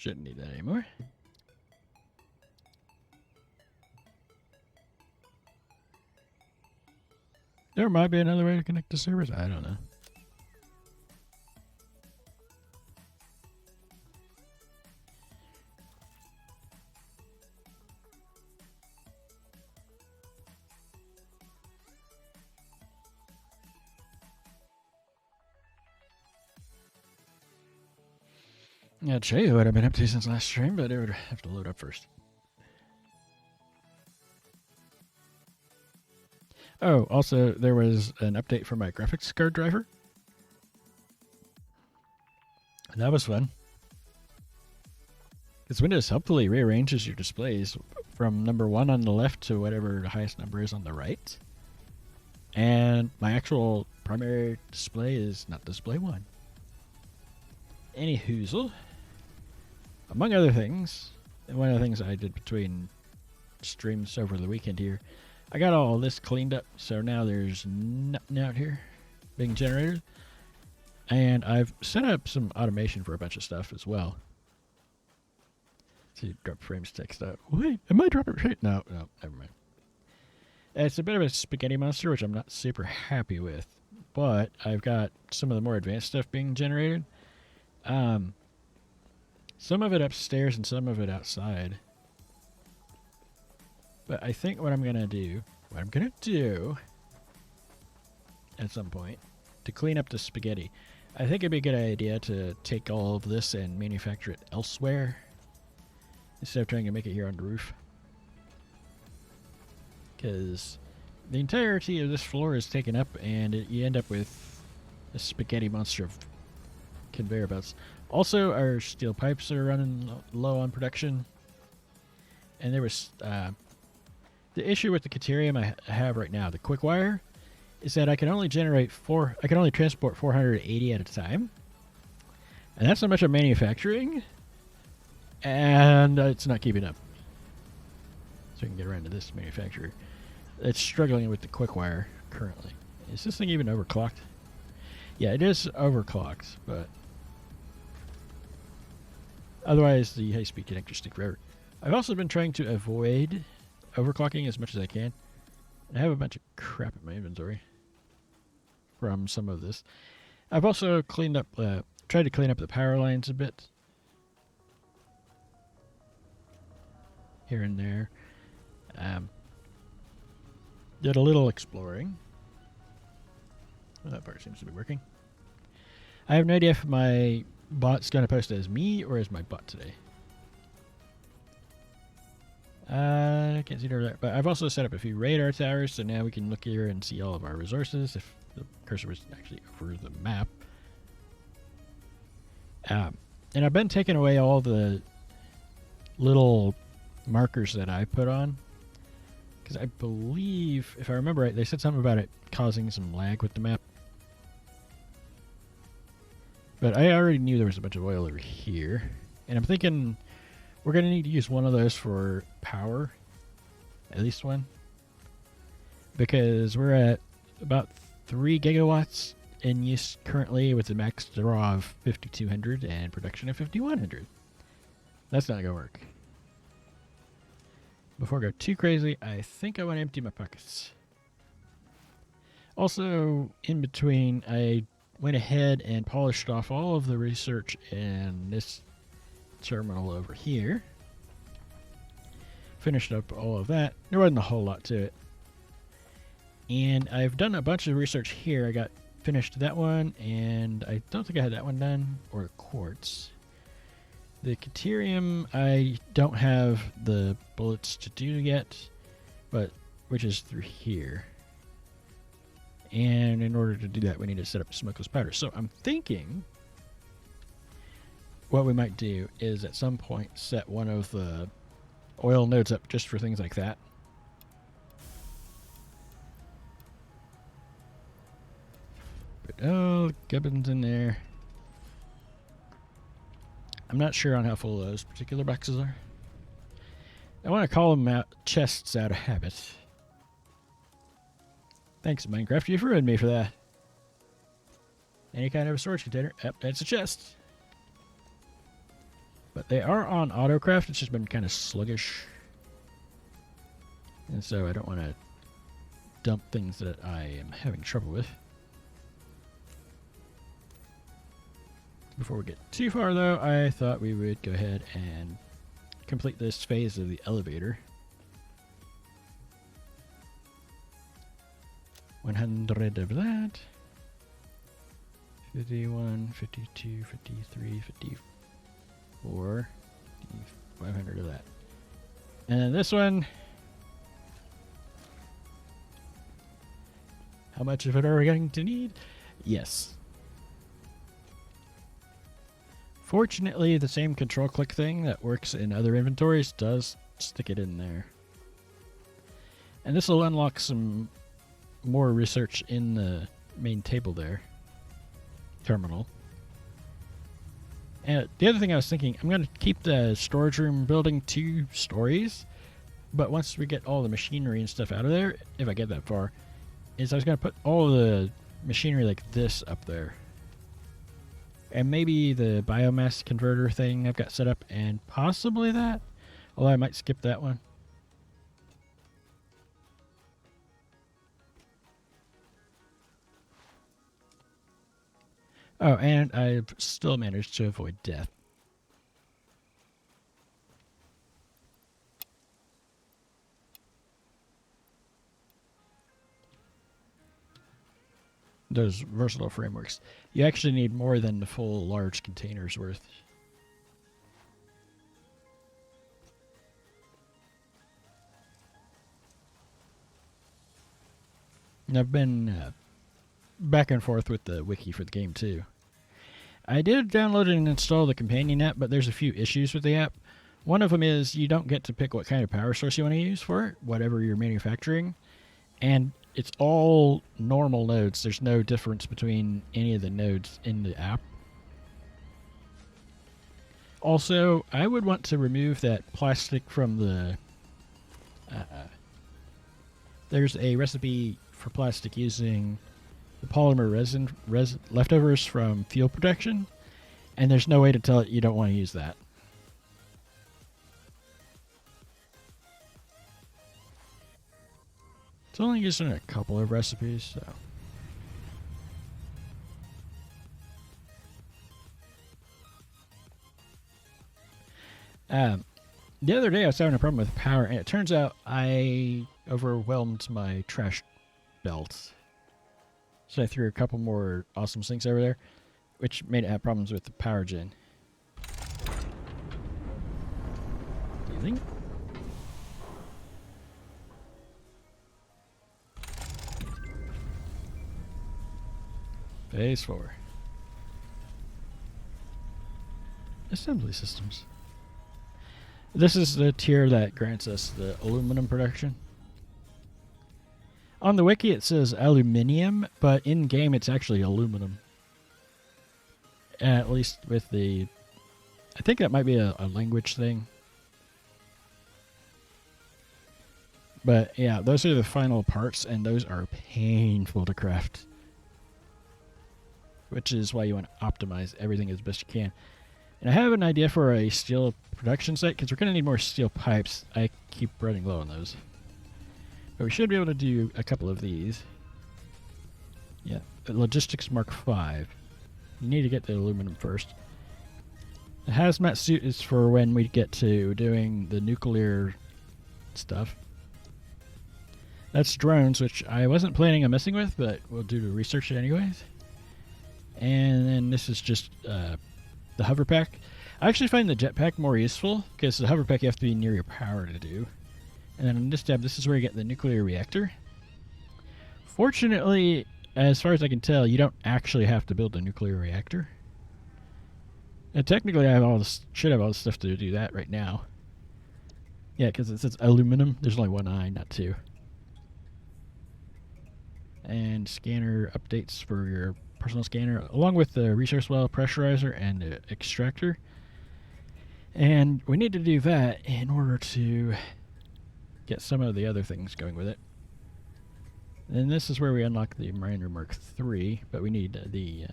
Shouldn't need that anymore. There might be another way to connect to servers. I don't know. I'd show you what I've been up to since last stream, but it would have to load up first. Oh, also, there was an update for my graphics card driver. That was fun. Because Windows helpfully rearranges your displays from number 1 on the left to whatever the highest number is on the right. And my actual primary display is not display 1. Any hoozle. Among other things, and one of the things I did between streams over the weekend here, I got all this cleaned up, so now there's nothing out here being generated. And I've set up some automation for a bunch of stuff as well. See, drop frames text out. Wait, am I dropping frame? No, never mind. It's a bit of a spaghetti monster, which I'm not super happy with. But I've got some of the more advanced stuff being generated. Some of it upstairs and some of it outside. But I think what I'm going to do at some point to clean up the spaghetti, I think it'd be a good idea to take all of this and manufacture it elsewhere instead of trying to make it here on the roof. Because the entirety of this floor is taken up and you end up with a spaghetti monster of conveyor belts. Also, our steel pipes are running low on production. And there was the issue with the Caterium I have right now, the quick wire, is that I can only transport 480 at a time. And that's how much I'm manufacturing. And it's not keeping up. So we can get around to this manufacturer. It's struggling with the quick wire currently. Is this thing even overclocked? Yeah, it is overclocked, but otherwise the high-speed connectors stick forever. I've also been trying to avoid overclocking as much as I can. I have a bunch of crap in my inventory from some of this. I've also tried to clean up the power lines a bit. Here and there. Did a little exploring. Well, that part seems to be working. I have no idea if my bot's going to post as me or as my bot today. I can't see it over there. But I've also set up a few radar towers, so now we can look here and see all of our resources if the cursor was actually over the map. And I've been taking away all the little markers that I put on. Because I believe, if I remember right, they said something about it causing some lag with the map. But I already knew there was a bunch of oil over here. And I'm thinking we're going to need to use one of those for power. At least one. Because we're at about 3 gigawatts in use currently with a max draw of 5,200 and production of 5,100. That's not going to work. Before I go too crazy, I think I want to empty my pockets. Also, in between, I went ahead and polished off all of the research in this terminal over here. Finished up all of that. There wasn't a whole lot to it. And I've done a bunch of research here. I finished that one, and I don't think I had that one done, or quartz. The Caterium, I don't have the bullets to do yet, but which is through here. And in order to do that, we need to set up smokeless powder. So I'm thinking what we might do is at some point set one of the oil nodes up just for things like that. But oh, gubbins in there. I'm not sure on how full those particular boxes are. I want to call them chests out of habit. Thanks, Minecraft. You've ruined me for that. Any kind of storage container. Yep, that's a chest. But they are on autocraft. It's just been kind of sluggish. And so I don't want to dump things that I am having trouble with. Before we get too far, though, I thought we would go ahead and complete this phase of the elevator. 100 of that. 51, 52, 53, 54. 500 of that. And then this one. How much of it are we going to need? Yes. Fortunately, the same control click thing that works in other inventories does stick it in there. And this will unlock some more research in the main table there. Terminal. And the other thing I was thinking, I'm going to keep the storage room building 2 stories. But once we get all the machinery and stuff out of there, if I get that far, is I was going to put all the machinery like this up there. And maybe the biomass converter thing I've got set up, and possibly that. Although I might skip that one. Oh, and I've still managed to avoid death. Those versatile frameworks. You actually need more than the full large containers worth. And I've been back and forth with the wiki for the game too. I did download and install the companion app, but there's a few issues with the app. One of them is you don't get to pick what kind of power source you want to use for it, whatever you're manufacturing. And it's all normal nodes. There's no difference between any of the nodes in the app. Also, I would want to remove that plastic from the... there's a recipe for plastic using the polymer resin leftovers from fuel protection, and there's no way to tell it you don't want to use that. It's only using a couple of recipes, so... the other day I was having a problem with power, and it turns out I overwhelmed my trash belt. So I threw a couple more awesome sinks over there, which made it have problems with the power gen. Do you think? Phase 4. Assembly systems. This is the tier that grants us the aluminum production. On the wiki it says aluminium, but in game it's actually aluminum. At least with the... I think that might be a language thing. But yeah, those are the final parts, and those are painful to craft. Which is why you want to optimize everything as best you can. And I have an idea for a steel production site, because we're going to need more steel pipes. I keep running low on those. But we should be able to do a couple of these. Yeah, the Logistics Mark V. You need to get the aluminum first. The hazmat suit is for when we get to doing the nuclear stuff. That's drones, which I wasn't planning on messing with, but we'll do to research it anyways. And then this is just the hover pack. I actually find the jetpack more useful, because the hover pack you have to be near your power to do. And then in this tab, this is where you get the nuclear reactor. Fortunately, as far as I can tell, you don't actually have to build a nuclear reactor. And technically, I have all this, should have all this stuff to do that right now. Yeah, because it says aluminum. There's only one I, not two. And scanner updates for your personal scanner, along with the resource well pressurizer and the extractor. And we need to do that in order to get some of the other things going with it. And this is where we unlock the Mariner Mark III, but we need the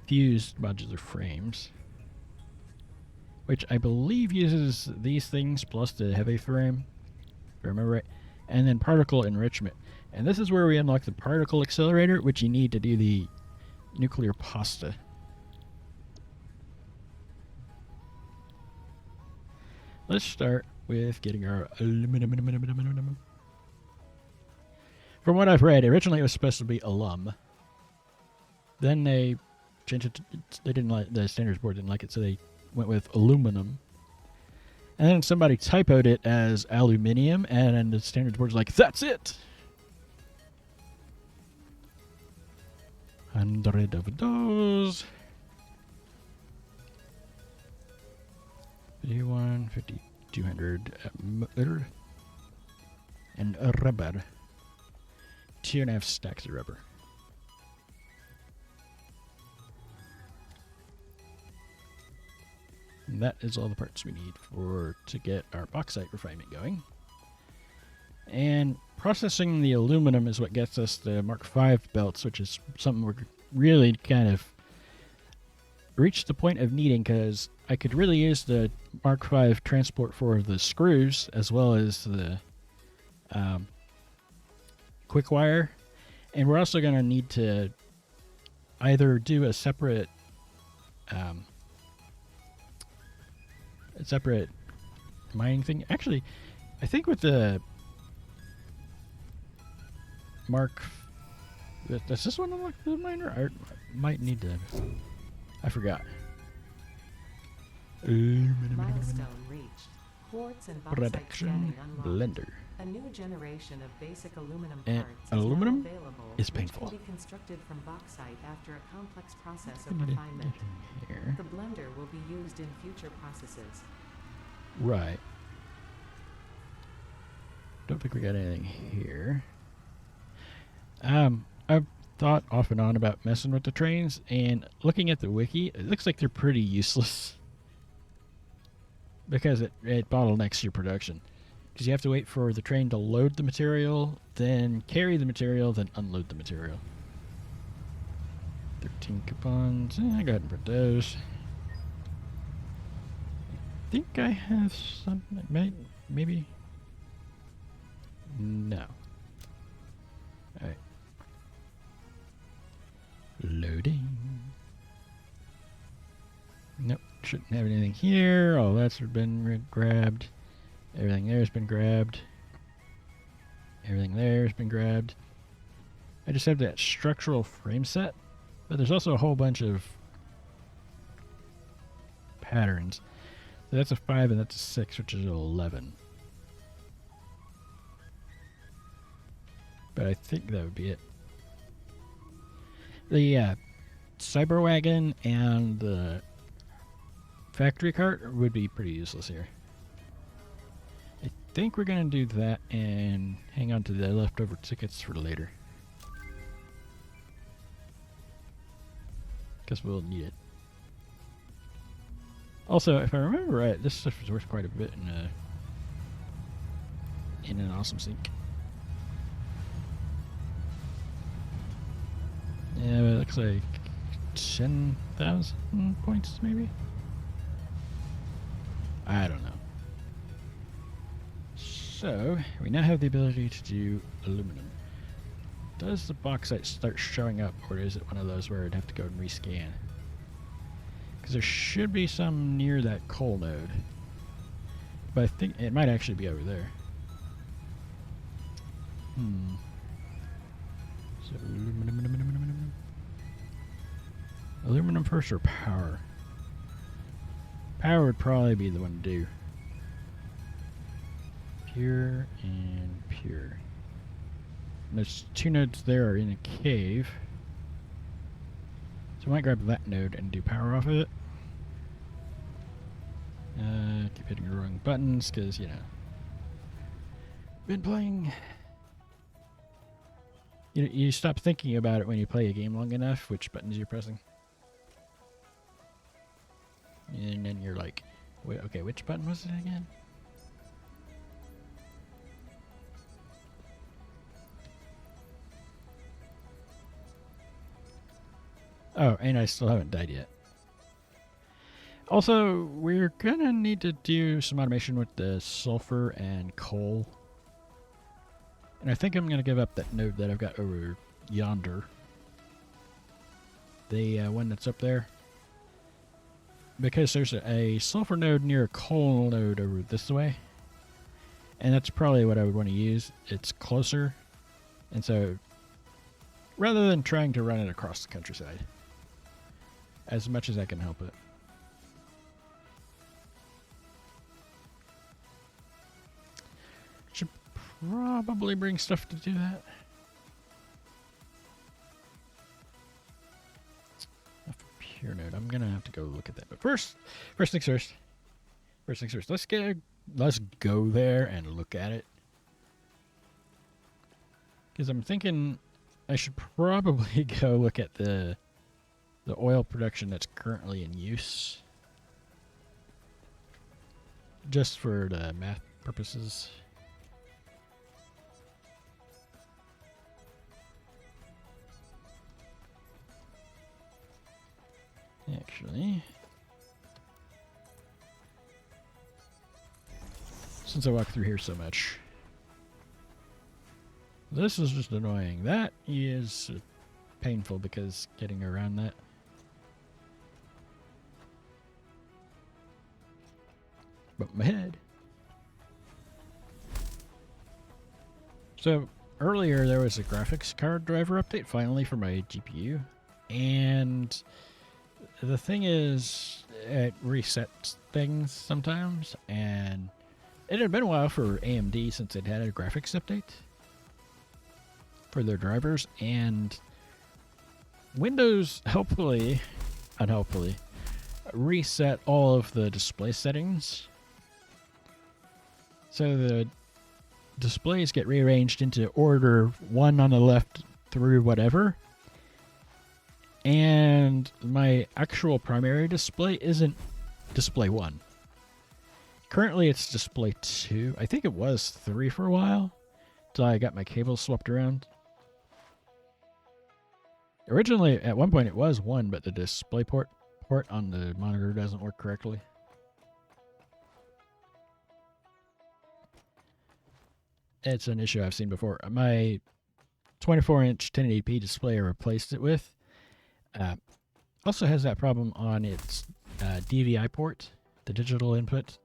fused modular frames. which I believe uses these things plus the heavy frame, if I remember right, and then particle enrichment. And this is where we unlock the particle accelerator, which you need to do the nuclear pasta. Let's start with getting our aluminum. From what I've read, originally it was supposed to be alum. Then they changed it. They didn't like the standards board didn't like it, so they went with aluminum. And then somebody typoed it as aluminium, and then the standards board's like, "That's it." 100 of those. 51, 50, 200 metal and rubber. 2.5 stacks of rubber. And that is all the parts we need to get our bauxite refinement going. And processing the aluminum is what gets us the Mark V belts, which is something we're really kind of reached the point of needing, because I could really use the Mark V transport for the screws as well as the quick wire. And we're also going to need to either do a separate mining thing. Actually, I think with the Mark, does this one unlock the miner? I might need to. I forgot. Milestone reached. Quartz and bauxite Production scanning unlocked. blender. A new generation of basic aluminum And parts aluminum is now available, is painful. which can be constructed from bauxite after a complex process What of can I do refinement. here? The blender will be used in future processes. Right. Don't think we got anything here. I've thought off and on about messing with the trains, and looking at the wiki, it looks like they're pretty useless. Because it bottlenecks your production. Because you have to wait for the train to load the material, then carry the material, then unload the material. 13 coupons. I go ahead and print those. I think I have something. Maybe. No. Alright. Loading. Nope. Shouldn't have anything here. Oh, that's been grabbed. Everything there's been grabbed. Everything there's been grabbed. I just have that structural frame set, but there's also a whole bunch of patterns. So that's a 5 and that's a 6, which is an 11. But I think that would be it. The cyber wagon and the factory cart would be pretty useless here. I think we're going to do that and hang on to the leftover tickets for later. Because we'll need it. Also, if I remember right, this stuff is worth quite a bit in an awesome sink. Yeah, it looks like 10,000 points, maybe? I don't know. So, we now have the ability to do aluminum. Does the bauxite start showing up, or is it one of those where I'd have to go and rescan? Because there should be some near that coal node. But I think it might actually be over there. So, aluminum first or power? Power would probably be the one to do. Pure and pure. And there's 2 nodes there are in a cave. So I might grab that node and do power off of it. Keep hitting the wrong buttons because, you know, been playing. You stop thinking about it when you play a game long enough, which buttons you're pressing. And then you're like, wait, okay, which button was it again? Oh, and I still haven't died yet. Also, we're gonna need to do some automation with the sulfur and coal. And I think I'm gonna give up that node that I've got over yonder. The one that's up there. Because there's a sulfur node near a coal node over this way. And that's probably what I would want to use. It's closer. And so, rather than trying to run it across the countryside, as much as I can help it. Should probably bring stuff to do that. A pure node. I'm gonna have to go look at that. But first things first. First things first. Let's go there and look at it. Because I'm thinking I should probably go look at the oil production that's currently in use. Just for the math purposes. Actually, since I walk through here so much, this is just annoying. That is painful because getting around that. But my head. So earlier there was a graphics card driver update finally for my GPU, and the thing is, it resets things sometimes, and it had been a while for AMD since it had a graphics update for their drivers, and Windows, hopefully, unhopefully, reset all of the display settings. So the displays get rearranged into order 1 on the left through whatever. And my actual primary display isn't display 1. Currently it's display 2. I think it was 3 for a while, till I got my cables swapped around. Originally, at one point it was 1, but the display port on the monitor doesn't work correctly. It's an issue I've seen before. My 24-inch 1080p display I replaced it with also has that problem on its DVI port, the digital input.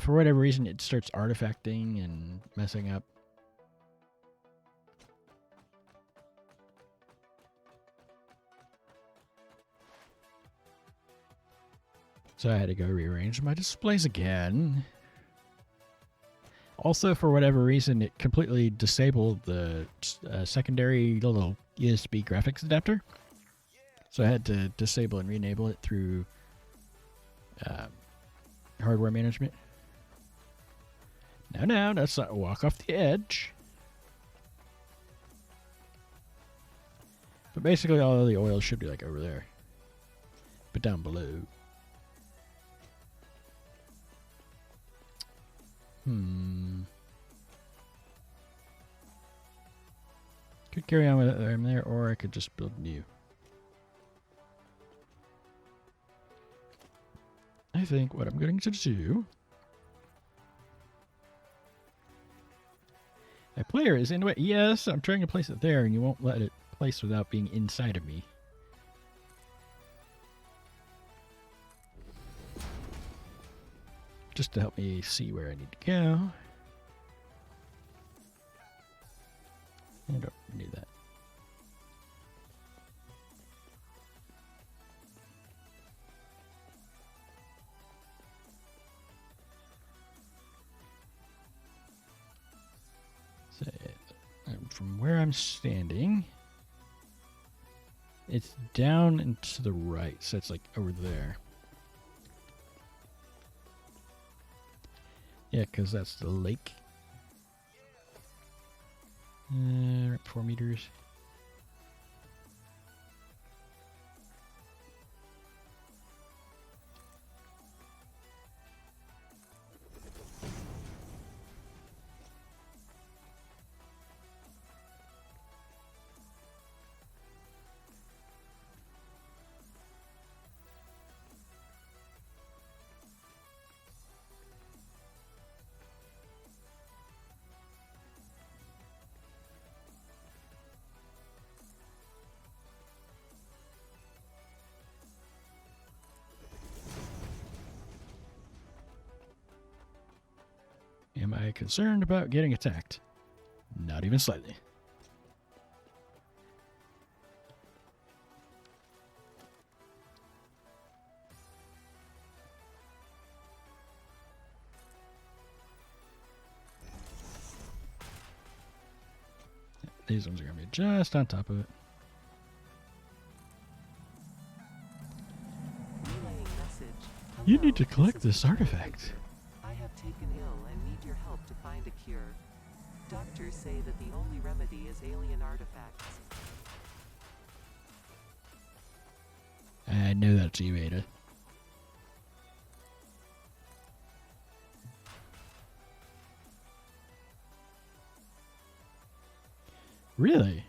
For whatever reason, it starts artifacting and messing up. So I had to go rearrange my displays again. Also, for whatever reason, it completely disabled the secondary little USB graphics adapter. So I had to disable and re-enable it through hardware management. Now, that's not a walk off the edge. But basically, all of the oil should be like over there, but down below. Could carry on with it from there, or I could just build new. I think what I'm going to do... My player is in the way. Yes, I'm trying to place it there, and you won't let it place without being inside of me. Just to help me see where I need to go. I don't need that. So, from where I'm standing, it's down and to the right, so it's like over there. Yeah, because that's the lake. 4 meters. I concerned about getting attacked? Not even slightly. These ones are going to be just on top of it. Relaying message. You Hello, need to collect is this Victoria artifact. Victor. I have taken ill and need your help to find a cure. Doctors say that the only remedy is alien artifacts. I know that's you, Ada. Really?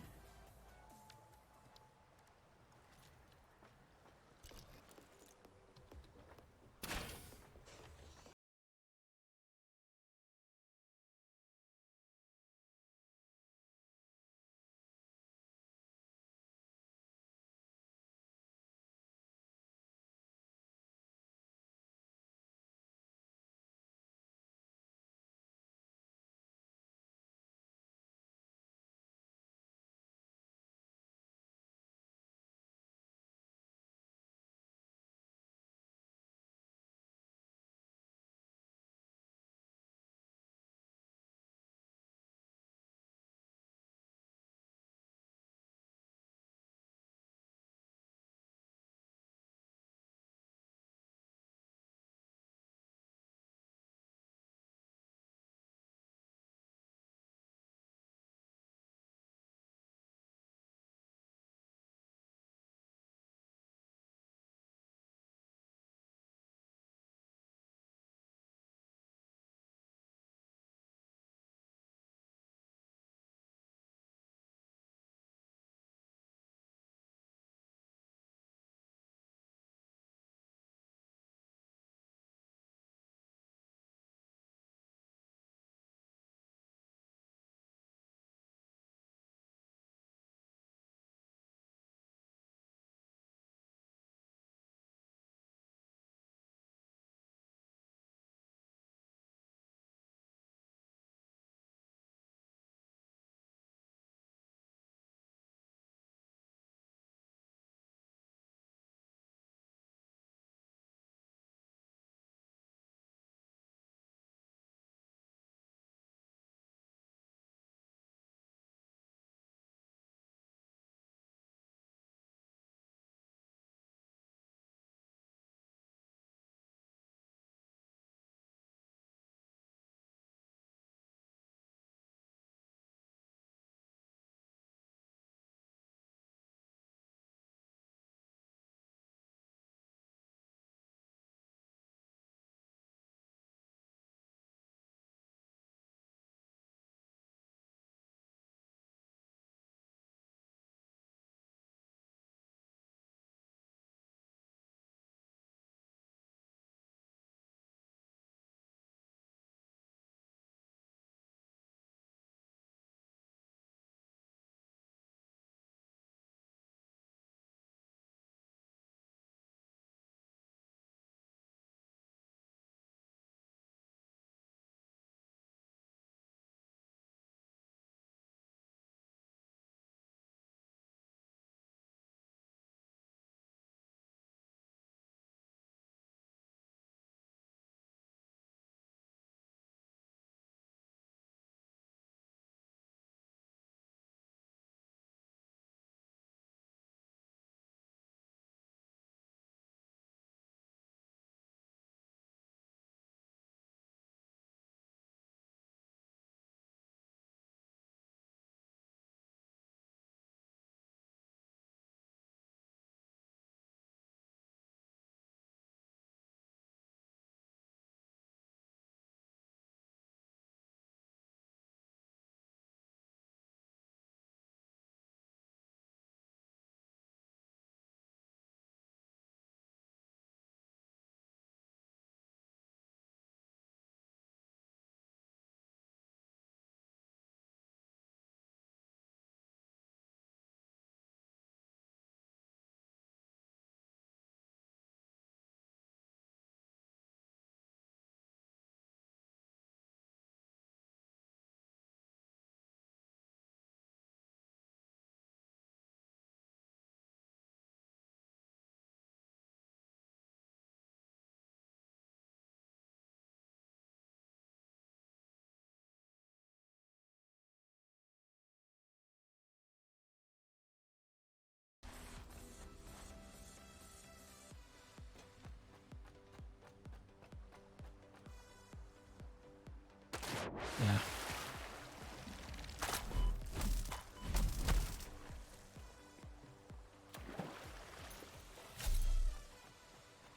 Yeah.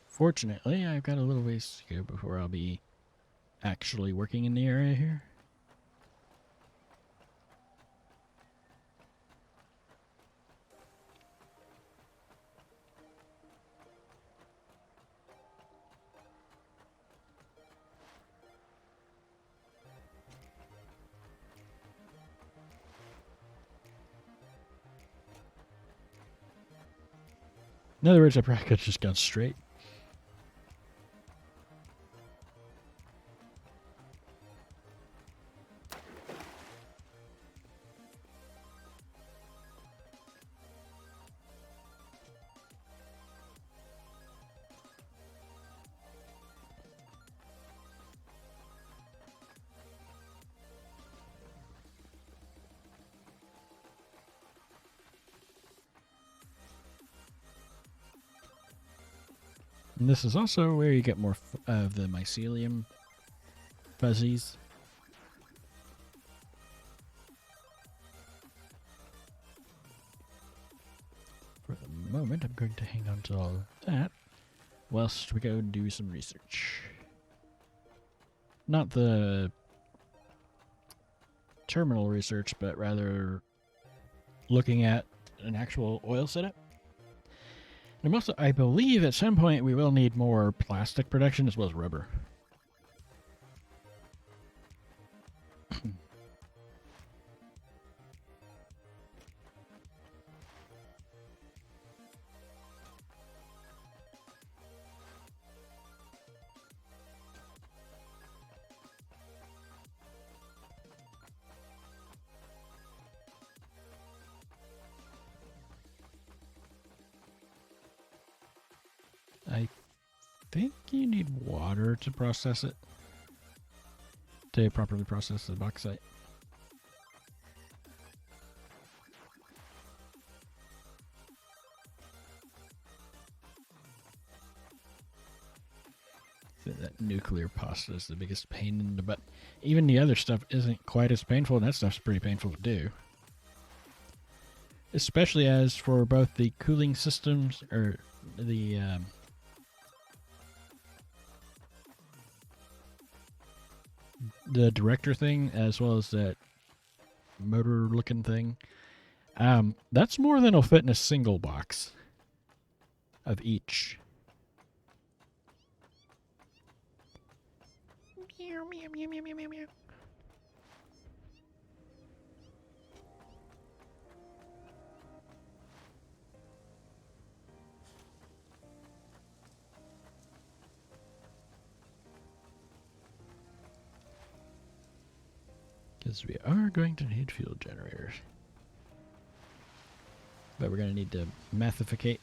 Fortunately, I've got a little ways to go before I'll be actually working in the area here. In other words, I probably could have just gone straight. And this is also where you get more of the mycelium fuzzies. For the moment, I'm going to hang on to all of that whilst we go and do some research. Not the terminal research, but rather looking at an actual oil setup. And also, I believe at some point we will need more plastic production as well as rubber. I think you need water to process it. To properly process the bauxite. That nuclear pasta is the biggest pain in the butt. Even the other stuff isn't quite as painful, and that stuff's pretty painful to do. Especially as for both the cooling systems, or the director thing, as well as that motor looking thing. That's more than will fit in a single box of each. Meow, meow, meow, meow, meow, meow, meow. Because we are going to need fuel generators. But we're going to need to methificate.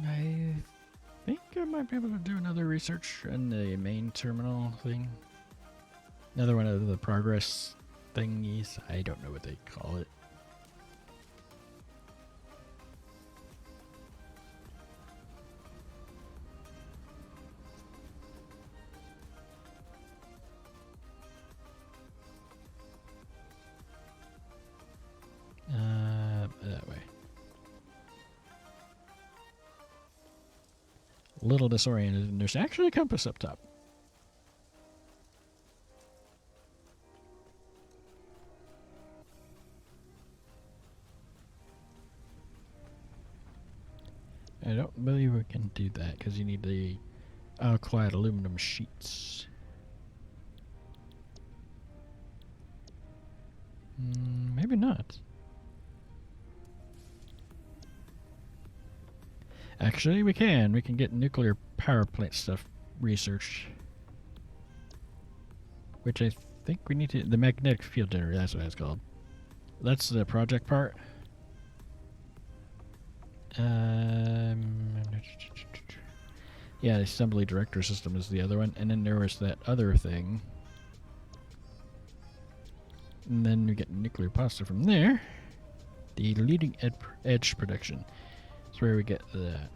I think I might be able to do another research on the main terminal thing. Another one of the progress thingies. I don't know what they call it. That way. A little disoriented, and there's actually a compass up top. I don't believe we can do that because you need the alclad aluminum sheets. Maybe not. Actually, we can. We can get nuclear power plant stuff researched. Which I think we need to... The magnetic field generator, that's what it's called. That's the project part. Yeah, the assembly director system is the other one. And then there was that other thing. And then we get nuclear pasta from there. The leading edge production. That's where we get that.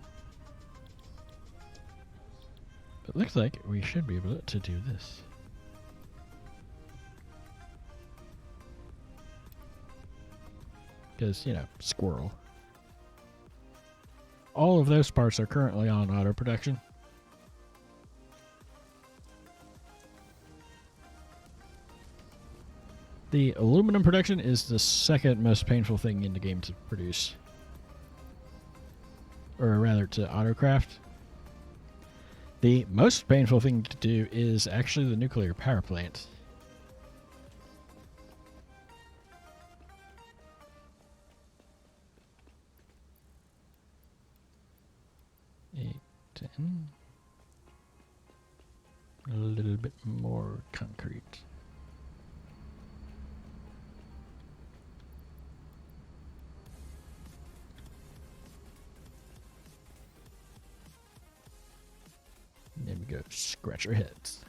But it looks like we should be able to do this. Because, you know, squirrel. All of those parts are currently on auto production. The aluminum production is the second most painful thing in the game to produce. Or rather, to autocraft. The most painful thing to do is actually the nuclear power plant. A little bit more concrete. There we go. Scratch our heads.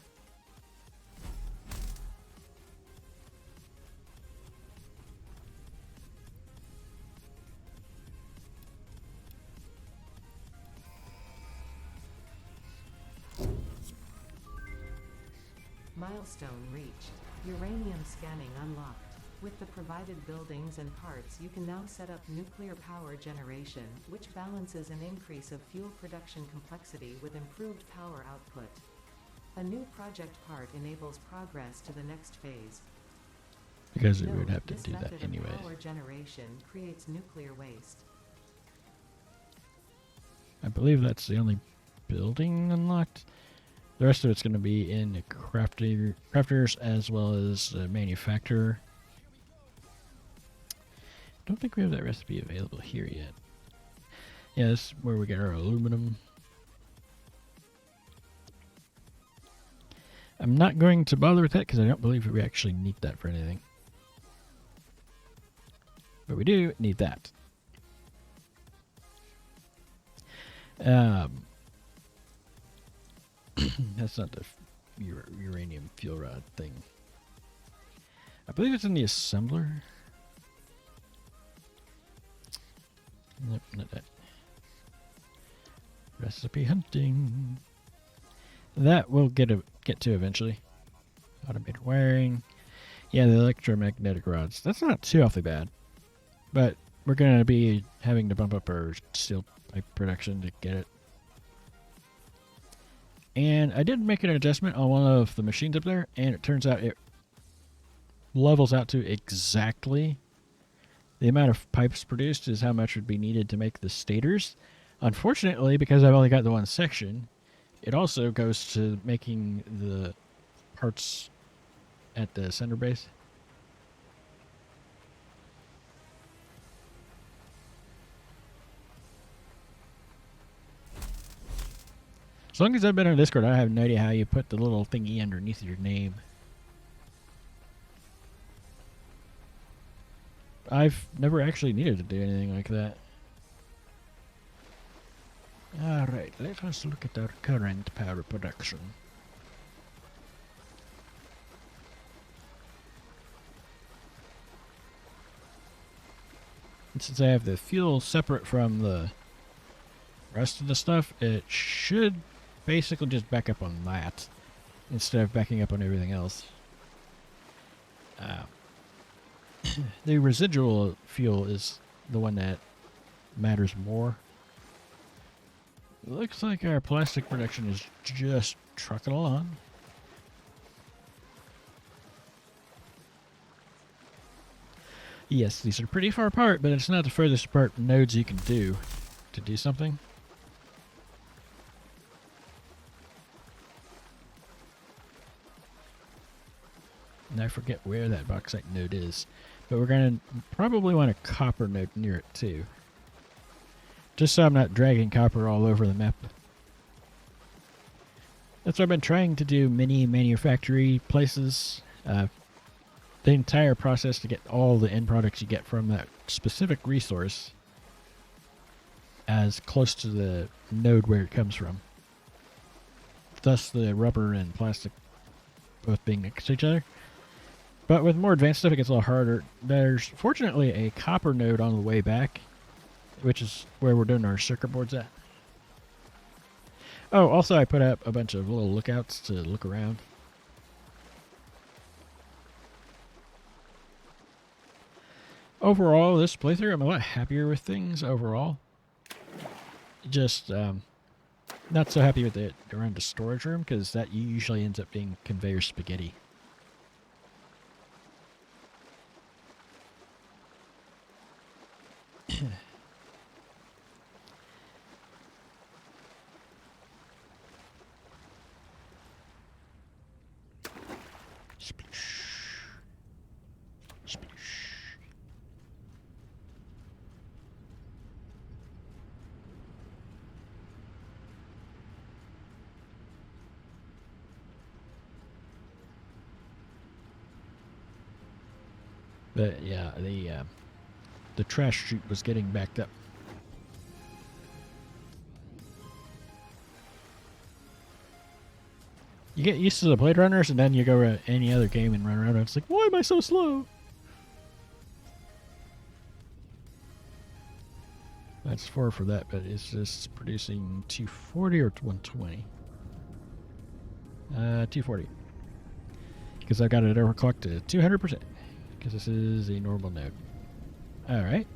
Milestone reached. Uranium scanning unlocked. With the provided buildings and parts, you can now set up nuclear power generation, which balances an increase of fuel production complexity with improved power output. A new project part enables progress to the next phase. Because we Note, would have to this do that method of anyway. Power generation creates nuclear waste. I believe that's the only building unlocked. The rest of it's going to be in the crafters as well as manufacturer. Don't think we have that recipe available here yet. Yeah, this is where we get our aluminum. I'm not going to bother with that because I don't believe we actually need that for anything. But we do need that. That's not the uranium fuel rod thing. I believe it's in the assembler. Nope, not that. Recipe hunting. That we'll get to eventually. Automated wiring. Yeah, the electromagnetic rods. That's not too awfully bad. But we're going to be having to bump up our steel pipe production to get it. And I did make an adjustment on one of the machines up there, and it turns out it levels out to exactly the amount of pipes produced is how much would be needed to make the stators. Unfortunately, because I've only got the one section, it also goes to making the parts at the center base. As long as I've been on Discord, I have no idea how you put the little thingy underneath your name. I've never actually needed to do anything like that. Alright, let us look at our current power production. And since I have the fuel separate from the rest of the stuff, it should basically just back up on that instead of backing up on everything else. The residual fuel is the one that matters more. Looks like our plastic production is just trucking along. Yes, these are pretty far apart, but it's not the furthest apart nodes you can do to do something. And I forget where that bauxite node is. But we're going to probably want a copper node near it too. Just so I'm not dragging copper all over the map. That's why I've been trying to do mini manufactory places. The entire process to get all the end products you get from that specific resource as close to the node where it comes from. Thus the rubber and plastic both being next to each other. But with more advanced stuff, it gets a little harder. There's fortunately a copper node on the way back, which is where we're doing our circuit boards at. Oh, also I put up a bunch of little lookouts to look around. Overall, this playthrough, I'm a lot happier with things overall. Just not so happy with it around the storage room, because that usually ends up being conveyor spaghetti. But yeah, the trash chute was getting backed up. You get used to the Blade Runners, and then you go to any other game and run around, and it's like, why am I so slow? That's 4 for that, but it's just producing 240 or 120? 240. Because I got it overclocked to 200%. Because this is a normal node. Alright.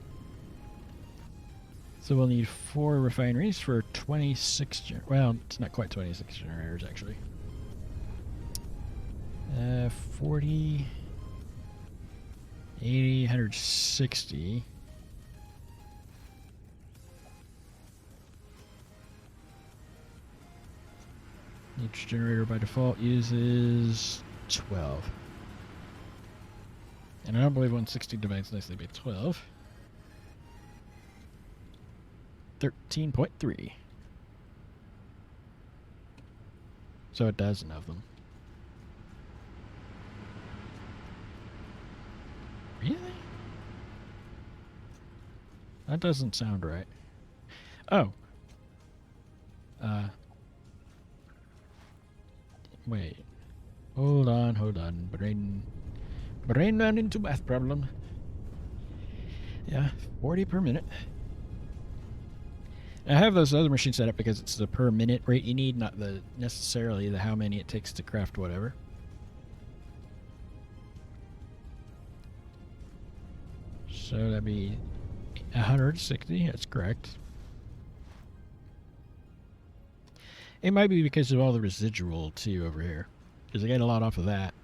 So we'll need 4 refineries for 26... well, it's not quite 26 generators, actually. 40... 80, 160... Each generator by default uses 12. And I don't believe 160 divides nicely by 12. 13.3. So a dozen of them. Really? That doesn't sound right. Oh. Wait. Hold on. Brain ran into math problem. Yeah, 40 per minute. I have those other machines set up because it's the per minute rate you need, not the necessarily the how many it takes to craft whatever. So that'd be 160, that's correct. It might be because of all the residual too over here, because I get a lot off of that.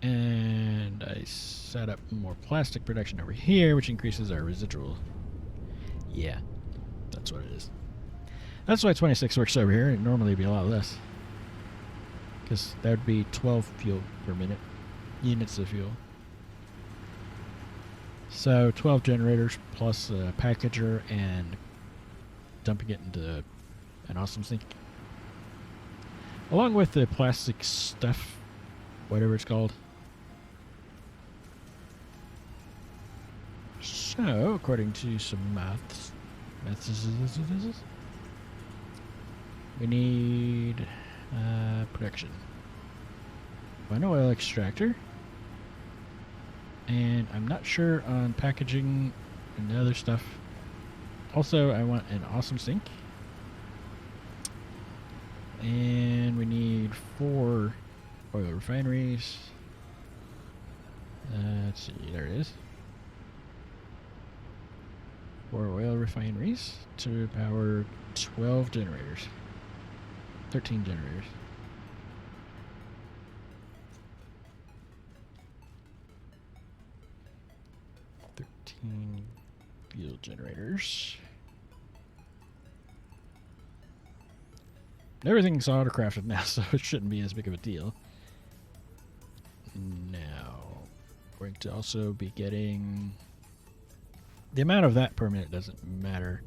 And I set up more plastic production over here, which increases our residual. Yeah, that's what it is. That's why 26 works over here. It'd normally be a lot less, because that would be 12 fuel per minute, units of fuel. So 12 generators plus a packager and dumping it into an awesome sink. Along with the plastic stuff, whatever it's called. So, according to some maths, we need production. One oil extractor. And I'm not sure on packaging and the other stuff. Also, I want an awesome sink. And we need 4 oil refineries. Let's see, there it is. 4 oil refineries to power 12 generators. 13 generators. 13 fuel generators. Everything's auto-crafted now, so it shouldn't be as big of a deal. Now, we're going to also be getting... the amount of that per minute doesn't matter.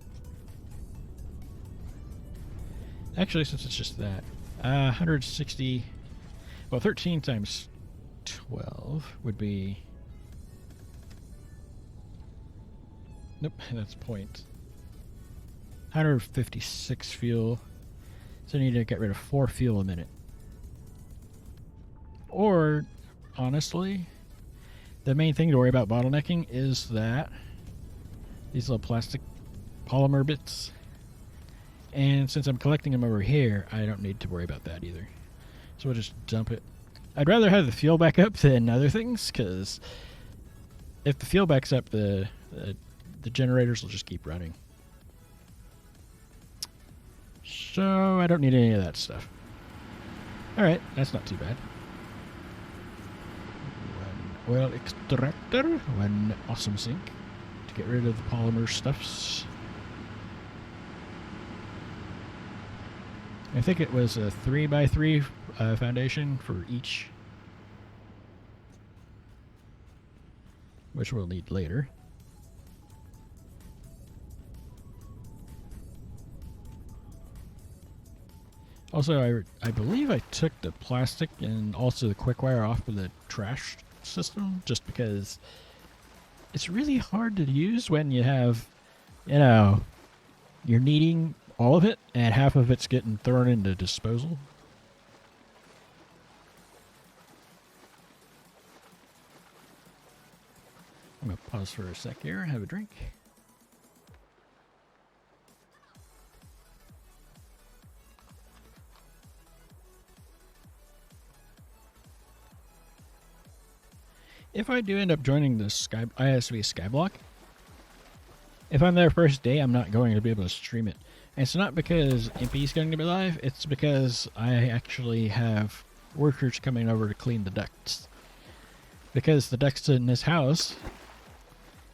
Actually, since it's just that, 160. Well, 13 times 12 would be. Nope, that's point. 156 fuel. So I need to get rid of 4 fuel a minute. Or, honestly, the main thing to worry about bottlenecking is that these little plastic polymer bits. And since I'm collecting them over here, I don't need to worry about that either. So we'll just dump it. I'd rather have the fuel back up than other things, because if the fuel backs up, the generators will just keep running. So I don't need any of that stuff. Alright, that's not too bad. One oil extractor, one awesome sink to get rid of the polymer stuffs. I think it was a 3x3 foundation for each, which we'll need later. Also, I believe I took the plastic and also the quick wire off of the trash system, just because it's really hard to use when you have, you're needing all of it, and half of it's getting thrown into disposal. I'm going to pause for a sec here, have a drink. If I do end up joining the ISV Skyblock, if I'm there first day, I'm not going to be able to stream it. And it's not because MP is going to be live, it's because I actually have workers coming over to clean the ducts. Because the ducts in this house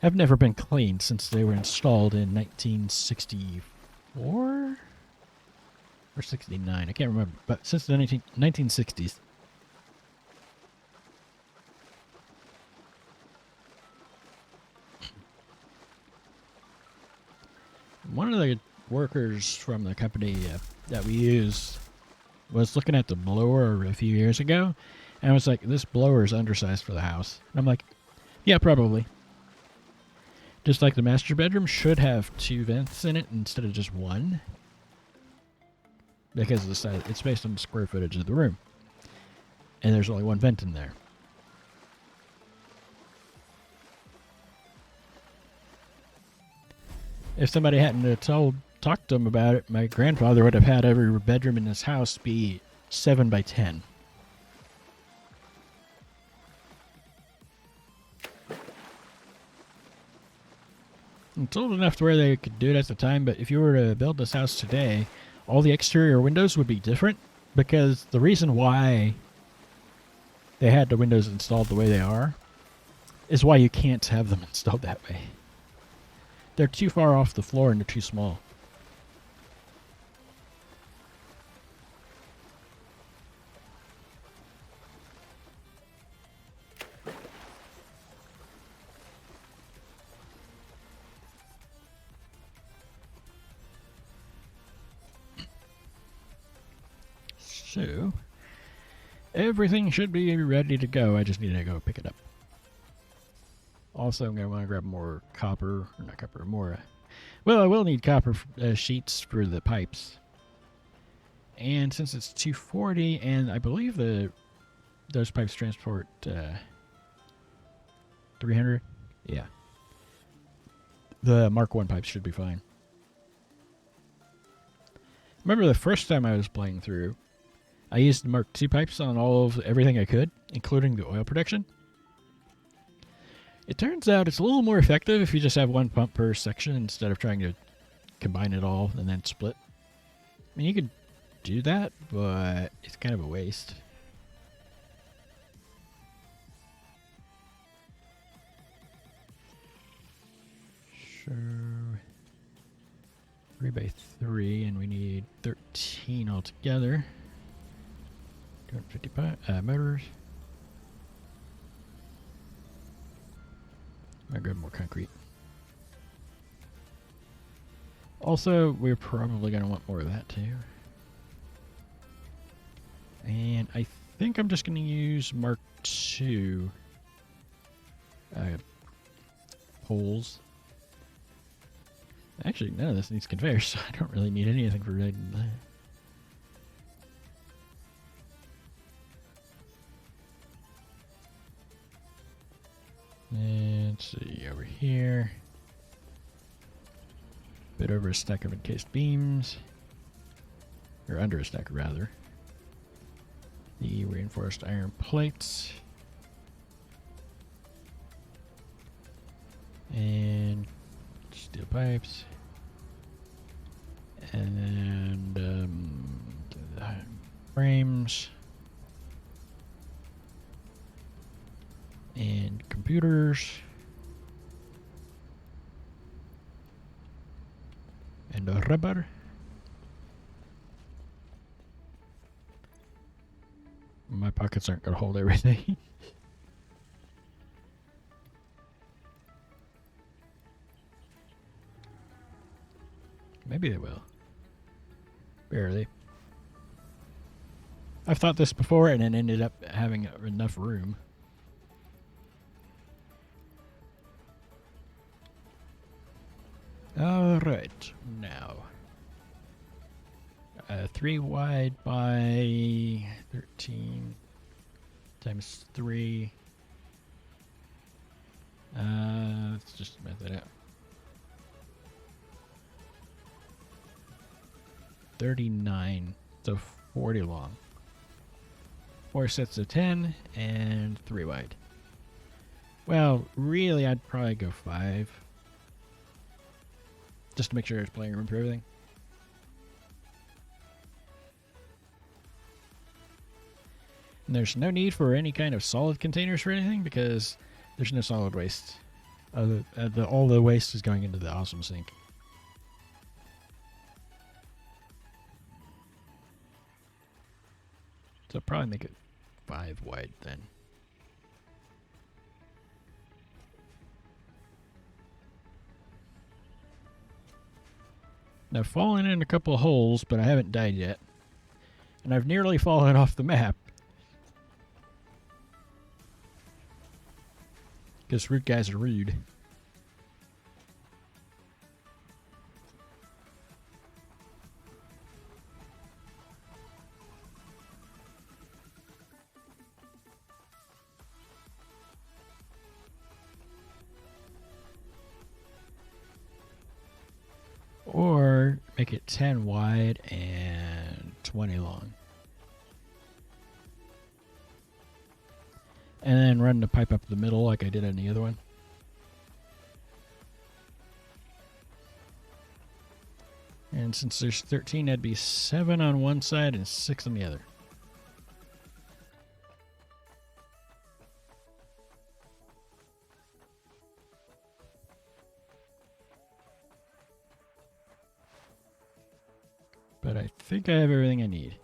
have never been cleaned since they were installed in 1964? Or 69, I can't remember, but since the 1960s. One of the workers from the company that we use was looking at the blower a few years ago, and I was like, this blower is undersized for the house. And I'm like, yeah, probably. Just like the master bedroom should have 2 vents in it instead of just 1. Because of the size, it's based on the square footage of the room. And there's only 1 vent in there. If somebody hadn't talked to them about it, my grandfather would have had every bedroom in his house be 7 by 10. It's old enough to where they could do it at the time, but if you were to build this house today, all the exterior windows would be different, because the reason why they had the windows installed the way they are is why you can't have them installed that way. They're too far off the floor and they're too small. So, everything should be ready to go. I just need to go pick it up. Also, I'm going to want to grab more copper, or not copper, more. Well, I will need copper sheets for the pipes. And since it's 240, and I believe those pipes transport 300, yeah. The Mark 1 pipes should be fine. Remember the first time I was playing through, I used the Mark 2 pipes on everything I could, including the oil production. It turns out it's a little more effective if you just have 1 pump per section instead of trying to combine it all and then split. I mean, you could do that, but it's kind of a waste. So 3 by 3, and we need 13 altogether. 250 motors. I'll grab more concrete. Also, we're probably going to want more of that too. And I think I'm just going to use Mark II poles. Actually, none of this needs conveyors, so I don't really need anything for raiding that. And let's see, over here. Bit over a stack of encased beams. Or under a stack, rather. The reinforced iron plates. And steel pipes. And frames. And computers. And rubber. My pockets aren't going to hold everything. Maybe they will. Barely. I've thought this before and it ended up having enough room. Alright, now. 3 wide by 13 times 3. Let's just math that out. 39, so 40 long. 4 sets of 10 and 3 wide. Well, really, I'd probably go 5. Just to make sure there's plenty of room for everything. And there's no need for any kind of solid containers for anything because there's no solid waste. All the waste is going into the awesome sink. So probably make it 5 wide then. Now, I've fallen in a couple of holes, but I haven't died yet. And I've nearly fallen off the map. Because root guys are rude. Or make it 10 wide and 20 long. And then run the pipe up the middle like I did on the other one. And since there's 13, that'd be 7 on one side and 6 on the other. But I think I have everything I need.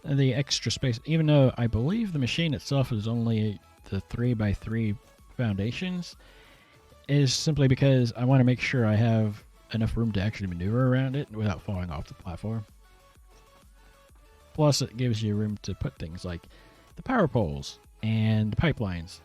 And the extra space, even though I believe the machine itself is only the 3x3 foundations, is simply because I want to make sure I have enough room to actually maneuver around it without falling off the platform. Plus, it gives you room to put things like the power poles and the pipelines.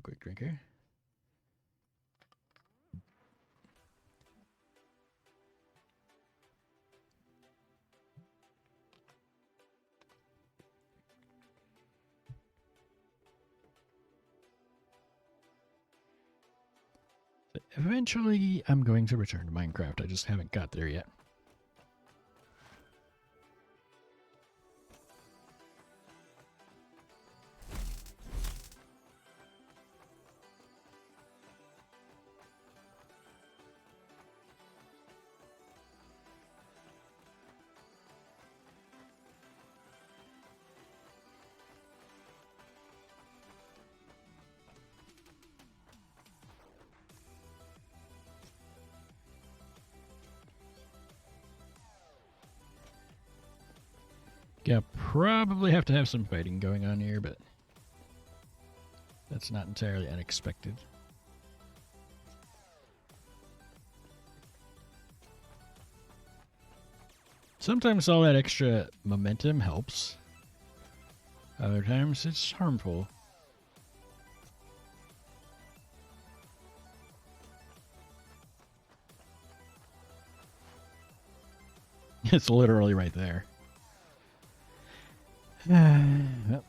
Quick drink here. Eventually, I'm going to return to Minecraft. I just haven't got there yet. Okay, I'll probably have to have some fighting going on here, but that's not entirely unexpected. Sometimes all that extra momentum helps. Other times it's harmful. It's literally right there. Well.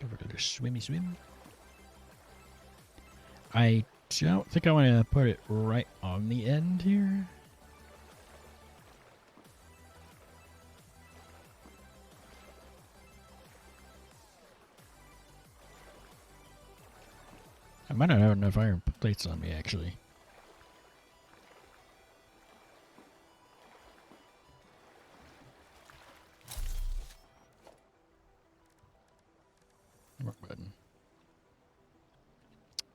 Over to the swimmy swim. I don't think I want to put it right on the end here. I might not have enough iron plates on me, actually. Wrong button.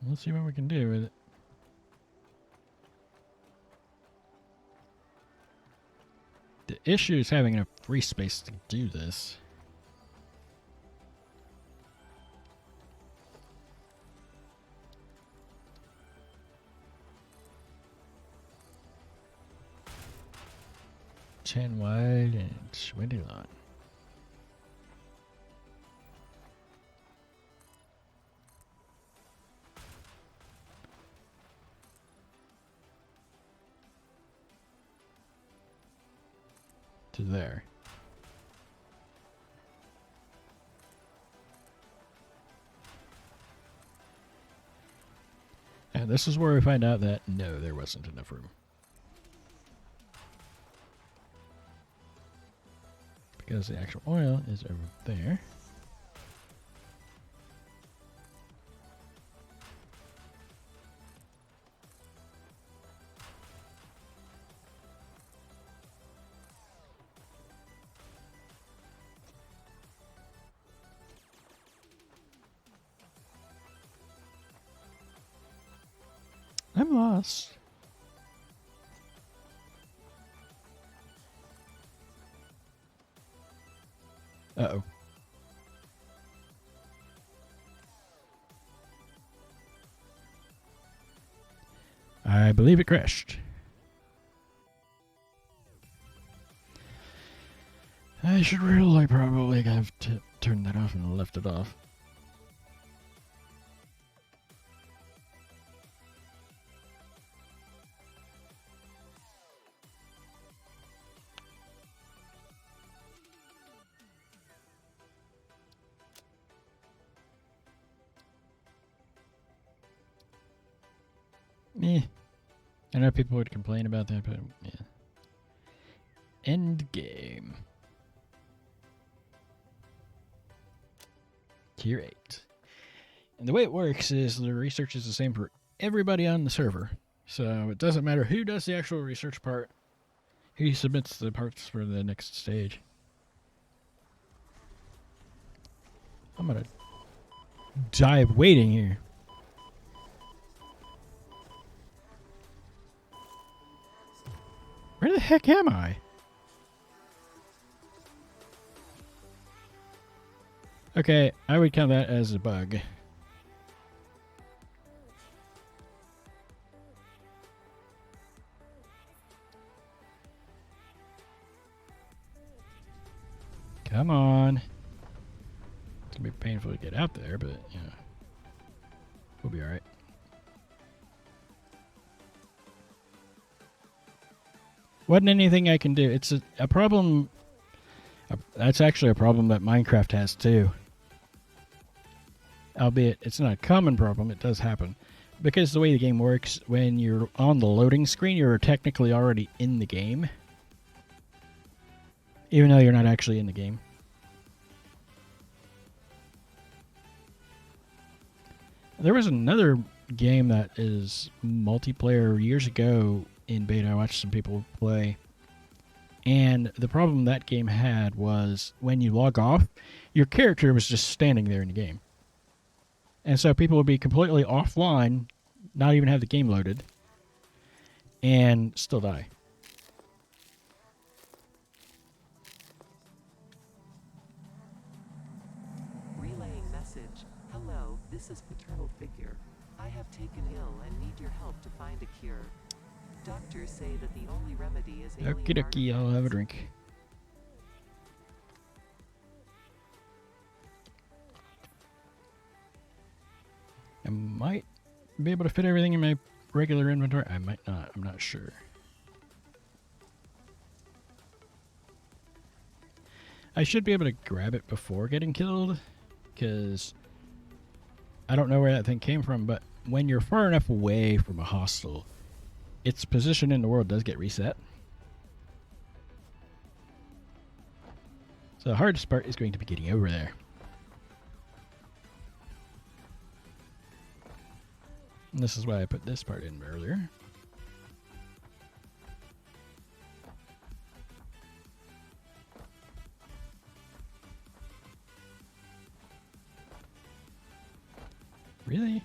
Let's see what we can do with it. The issue is having enough free space to do this. Ten wide and 20 long. To there. And this is where we find out that no, there wasn't enough room. Because the actual oil is over there. I'm lost. Uh-oh. I believe it crashed. I should really probably have to turn that off and left it off. I know people would complain about that, but yeah. End game. Tier 8. And the way it works is the research is the same for everybody on the server. So it doesn't matter who does the actual research part, who submits the parts for the next stage. I'm gonna die waiting here. Where the heck am I? Okay, I would count that as a bug. Come on. It's gonna be painful to get out there, but you know, we'll be alright. Wasn't anything I can do. It's a problem. That's actually a problem that Minecraft has too. Albeit it's not a common problem, it does happen. Because the way the game works, when you're on the loading screen, you're technically already in the game. Even though you're not actually in the game. There was another game that is multiplayer years ago in beta. I watched some people play. And the problem that game had was when you log off, your character was just standing there in the game. And so people would be completely offline, not even have the game loaded, and still die. Hello, this is Paternal Figure. I have taken ill and need your help to find a cure. Doctors say that the only remedy is alien Okie dokie, I'll have a drink. I might be able to fit everything in my regular inventory. I might not. I'm not sure. I should be able to grab it before getting killed, because I don't know where that thing came from, but when you're far enough away from a hostile, its position in the world does get reset. So the hardest part is going to be getting over there. And this is why I put this part in earlier. Really?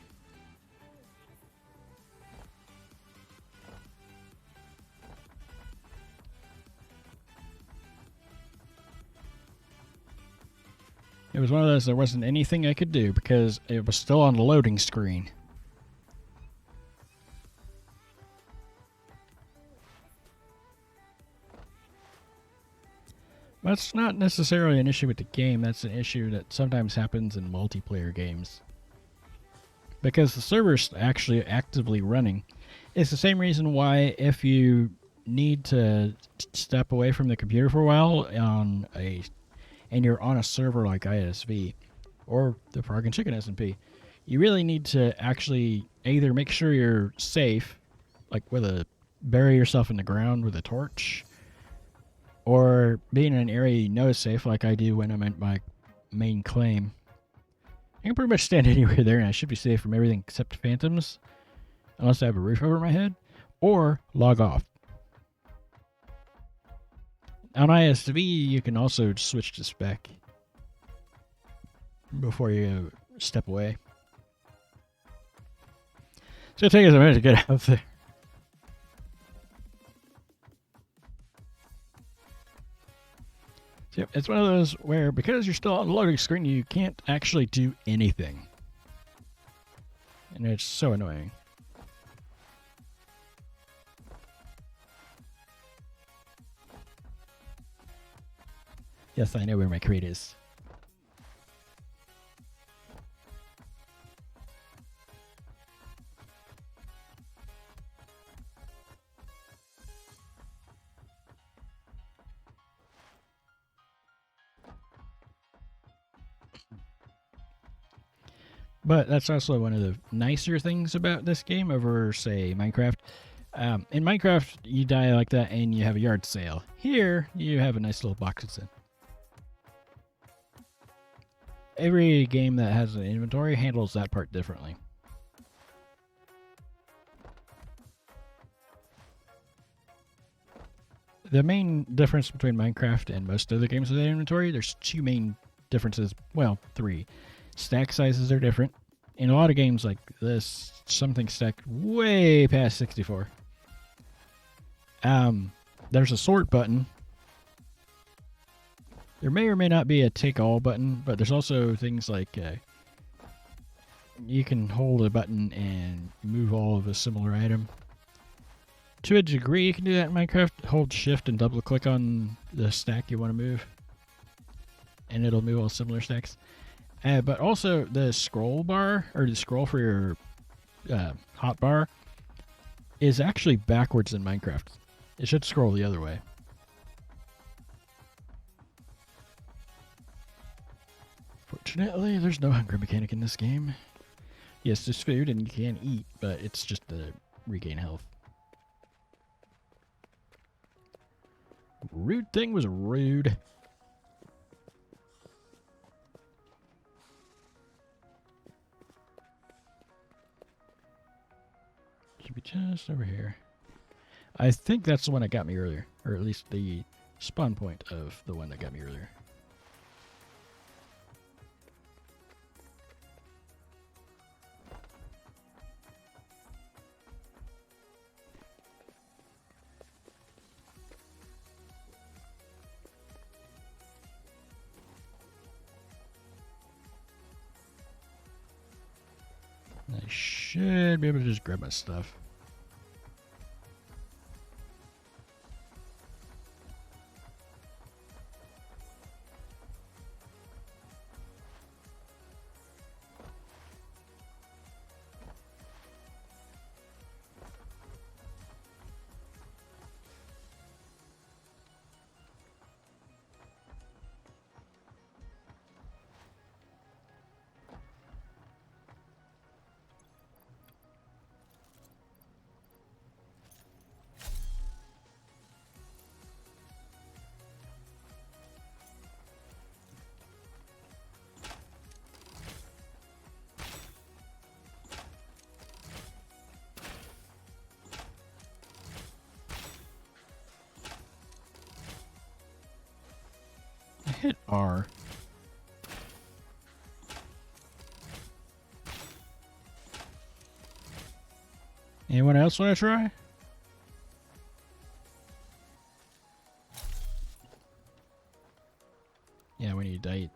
It was one of those, there wasn't anything I could do because it was still on the loading screen. That's not necessarily an issue with the game, that's an issue that sometimes happens in multiplayer games. Because the server's actually actively running. It's the same reason why if you need to step away from the computer for a while and you're on a server like ISV or the Frog and Chicken SMP, you really need to actually either make sure you're safe, like bury yourself in the ground with a torch, or be in an area you know is safe, like I do when I'm at my main claim. I can pretty much stand anywhere there and I should be safe from everything except phantoms, unless I have a roof over my head, or log off. On ISV, you can also switch to spec before you step away. So it'll take us a minute to get out there. So it's one of those where, because you're still on the loading screen, you can't actually do anything. And it's so annoying. Yes, I know where my crate is. But that's also one of the nicer things about this game over, say, Minecraft. In Minecraft, you die like that and you have a yard sale. Here, you have a nice little box it's in. Every game that has an inventory handles that part differently. The main difference between Minecraft and most other games with an inventory, there's two main differences. Well, three. Stack sizes are different. In a lot of games like this, something stacked way past 64. There's a sort button. There may or may not be a take all button, but there's also things like you can hold a button and move all of a similar item. To a degree, you can do that in Minecraft. Hold shift and double click on the stack you want to move, and it'll move all similar stacks. But also the scroll bar, or the scroll for your hotbar, is actually backwards in Minecraft. It should scroll the other way. Fortunately, there's no hunger mechanic in this game. Yes, there's food and you can eat, but it's just to regain health. Rude thing was rude. Should be just over here. I think that's the one that got me earlier, or at least the spawn point of the one that got me earlier. I should be able to just grab my stuff. I hit R. Anyone else want to try? Yeah, when you die,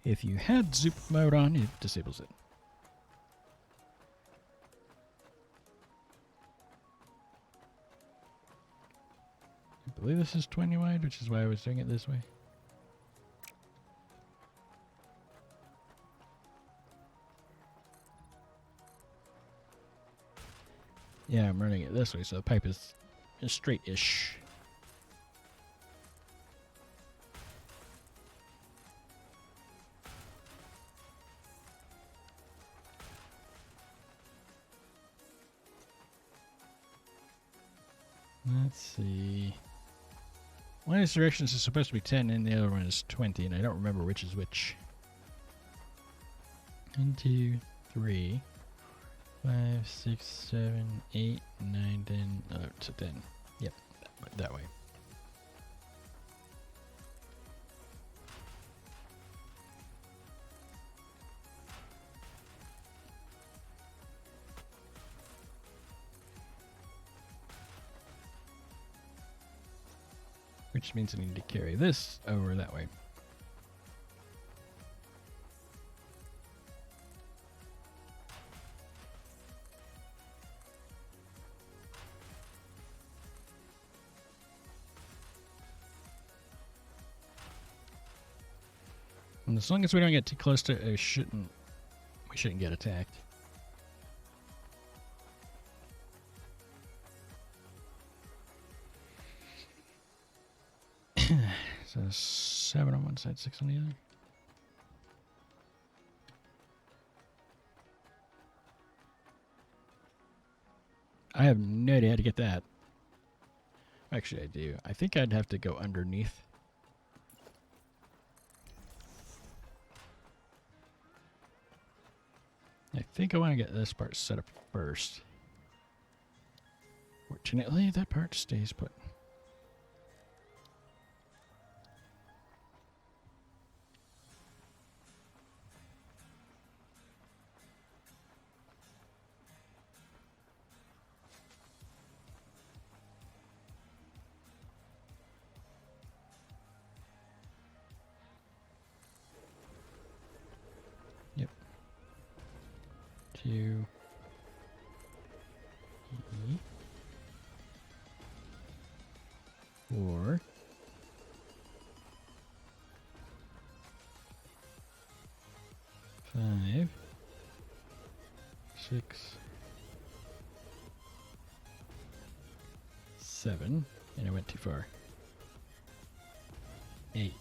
if you had zoop mode on, it disables it. I believe this is 20 wide, which is why I was doing it this way. Yeah, I'm running it this way, so the pipe is straight-ish. Let's see. One of these directions is supposed to be 10 and the other one is 20, and I don't remember which is which. 1, 2, 3, 5, 6, 7, 8, 9, 10. Oh, it's a 10. Yep, that way. Which means I need to carry this over that way. And as long as we don't get too close to it, we shouldn't get attacked. So 7 on one side, 6 on the other. I have no idea how to get that. Actually, I do. I think I'd have to go underneath. I think I want to get this part set up first. Fortunately, that part stays put. Yep. 2 E 4 5 6 7, and I went too far. 8.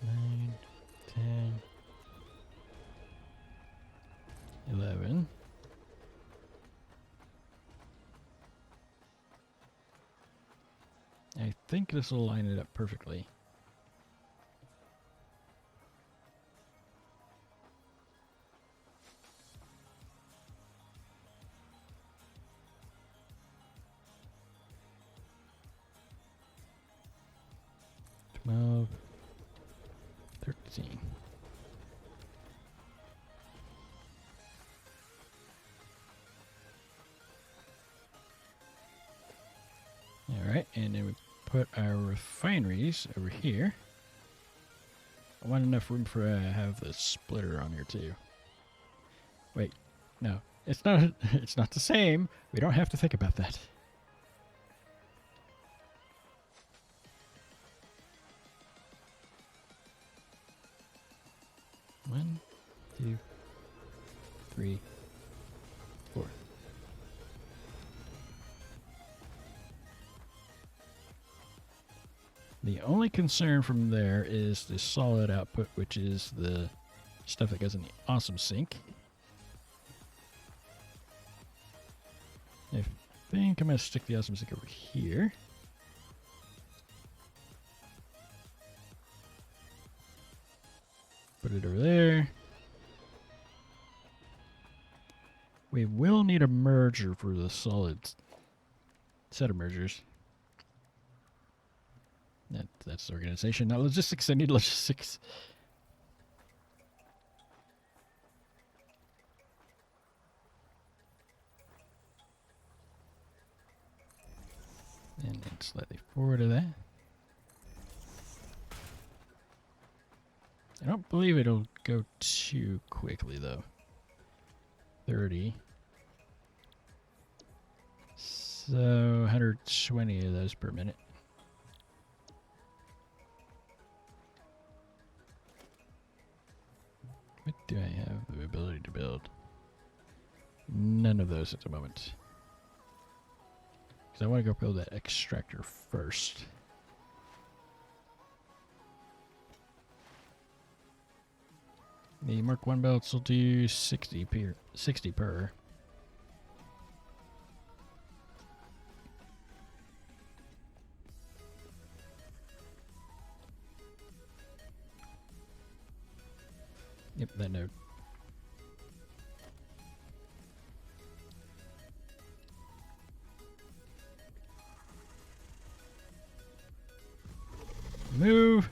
Nine, 10, 11. I think this will line it up perfectly. Twelve, 13. refineries over here. I want enough room for have the splitter on here too. Wait, no, it's not. It's not the same. We don't have to think about that. One, two, three, four. The only concern from there is the solid output, which is the stuff that goes in the awesome sink. I think I'm going to stick the awesome sink over here. Put it over there. We will need a merger for the solid set of mergers. That's organization, not logistics. I need logistics. And then slightly forward of that. I don't believe it'll go too quickly, though. 30. So, 120 of those per minute. What do I have the ability to build? None of those at the moment. Because I want to go build that extractor first. The Mark 1 belts will do 60 per. Yep, that node. Move!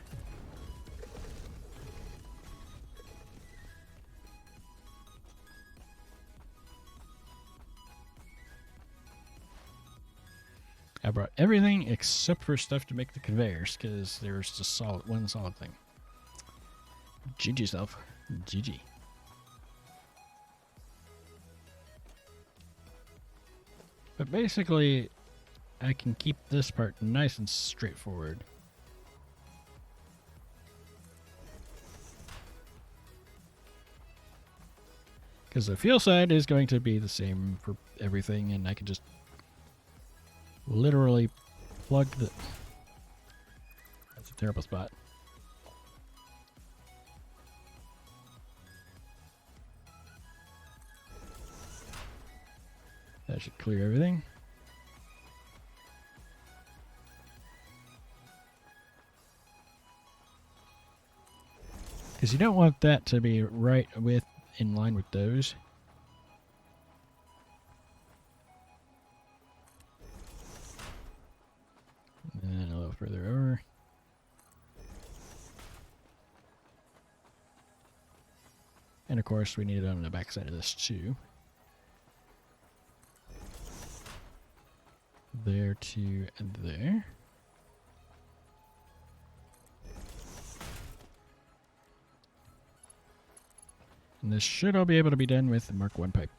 I brought everything except for stuff to make the conveyors, because there's just one solid thing. GG yourself. GG. But basically, I can keep this part nice and straightforward. Because the fuel side is going to be the same for everything, and I can just literally plug the... That's a terrible spot. That should clear everything. Because you don't want that to be right in line with those. And a little further over. And of course we need it on the back side of this too. There to there. And this should all be able to be done with the Mark 1 pipe.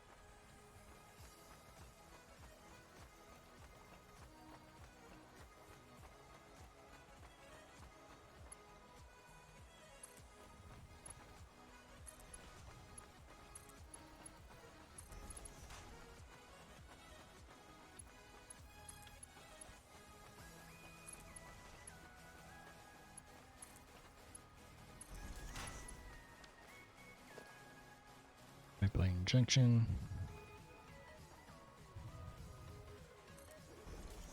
Pipeline junction.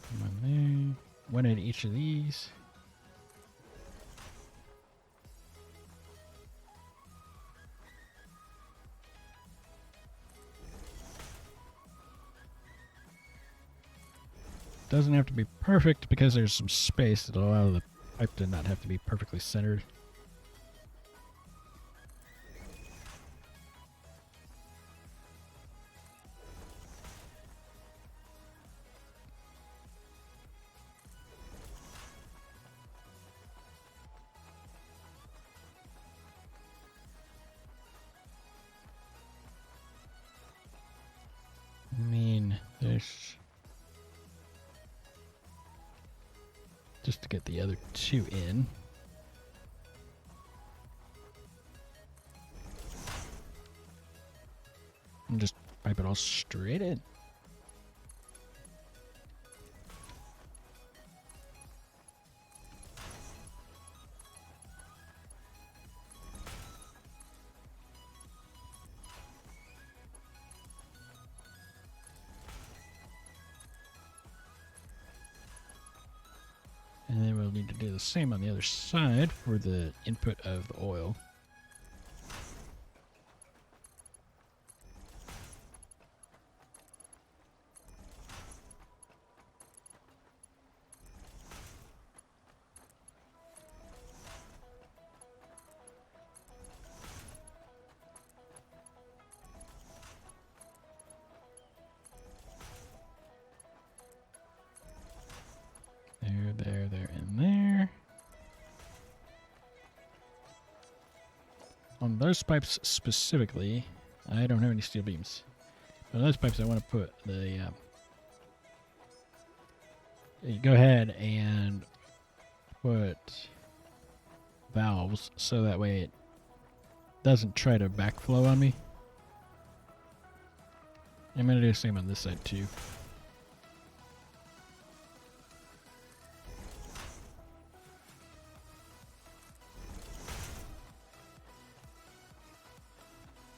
Come on there. One at each of these. Doesn't have to be perfect because there's some space that will allow the pipe to not have to be perfectly centered. just to get the other two in. And just pipe it all straight in. And then we'll need to do the same on the other side for the input of the oil. There, and there. On those pipes specifically, I don't have any steel beams. On those pipes, I want to put the... you go ahead and put valves so that way it doesn't try to backflow on me. I'm going to do the same on this side too.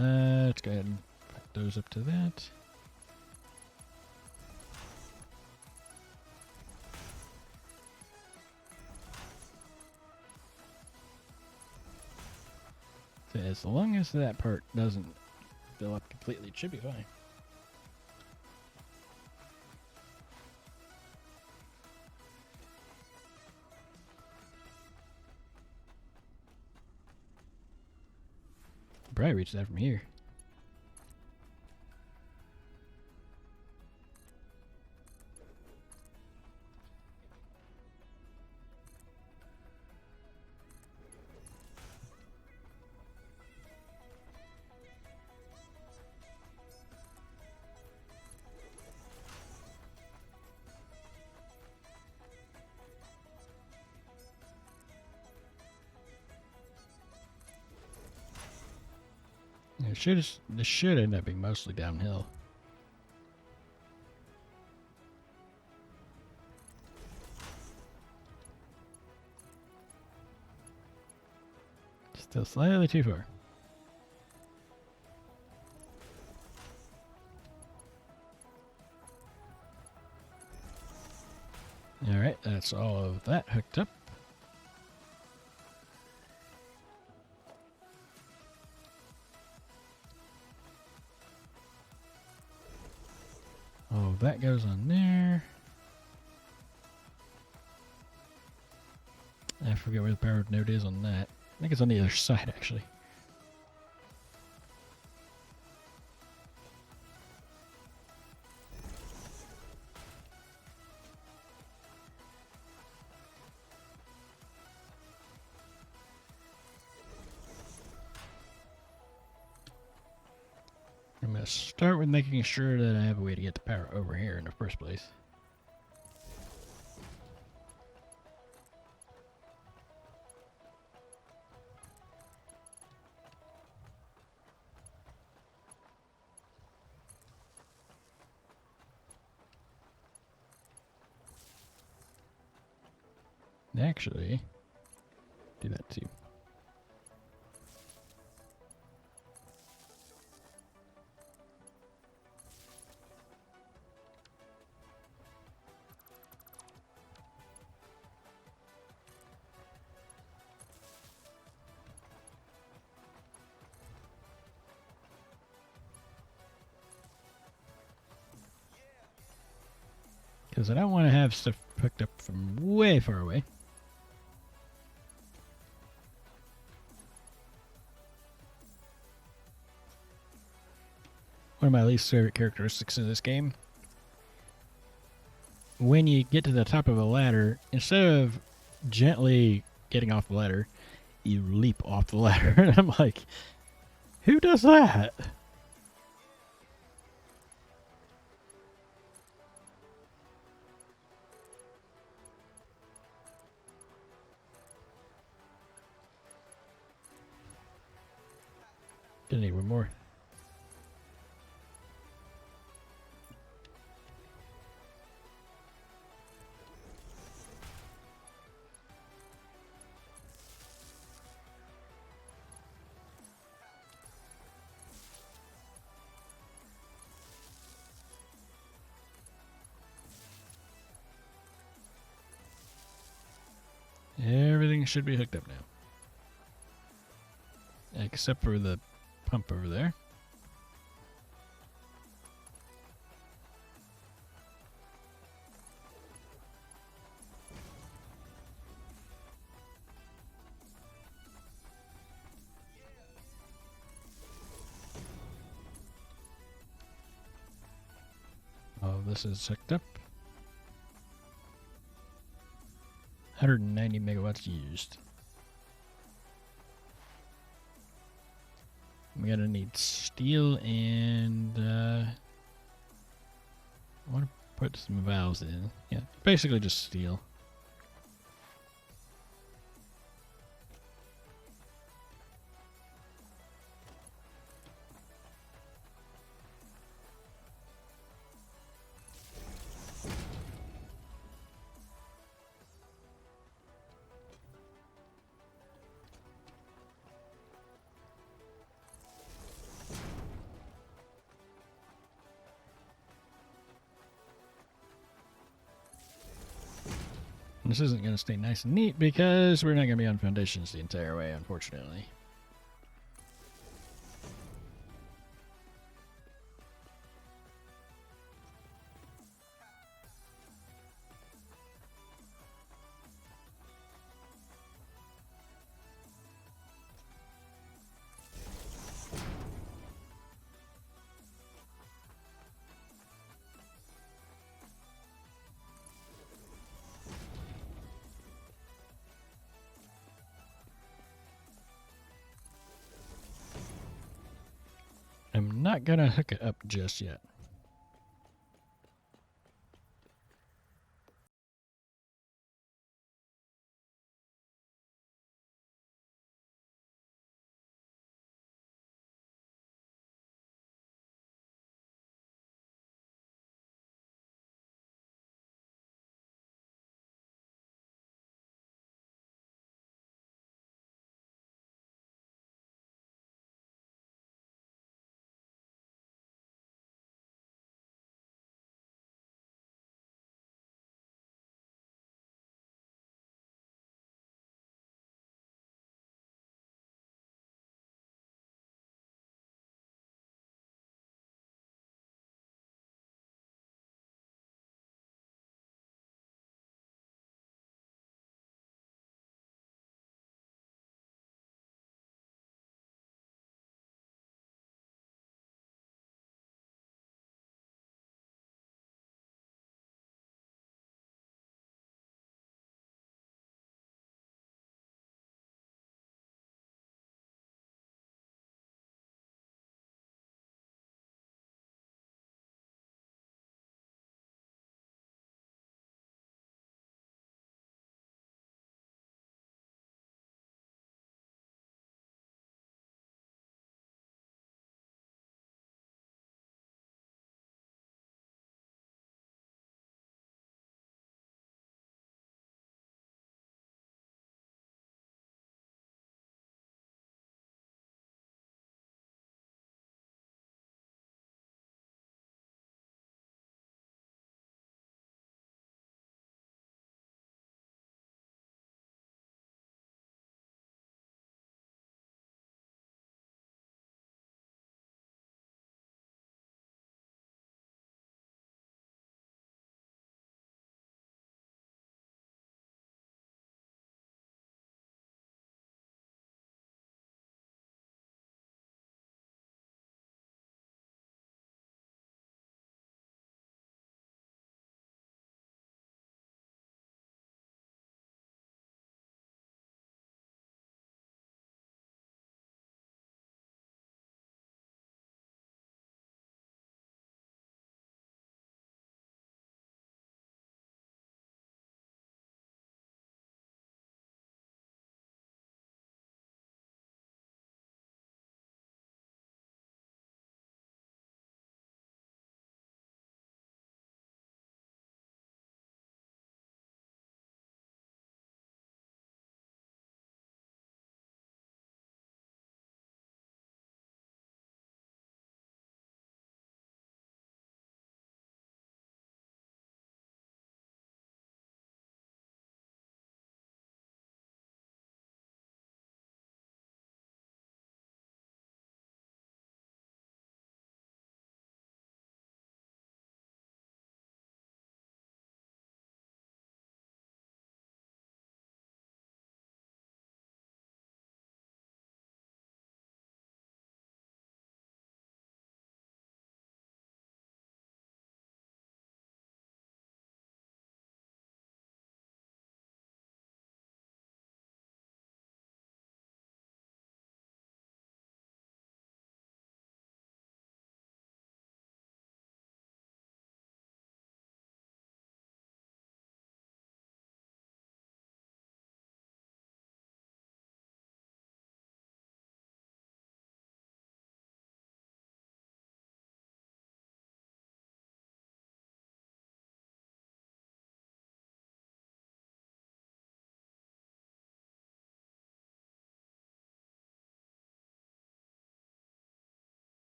Let's go ahead and put those up to that. So as long as that part doesn't fill up completely, it should be fine. Probably reach that from here. This should end up being mostly downhill. Still slightly too far. Alright, that's all of that hooked up. Oh, that goes on there. I forget where the power node is on that. I think it's on the other side, actually. I'm going to start with making sure that I have a way to get the power over here in the first place. Actually, do that too. Because I don't want to have stuff hooked up from way far away. One of my least favorite characteristics in this game. When you get to the top of a ladder, instead of gently getting off the ladder, you leap off the ladder. And I'm like, who does that? Gonna need one more. Everything should be hooked up now. Except for the pump over there. All this is hooked up. 190 megawatts used. We're gonna need steel and I want to put some valves in. Yeah, basically just steel. This isn't going to stay nice and neat because we're not going to be on foundations the entire way, unfortunately. I'm not going to hook it up just yet.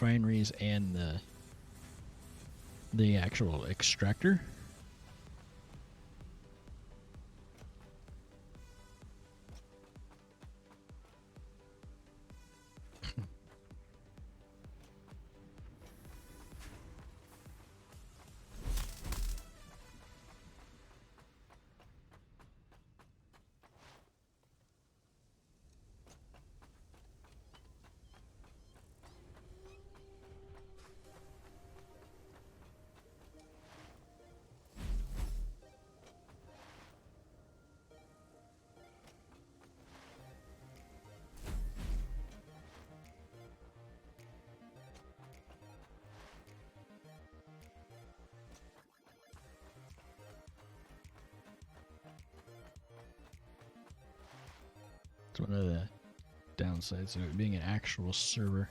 refineries and the actual extractor. It's one of the downsides of it being an actual server.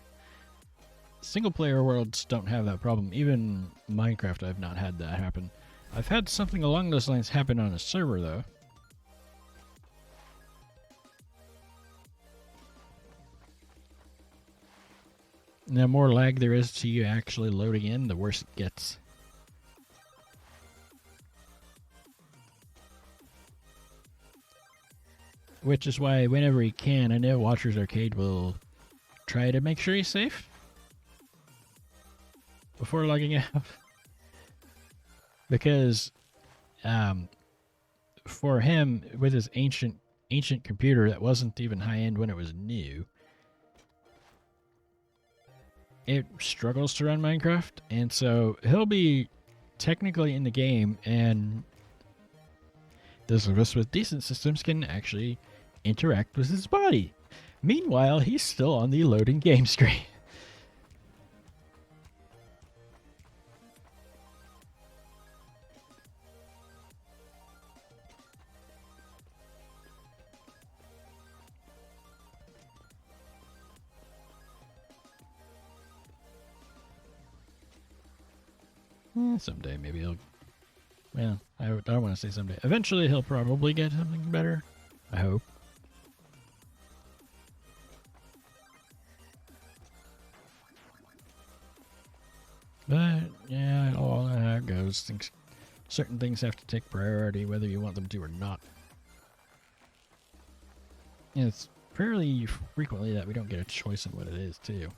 Single player worlds don't have that problem. Even Minecraft, I've not had that happen. I've had something along those lines happen on a server, though. And the more lag there is to you actually loading in, the worse it gets. Which is why whenever he can, I know Watchers Arcade will try to make sure he's safe before logging out. Because for him, with his ancient computer that wasn't even high-end when it was new, it struggles to run Minecraft, and so he'll be technically in the game, and those of us with decent systems can actually interact with his body. Meanwhile, he's still on the loading game screen. Someday, maybe he'll... Well, I don't want to say someday. Eventually, he'll probably get something better. I hope. But, yeah, all how it goes. Certain things have to take priority, whether you want them to or not. And it's fairly frequently that we don't get a choice in what it is, too.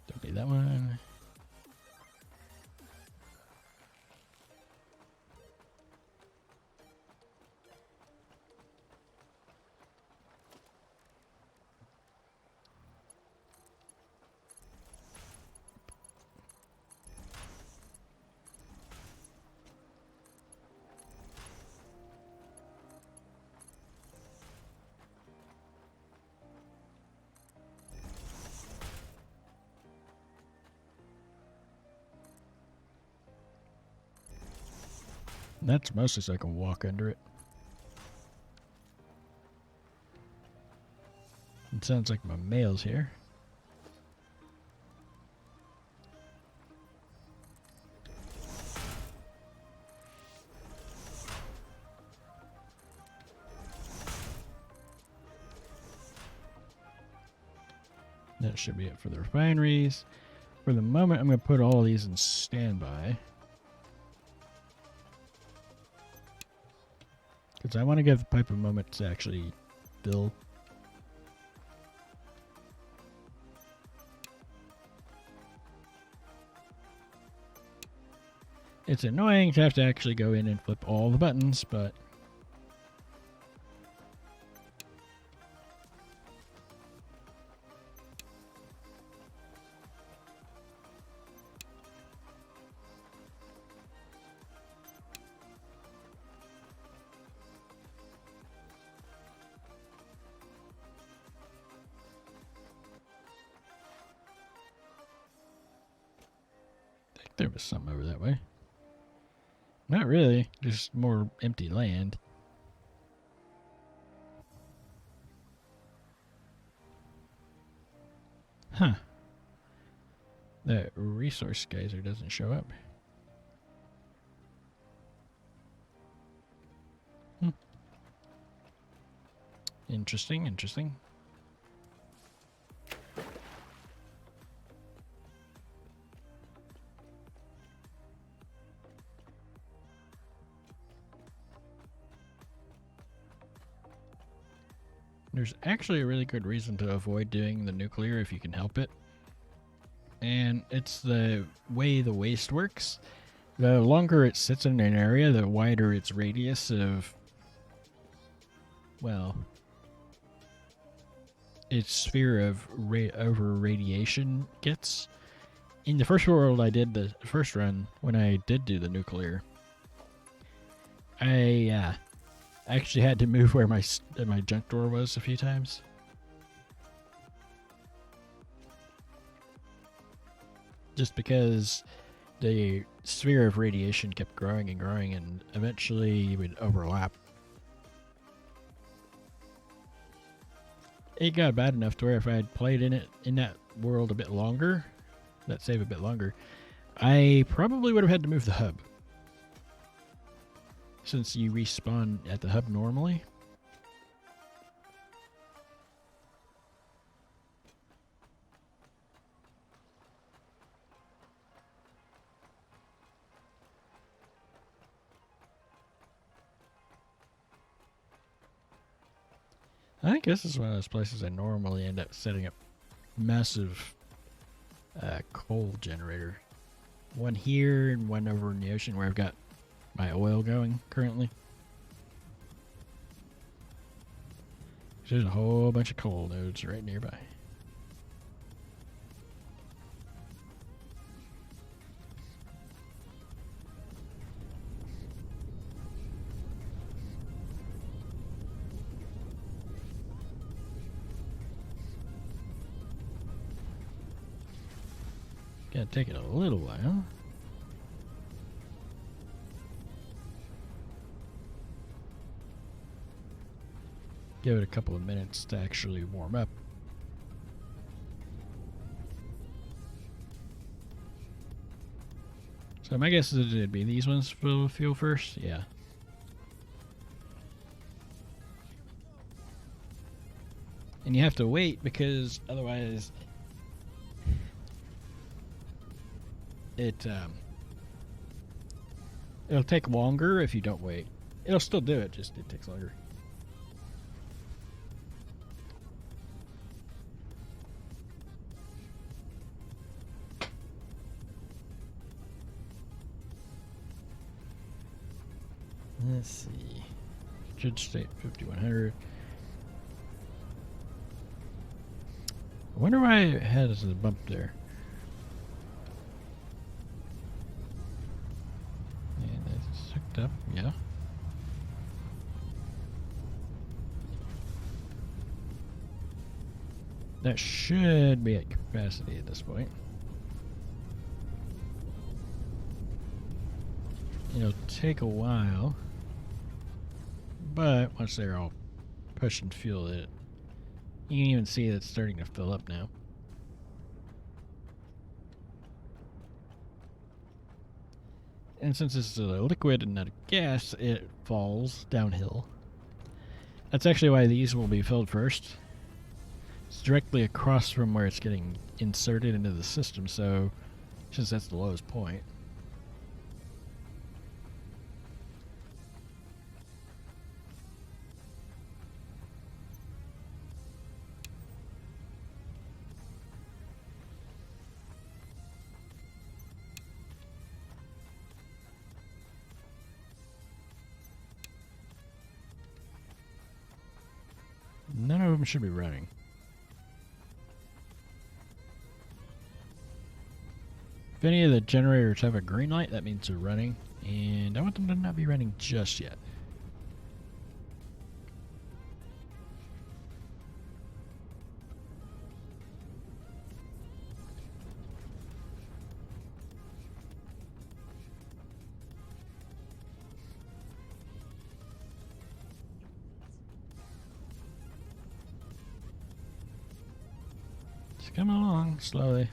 Don't need that one. That's mostly so I can walk under it. It sounds like my mail's here. That should be it for the refineries. For the moment, I'm going to put all these in standby. Because I want to give the pipe a moment to actually fill. It's annoying to have to actually go in and flip all the buttons, but... I think there was something over that way. Not really, just more empty land. Huh. The resource geyser doesn't show up. Interesting, interesting. There's actually a really good reason to avoid doing the nuclear if you can help it. And it's the way the waste works. The longer it sits in an area, the wider its radius of, well, its sphere of over radiation gets. In the first world I did, the first run, when I did do the nuclear, I actually had to move where my junk door was a few times. Just because the sphere of radiation kept growing and growing, and eventually it would overlap. It got bad enough to where if I had played in that world a bit longer, that save a bit longer, I probably would have had to move the hub. Since you respawn at the hub normally. I think this is one of those places I normally end up setting up massive coal generator. One here and one over in the ocean where I've got my oil going currently. There's a whole bunch of coal nodes right nearby. Gonna take it a little while. Give it a couple of minutes to actually warm up. So my guess is it'd be these ones for fuel first. Yeah. And you have to wait because otherwise it'll take longer if you don't wait. It'll still do it, just it takes longer. Let's see. Should state 5100. I wonder why it has a bump there. And it's hooked up, yeah. That should be at capacity at this point. It'll take a while, but once they're all pushing fuel, you can even see that it's starting to fill up now. And since this is a liquid and not a gas, it falls downhill. That's actually why these will be filled first. It's directly across from where it's getting inserted into the system, so since that's the lowest point. None of them should be running. If any of the generators have a green light, that means they're running, and I want them to not be running just yet. It's coming along slowly.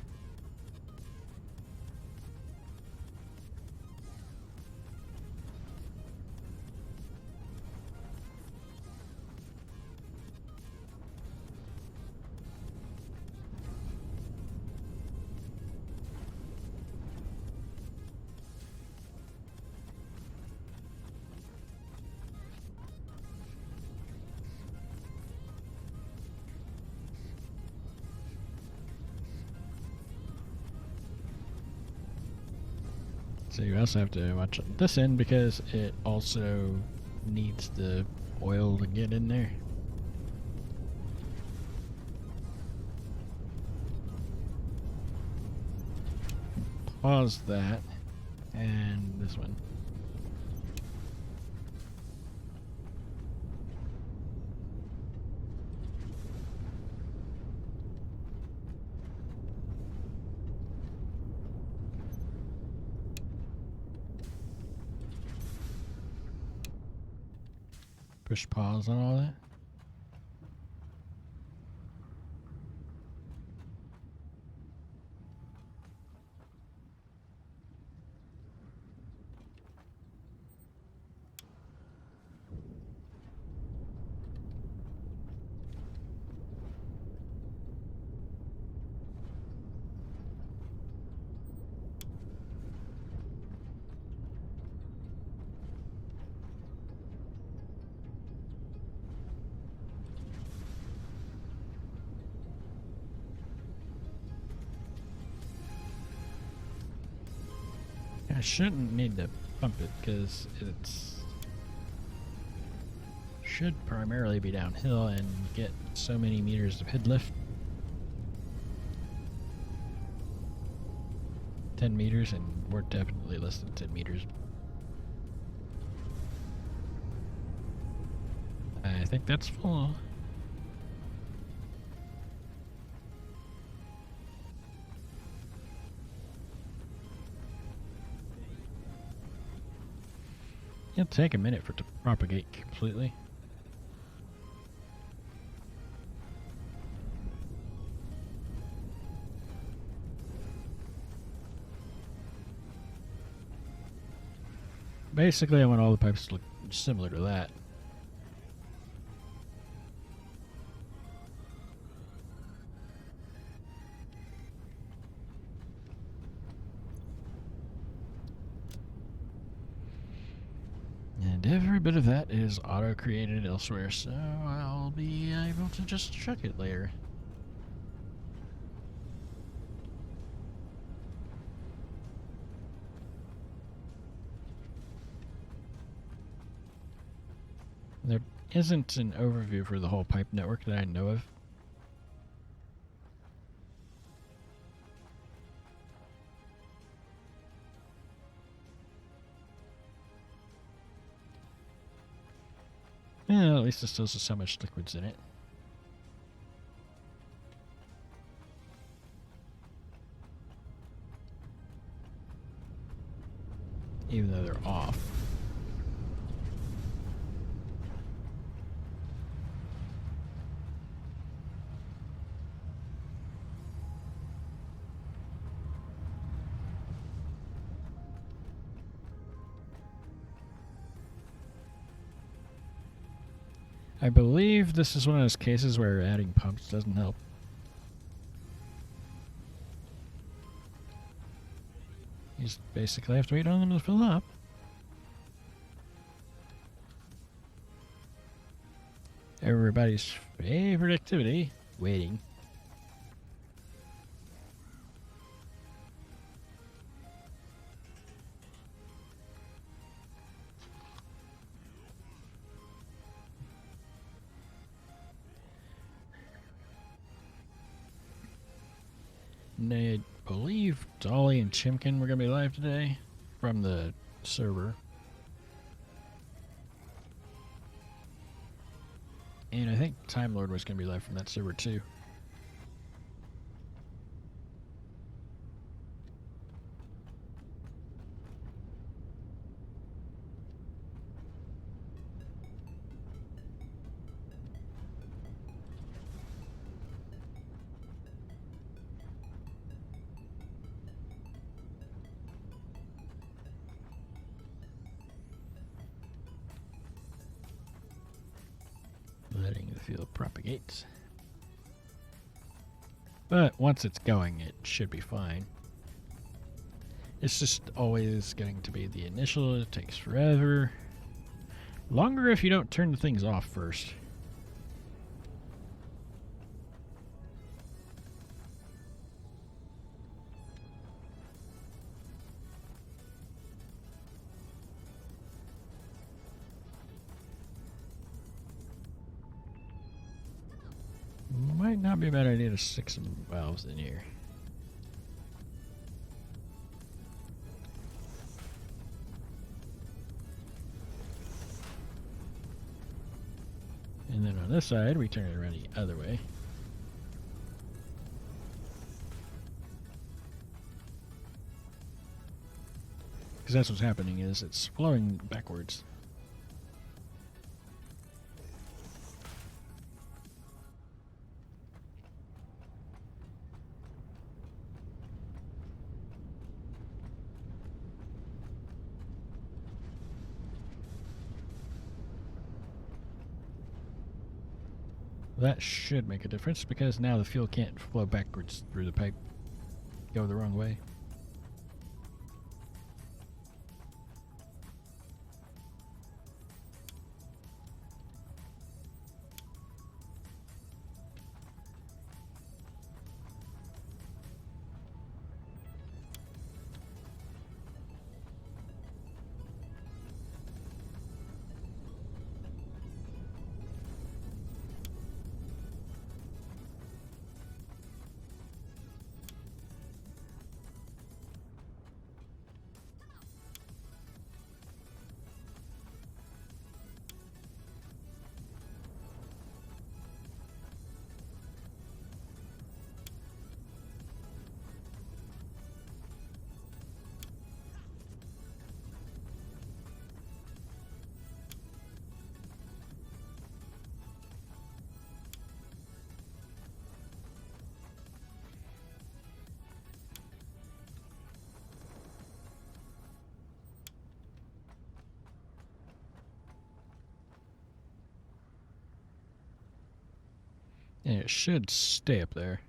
So you also have to watch this end because it also needs the oil to get in there. Pause that, and this one. Push pause on all that. I shouldn't need to pump it because it's should primarily be downhill and get so many meters of head lift. 10 meters, and we're definitely less than 10 meters. I think that's full. It'll take a minute for it to propagate completely. Basically, I want all the pipes to look similar to that. And every bit of that is auto-created elsewhere, so I'll be able to just check it later. There isn't an overview for the whole pipe network that I know of. Yeah, at least it tells us how much liquid's in it. Even though they're off. I believe this is one of those cases where adding pumps doesn't help. You just basically have to wait on them to fill up. Everybody's favorite activity, waiting. And I believe Dolly and Chimkin were going to be live today from the server. And I think Time Lord was going to be live from that server too. Letting the field propagate. But once it's going, it should be fine. It's just always going to be the initial. It takes forever. Longer if you don't turn the things off first. not be a bad idea to stick some valves in here. And then on this side, we turn it around the other way. Because that's what's happening, is it's flowing backwards. That should make a difference, because now the fuel can't flow backwards through the pipe. Go the wrong way. And it should stay up there.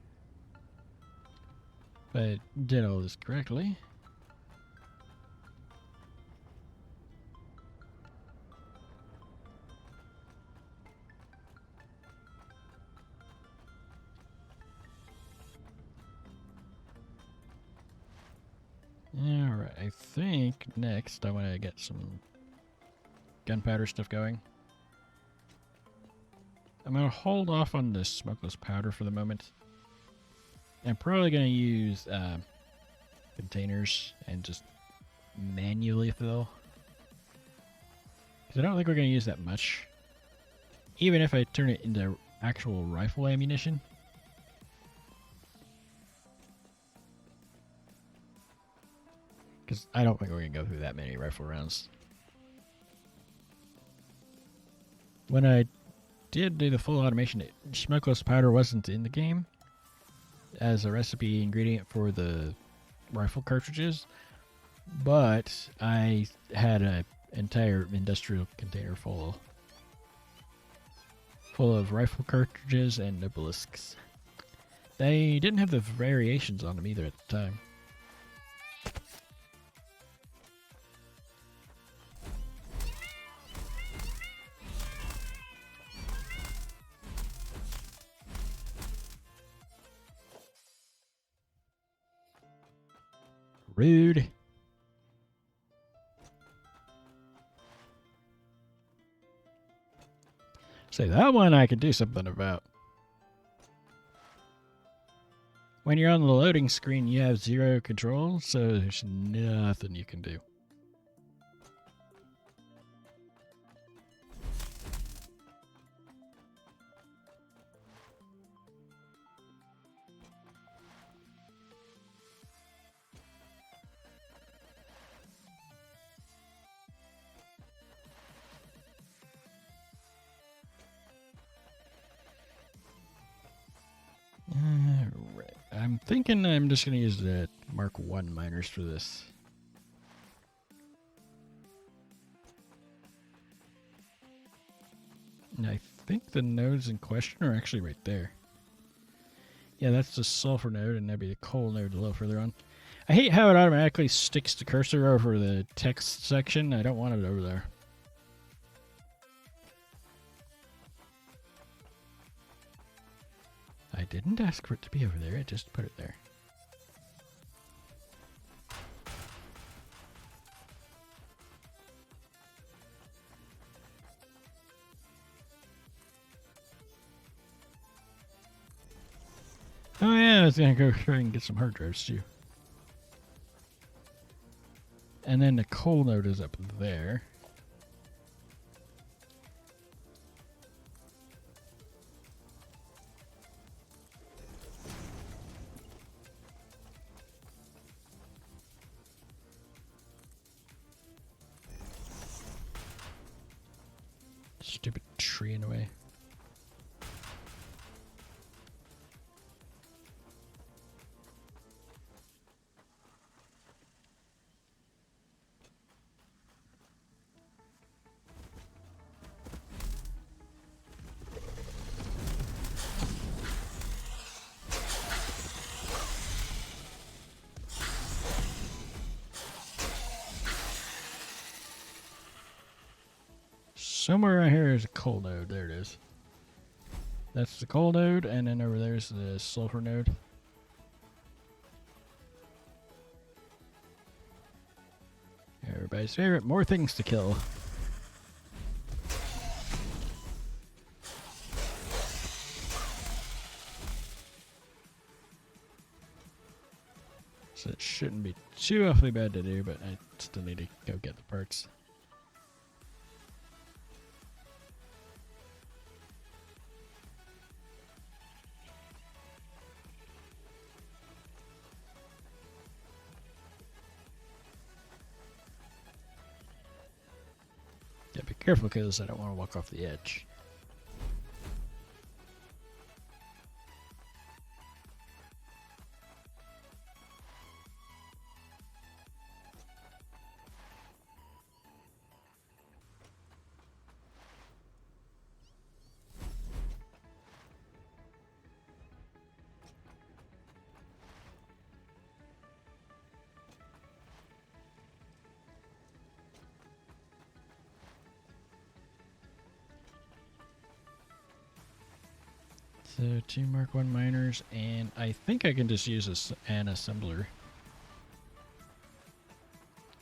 If I did all this correctly. Alright, I think next I want to get some gunpowder stuff going. I'm going to hold off on the smokeless powder for the moment. I'm probably going to use containers and just manually fill. Because I don't think we're going to use that much. Even if I turn it into actual rifle ammunition. Because I don't think we're going to go through that many rifle rounds. When I did do the full automation, smokeless powder wasn't in the game as a recipe ingredient for the rifle cartridges, but I had an entire industrial container full of rifle cartridges and obelisks. They didn't have the variations on them either at the time. Rude. Say, that one I could do something about. When you're on the loading screen, you have 0 control, so there's nothing you can do. Alright, I'm thinking I'm just going to use the Mark 1 miners for this. And I think the nodes in question are actually right there. Yeah, that's the sulfur node, and that'd be the coal node a little further on. I hate how it automatically sticks the cursor over the text section. I don't want it over there. I didn't ask for it to be over there, I just put it there. Oh yeah, I was gonna go try and get some hard drives too. And then the coal node is up there. Stupid tree in the way. Somewhere around here is a coal node. There it is. That's the coal node, and then over there's the sulfur node. Everybody's favorite, more things to kill. So it shouldn't be too awfully bad to do, but I still need to go get the parts. Yeah, be careful because I don't want to walk off the edge. So 2 Mark 1 miners, and I think I can just use an assembler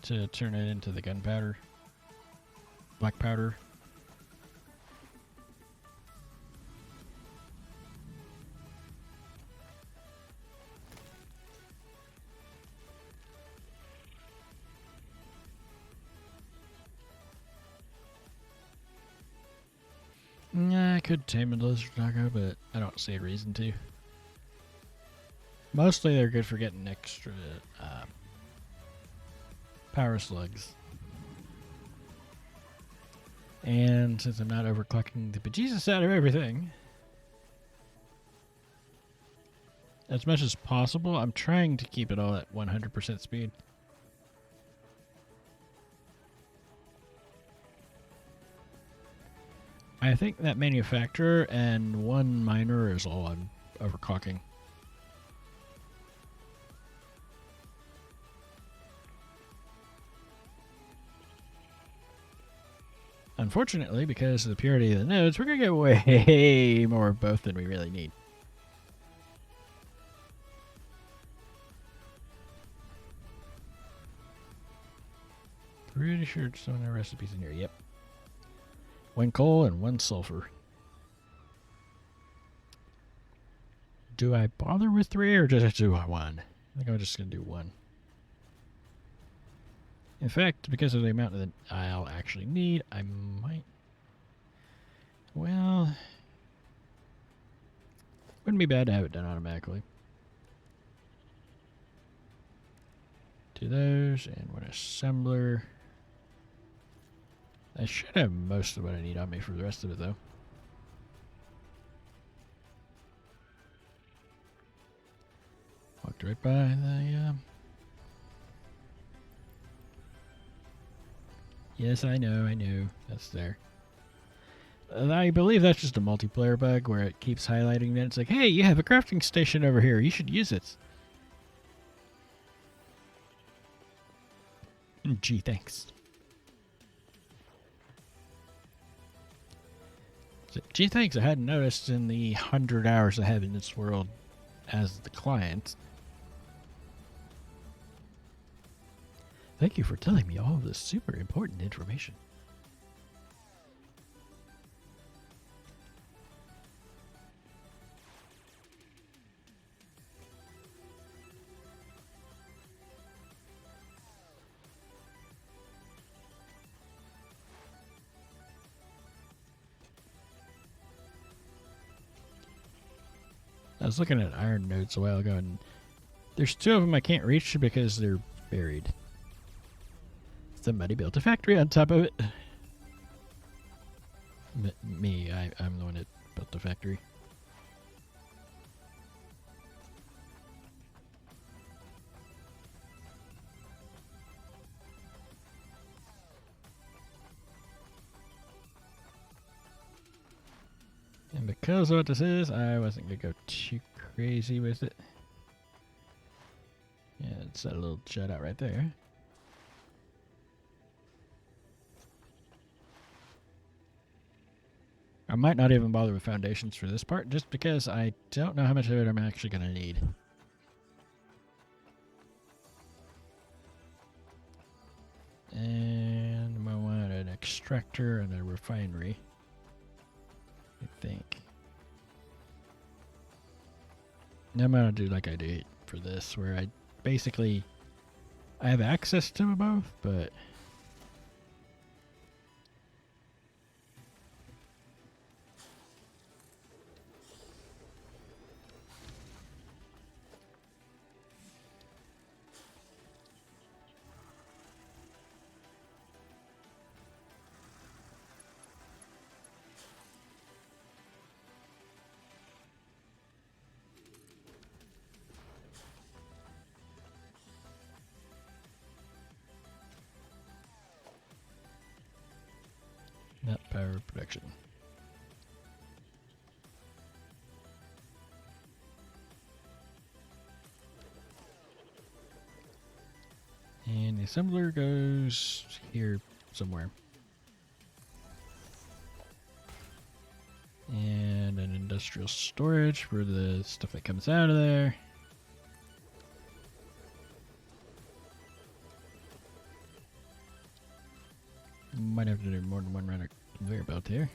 to turn it into the gunpowder. Black powder. Nah, I could tame a lizard doggo, but I don't see a reason to. Mostly they're good for getting extra power slugs. And since I'm not overclocking the bejesus out of everything, as much as possible, I'm trying to keep it all at 100% speed. I think that manufacturer and 1 miner is all I'm overclocking. Unfortunately, because of the purity of the nodes, we're going to get way more of both than we really need. Pretty sure it's on the recipes in here. Yep. 1 coal and 1 sulfur. Do I bother with 3 or just do I 1? I think I'm just going to do 1. In fact, because of the amount that I'll actually need, I might... Well... Wouldn't be bad to have it done automatically. 2 of those and 1 assembler. I should have most of what I need on me for the rest of it, though. Walked right by the... Yes, I know. That's there. I believe that's just a multiplayer bug where it keeps highlighting that. It's like, hey, you have a crafting station over here. You should use it. Gee, thanks. So, gee, thanks. I hadn't noticed in the 100 hours I have in this world as the client. Thank you for telling me all of this super important information. I was looking at iron nodes a while ago, and there's 2 of them I can't reach because they're buried. Somebody built a factory on top of it. I'm the one that built the factory. And because of what this is, I wasn't going to go too crazy with it. Yeah, it's that little jut out right there. I might not even bother with foundations for this part, just because I don't know how much of it I'm actually going to need. And I want an extractor and a refinery, I think. I'm going to do like I did for this, where I basically I have access to them both, but not power production. And the assembler goes here somewhere. And an industrial storage for the stuff that comes out of there. Might have to do more than one round of conveyor belt here.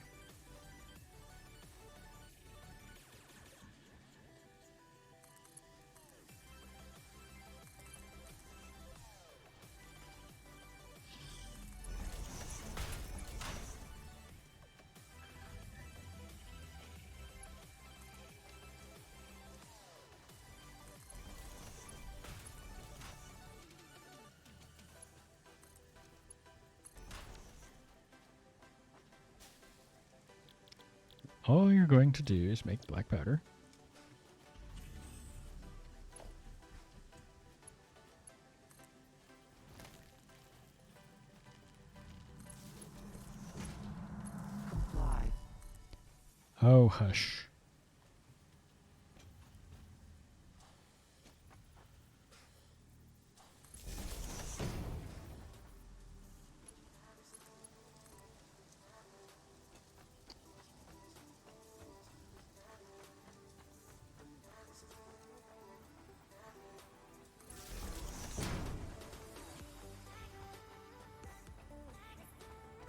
All you're going to do is make black powder. Comply. Oh, hush.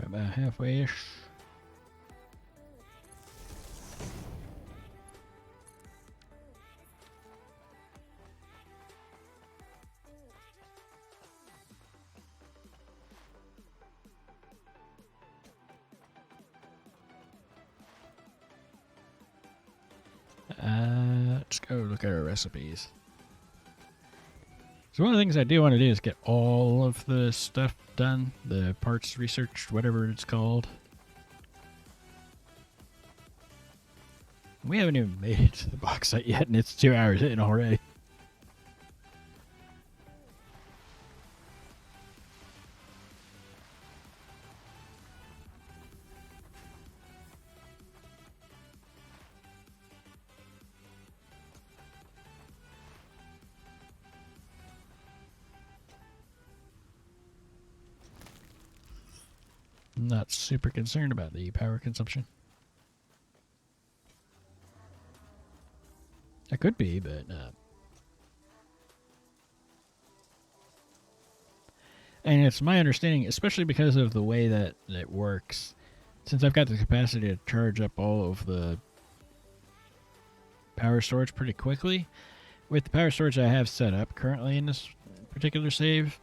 About halfway-ish. Let's go look at our recipes. So one of the things I do want to do is get all of the stuff done, the parts researched, whatever it's called. We haven't even made it to the bauxite yet, and it's 2 hours in already. I'm not super concerned about the power consumption. I could be, but and it's my understanding, especially because of the way that it works, since I've got the capacity to charge up all of the power storage pretty quickly, with the power storage I have set up currently in this particular save,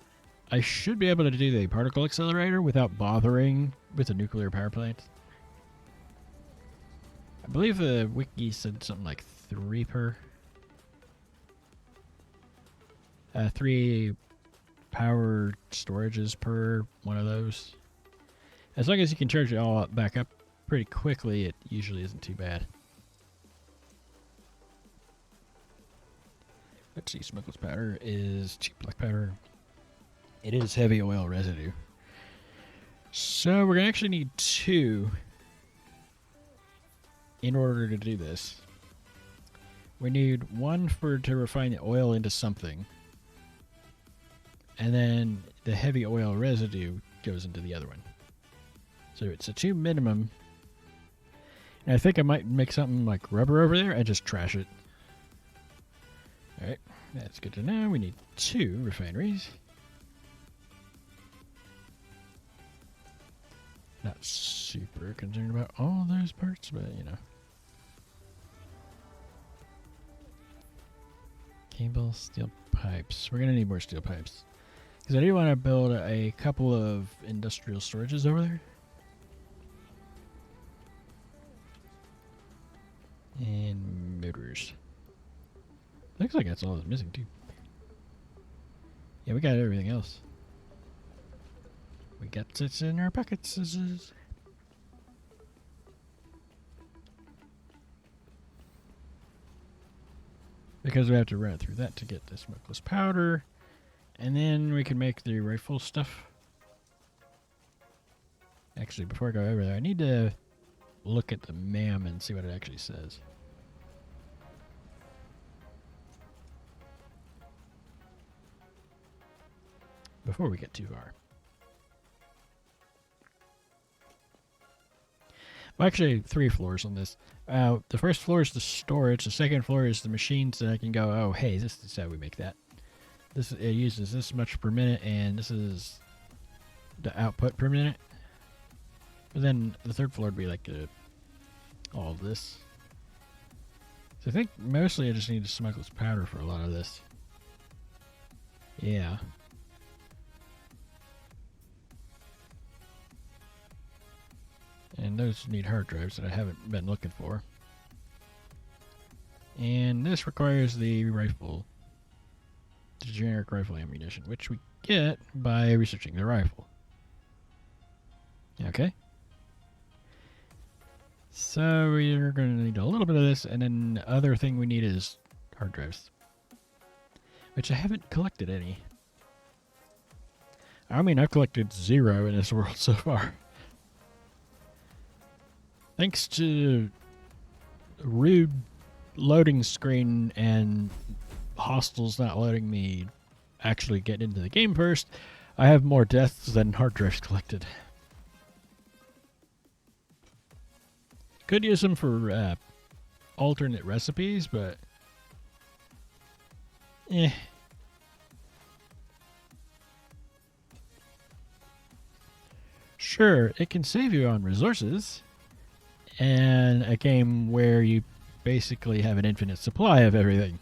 I should be able to do the particle accelerator without bothering with the nuclear power plant. I believe the wiki said something like 3 per. 3 power storages per one of those. As long as you can charge it all back up pretty quickly, it usually isn't too bad. Let's see, smokeless powder is cheap black powder. It is heavy oil residue. So we're going to actually need 2 in order to do this. We need 1 to refine the oil into something. And then the heavy oil residue goes into the other one. So it's a 2 minimum. And I think I might make something like rubber over there and just trash it. Alright, that's good to know. We need 2 refineries. Not super concerned about all those parts, but you know. Cable, steel pipes. We're going to need more steel pipes. Because I do want to build a couple of industrial storages over there. And motors. Looks like that's all that's missing too. Yeah, we got everything else. We got it in our pockets. Because we have to run through that to get the smokeless powder. And then we can make the rifle stuff. Actually, before I go over there, I need to look at the MAM and see what it actually says. Before we get too far. Well, actually, 3 floors on this. The first floor is the storage. The second floor is the machines that I can go, oh, hey, this is how we make that. This it uses this much per minute, and this is the output per minute. But then the third floor would be like all of this. So I think mostly I just need a smokeless powder for a lot of this. Yeah. And those need hard drives that I haven't been looking for. And this requires the rifle. The generic rifle ammunition, which we get by researching the rifle. Okay. So we're going to need a little bit of this, and then the other thing we need is hard drives. Which I haven't collected any. I mean, I've collected 0 in this world so far. Thanks to rude loading screen and hostels not letting me actually get into the game first, I have more deaths than hard drives collected. Could use them for alternate recipes, but Sure, it can save you on resources. And a game where you basically have an infinite supply of everything.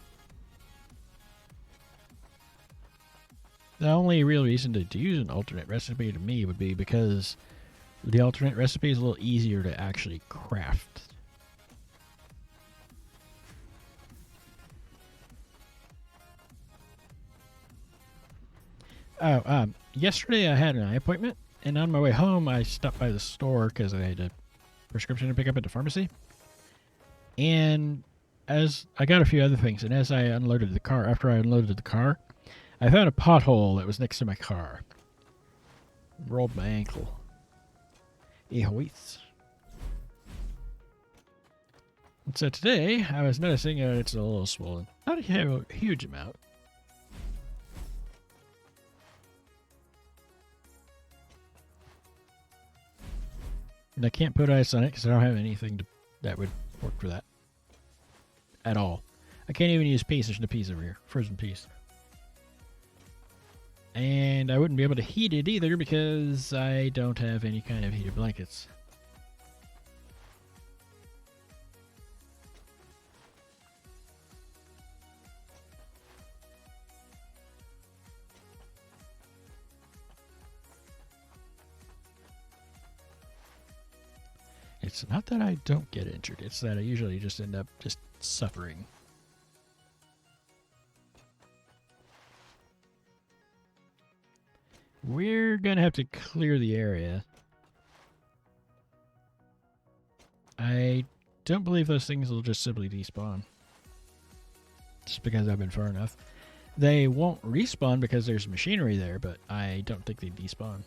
The only real reason to use an alternate recipe to me would be because the alternate recipe is a little easier to actually craft. Oh, yesterday I had an eye appointment, and on my way home I stopped by the store because I had a prescription to pick up at the pharmacy. And as I got a few other things, and as I unloaded the car, after I unloaded the car, I found a pothole that was next to my car. Rolled my ankle. So today, I was noticing it's a little swollen. Not a huge amount. And I can't put ice on it because I don't have anything that would work for that. At all. I can't even use peas. There's no peas over here. Frozen peas. And I wouldn't be able to heat it either because I don't have any kind of heated blankets. It's not that I don't get injured. It's that I usually just end up just suffering. We're gonna have to clear the area. I don't believe those things will just simply despawn. Just because I've been far enough. They won't respawn because there's machinery there, but I don't think they despawn.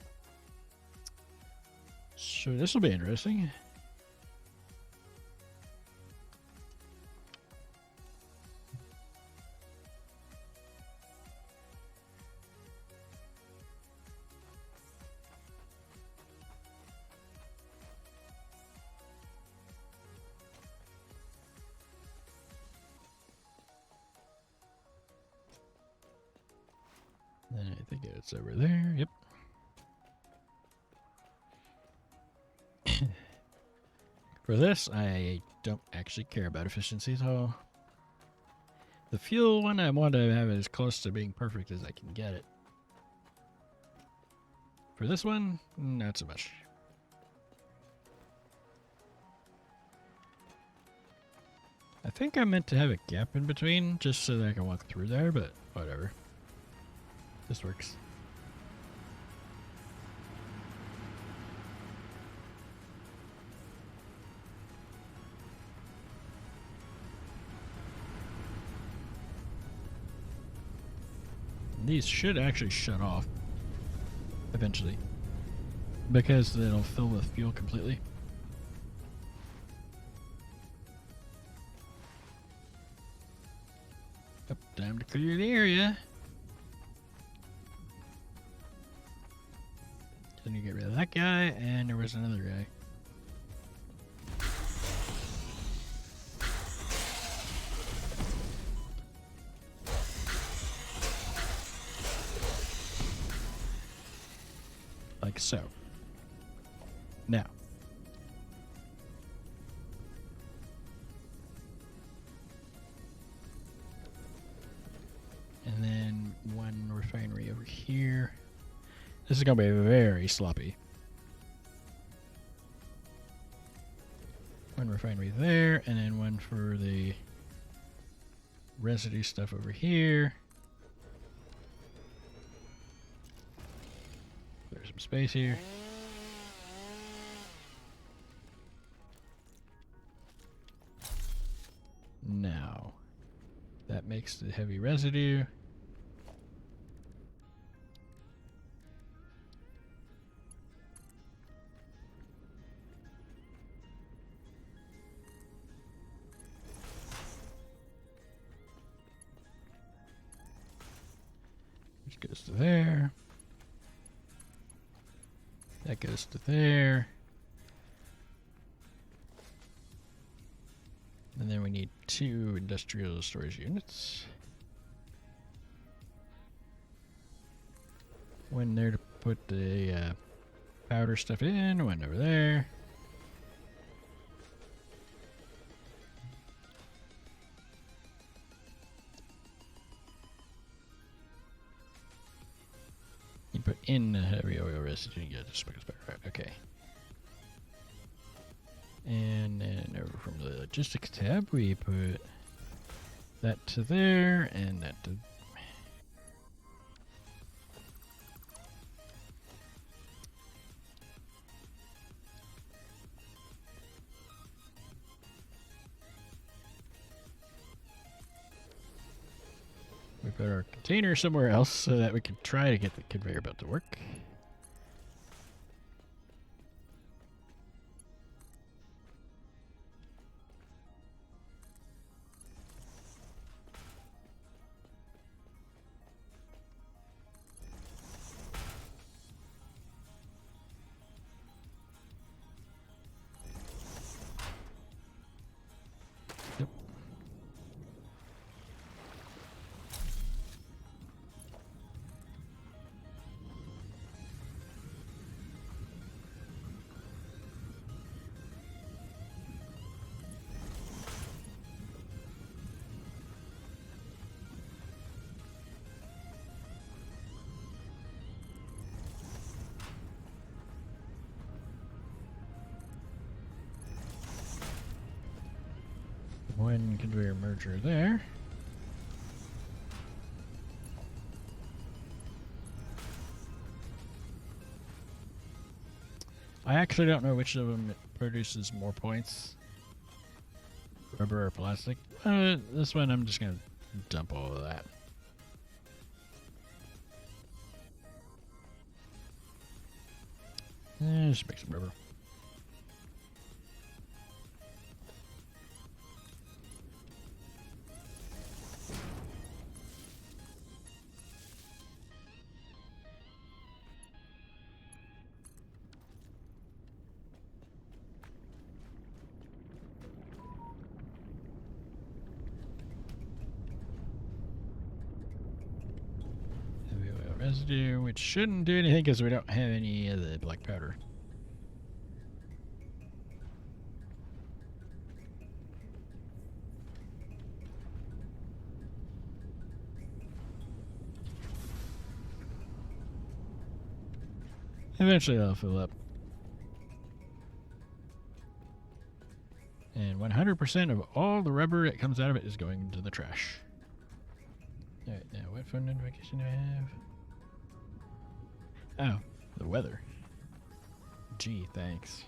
So this will be interesting. And I think it's over there. Yep. For this, I don't actually care about efficiency at all. The fuel one, I want to have it as close to being perfect as I can get it. For this one, not so much. I think I meant to have a gap in between just so that I can walk through there, but whatever. This works. These should actually shut off eventually because it'll fill with fuel completely. Up, time to clear the area. Then you get rid of that guy, and there was another guy. Like so. Now. And then one refinery over here. This is going to be very sloppy. One refinery there, and then one for the residue stuff over here. There's some space here. Now, that makes the heavy residue. Which goes to there. That goes to there. And then we need 2 industrial storage units. One there to put the powder stuff in, one over there. You put in the heavy oil residue and get the sparks back. Right, okay. And then over from the logistics tab, we put that to there and that to. We put our container somewhere else so that we can try to get the conveyor belt to work. Yep. One conveyor merger there. I actually don't know which of them produces more points. Rubber or plastic. This one I'm just going to dump all of that. Just make some rubber. Heavy oil residue, which shouldn't do anything because we don't have any of the black powder. Eventually I'll fill up. And 100% of all the rubber that comes out of it is going into the trash. Alright, now what phone notification do I have? Oh, the weather. Gee, thanks.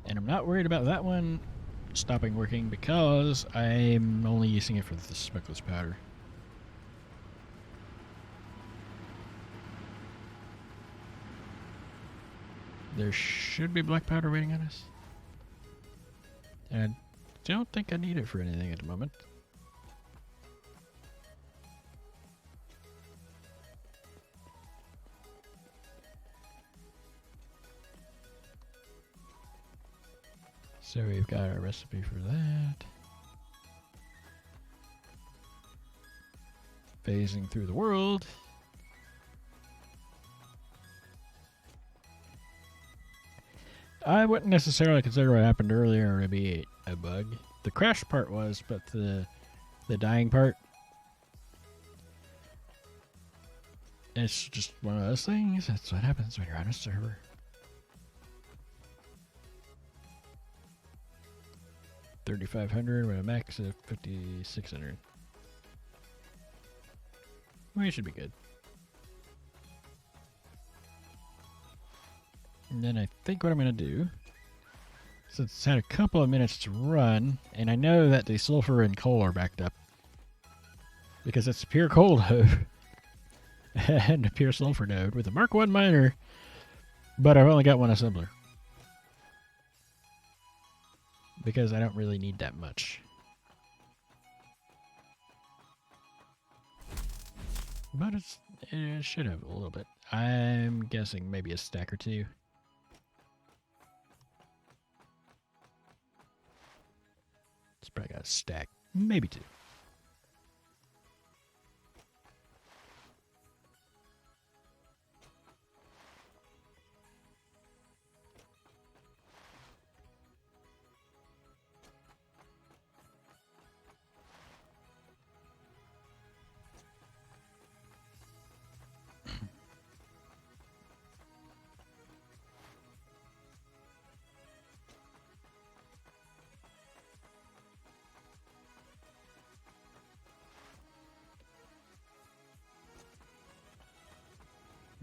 And I'm not worried about that one stopping working because I'm only using it for the smokeless powder. There should be black powder waiting on us. And I don't think I need it for anything at the moment. So we've got our recipe for that. Phasing through the world. I wouldn't necessarily consider what happened earlier to be a bug. The crash part was, but the dying part, it's just one of those things. That's what happens when you're on a server. $3,500 with a max of 5,600. We should be good. And then I think what I'm going to do, since it's had a couple of minutes to run, and I know that the sulfur and coal are backed up, because it's a pure coal node and a pure sulfur node with a Mark 1 miner, but I've only got one assembler. Because I don't really need that much. But it should have a little bit. I'm guessing maybe a stack or two. It's probably got a stack. Maybe two.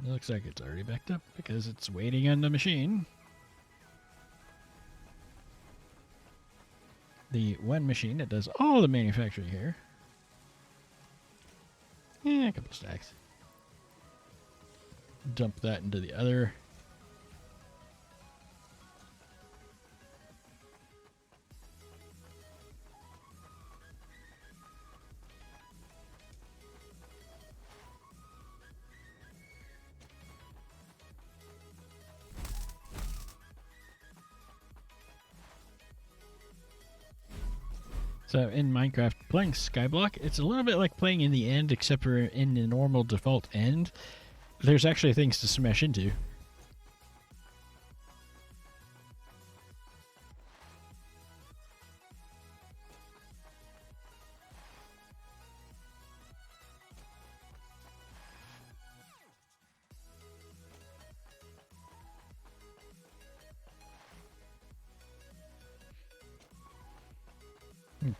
It looks like it's already backed up because it's waiting on the machine. The one machine that does all the manufacturing here. Yeah, a couple stacks. Dump that into the other. So in Minecraft, playing Skyblock, it's a little bit like playing in the end, except for in the normal default end, there's actually things to smash into.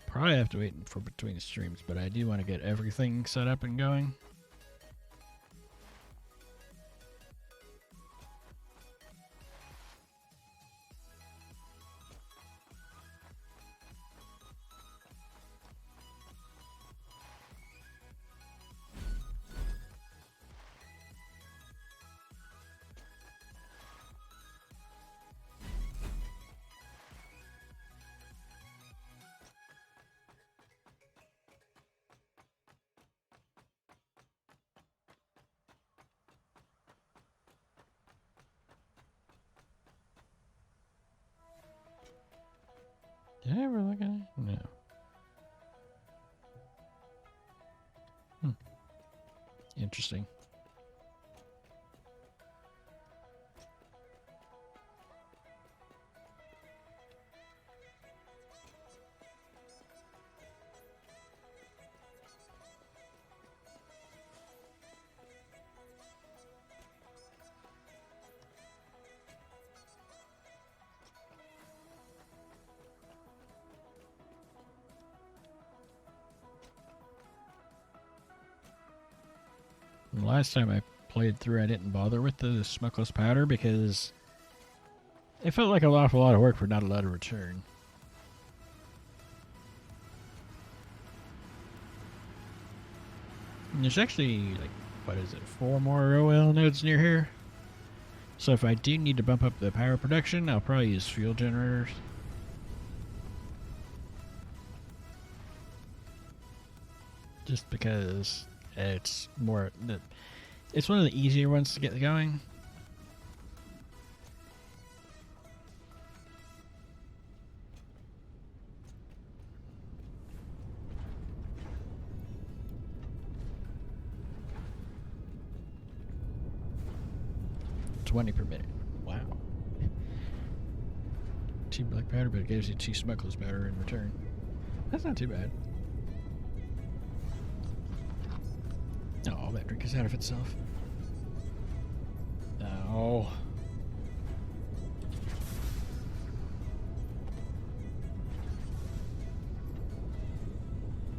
Probably have to wait for between streams, but I do want to get everything set up and going. Did I ever look at it? No. Interesting. Last time I played through, I didn't bother with the smokeless powder because it felt like an awful lot of work for not a lot of return. And there's actually, like, what is it, 4 more OL nodes near here? So if I do need to bump up the power production, I'll probably use fuel generators. Just because it's more... It's one of the easier ones to get going. $20 per minute. Wow. 2 black powder, but it gives you 2 smokeless powder in return. That's not too bad. Oh, that drink is out of itself. No.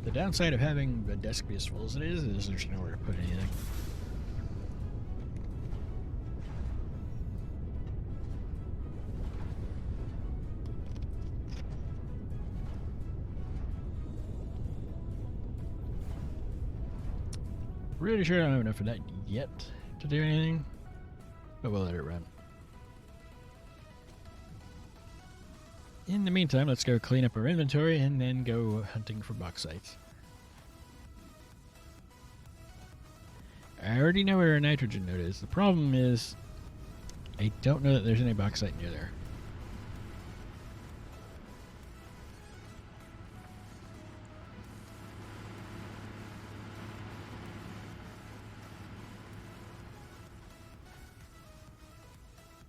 The downside of having the desk be as full as it is there's nowhere to put anything. Really sure I don't have enough of that yet to do anything, but we'll let it run. In the meantime, let's go clean up our inventory and then go hunting for bauxites. I already know where our nitrogen node is. The problem is I don't know that there's any bauxite near there.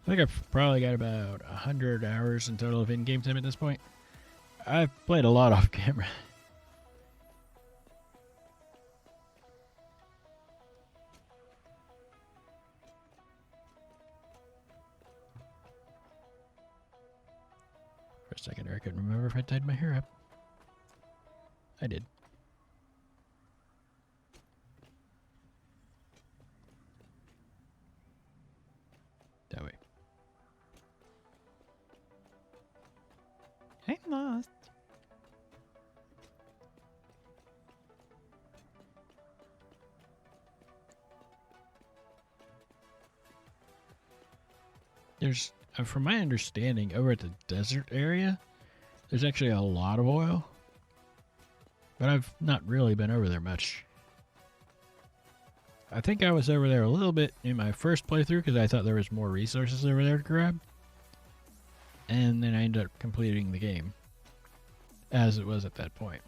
I think I've probably got about 100 hours in total of in-game time at this point. I've played a lot off camera. For a second there, I couldn't remember if I tied my hair up. I did. That way. I'm lost. There's, from my understanding, over at the desert area, there's actually a lot of oil. But I've not really been over there much. I think I was over there a little bit in my first playthrough because I thought there was more resources over there to grab. And then I ended up completing the game as it was at that point.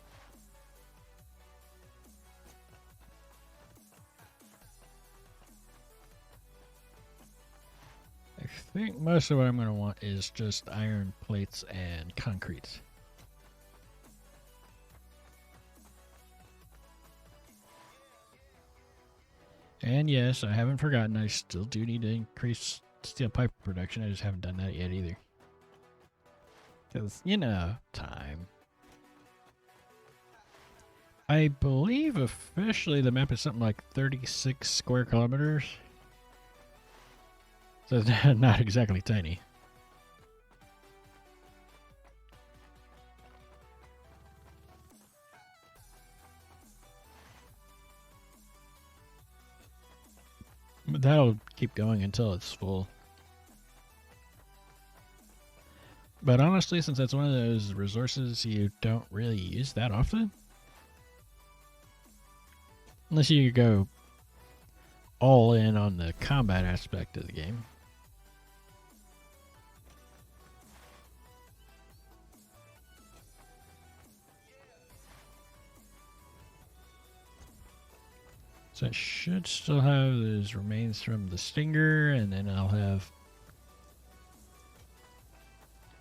I think most of what I'm going to want is just iron plates and concrete. And yes, I haven't forgotten, I still do need to increase steel pipe production. I just haven't done that yet either. Because, you know, time. I believe officially the map is something like 36 square kilometers. So it's not exactly tiny. But that'll keep going until it's full. But honestly, since that's one of those resources you don't really use that often, unless you go all in on the combat aspect of the game. So I should still have those remains from the stinger, and then I'll have.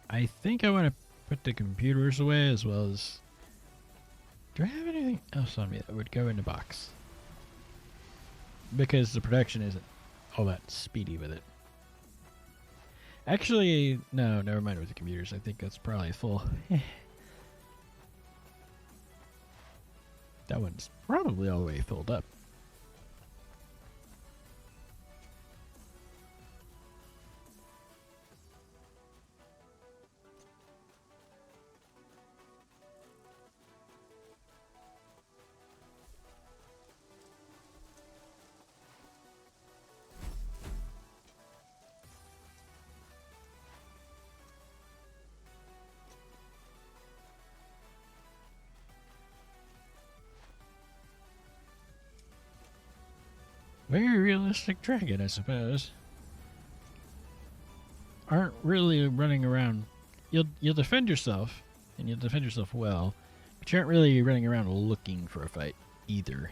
I think I want to put the computers away as well as. Do I have anything else on me that would go in the box? Because the production isn't all that speedy with it. Actually, no, never mind with the computers. I think that's probably full. That one's probably all the way filled up. Very realistic dragon, I suppose. Aren't really running around. You'll defend yourself, and you'll defend yourself well, but you aren't really running around looking for a fight either.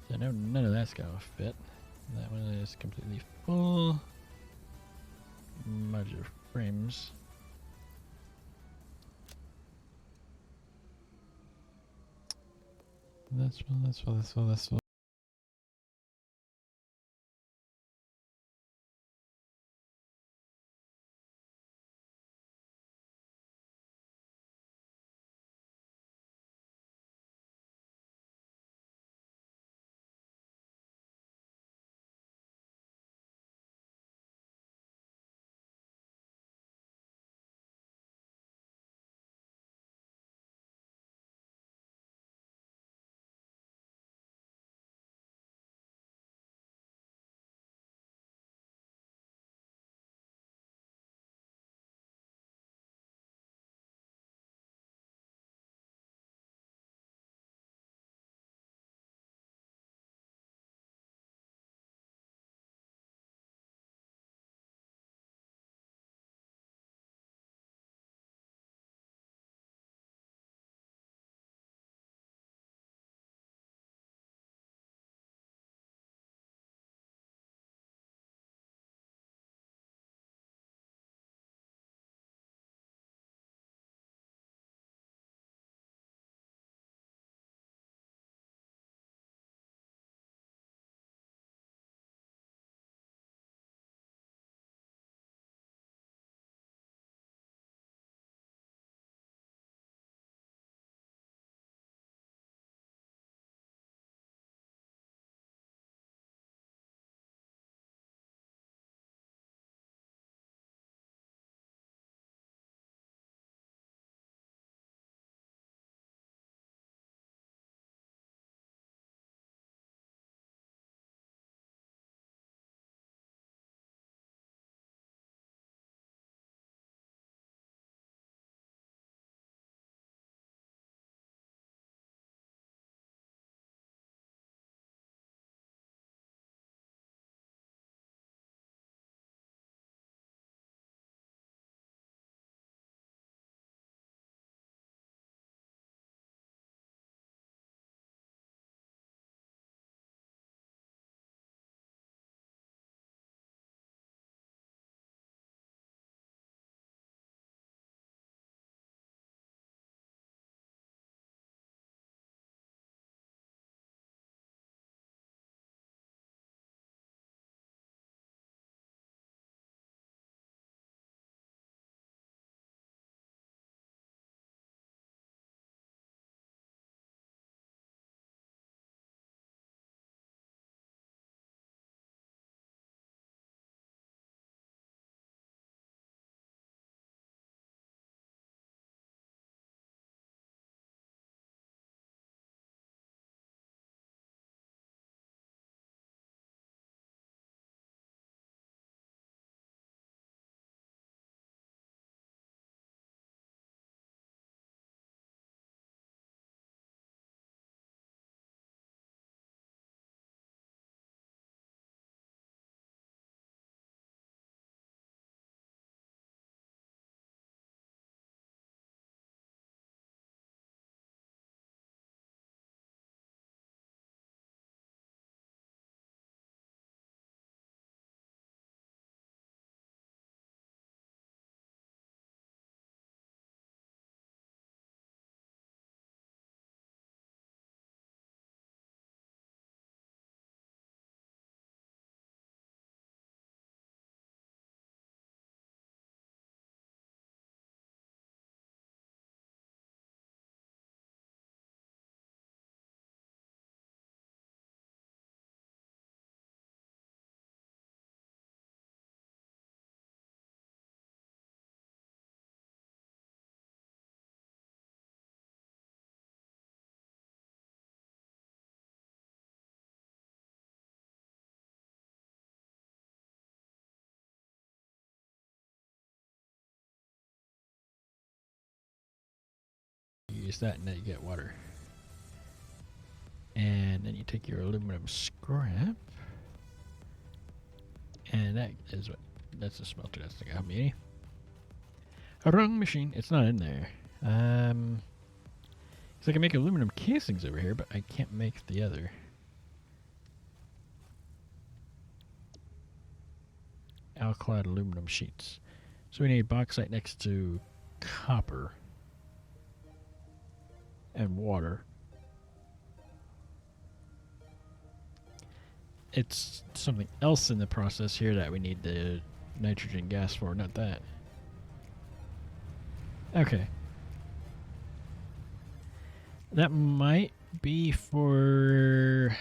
So no, none of that's gonna fit. That one is completely full. Modular frames. That's full. use that, and then you get water. And then you take your aluminum scrap, and that's a smelter. That's the Alchemy. Wrong machine. It's not in there. So I can make aluminum casings over here, but I can't make the other. Alclad aluminum sheets. So we need bauxite next to copper and water. It's something else in the process here that we need the nitrogen gas for, not that. Okay. That might be for...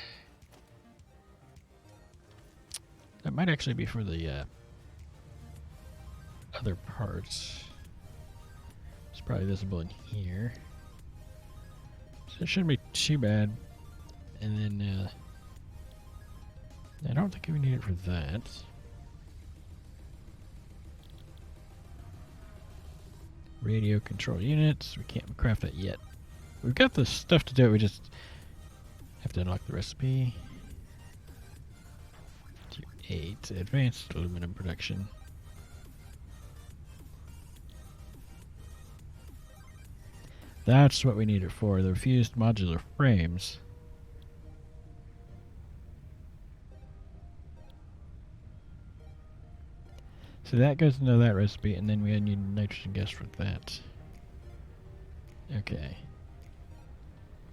That might actually be for the other parts. It's probably visible in here. So it shouldn't be too bad. And then... I don't think we need it for that. Radio control units. We can't craft that yet. We've got the stuff to do it. We just have to unlock the recipe. 8 advanced aluminum production. That's what we need it for. The fused modular frames. So that goes into that recipe, and then we need nitrogen gas for that. Okay.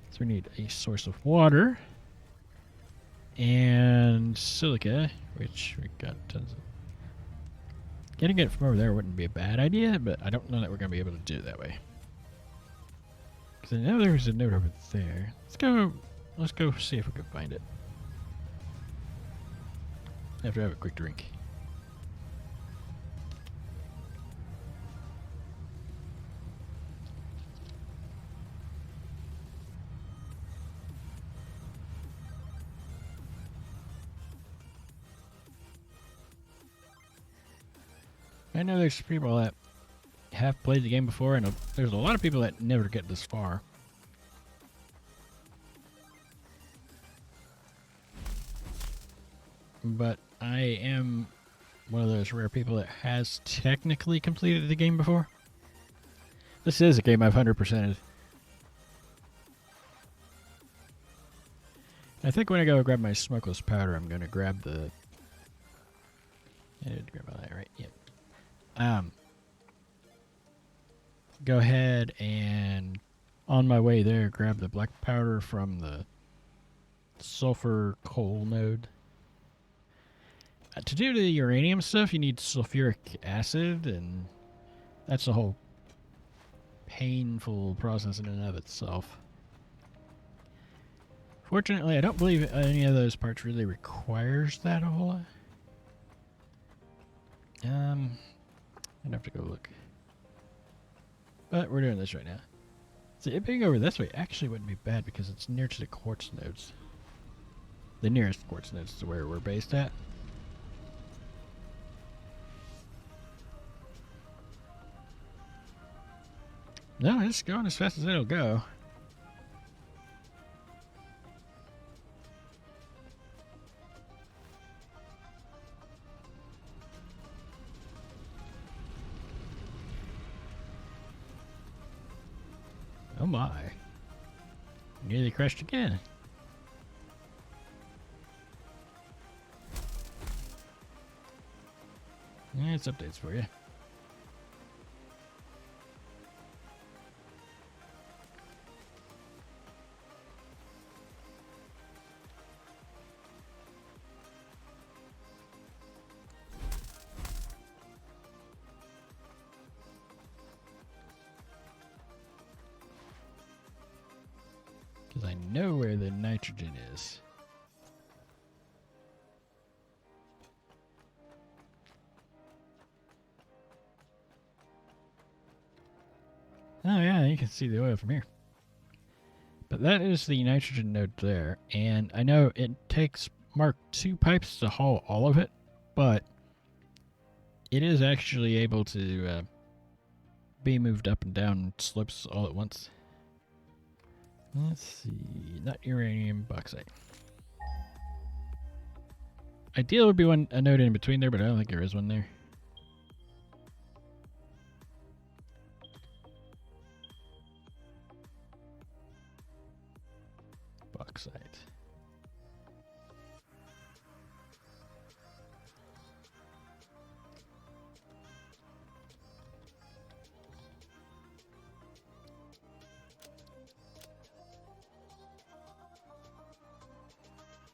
So we need a source of water and silica, which we got tons of. Getting it from over there wouldn't be a bad idea, but I don't know that we're going to be able to do it that way. Because I know there's a note over there. Let's go see if we can find it. I have to have a quick drink. I know there's people that have played the game before, and there's a lot of people that never get this far. But I am one of those rare people that has technically completed the game before. This is a game I've 100%ed. I think when I go grab my smokeless powder, I'm going to grab the... I did grab all that, right? Yep. Go ahead and on my way there, grab the black powder from the sulfur coal node. To do the uranium stuff, you need sulfuric acid, and that's a whole painful process in and of itself. Fortunately, I don't believe any of those parts really requires that a whole lot. I'd have to go look. But we're doing this right now. See, it being over this way actually wouldn't be bad because it's near to the quartz nodes. The nearest quartz nodes to where we're based at. No, it's going as fast as it'll go. Oh my. Nearly crashed again. Yeah, it's updates for you. Because I know where the nitrogen is. Oh yeah, you can see the oil from here. But that is the nitrogen node there, and I know it takes Mark II pipes to haul all of it, but it is actually able to be moved up and down slopes all at once. Let's see. Not uranium, bauxite. Ideal would be a node in between there, but I don't think there is one there. Bauxite.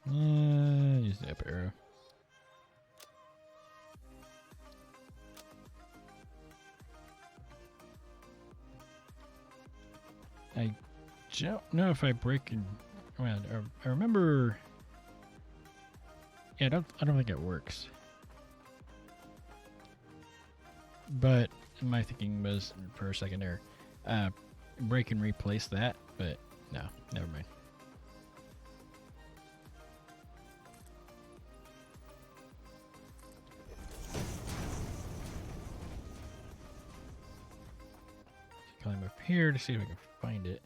Use the up arrow. I don't know if I break in. Well, I remember. Yeah, I don't think it works. But my thinking was for a second there, break and replace that. But no, never mind. Climb up here to see if I can find it.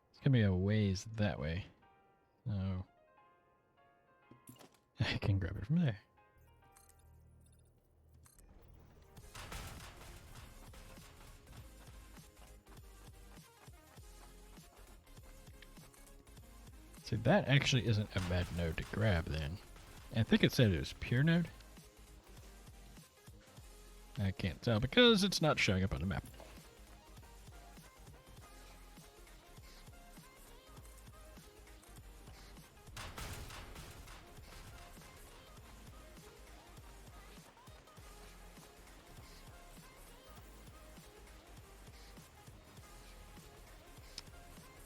It's gonna be a ways that way. So I can grab it from there. See, that actually isn't a bad node to grab then. I think it said it was pure node. I can't tell because it's not showing up on the map.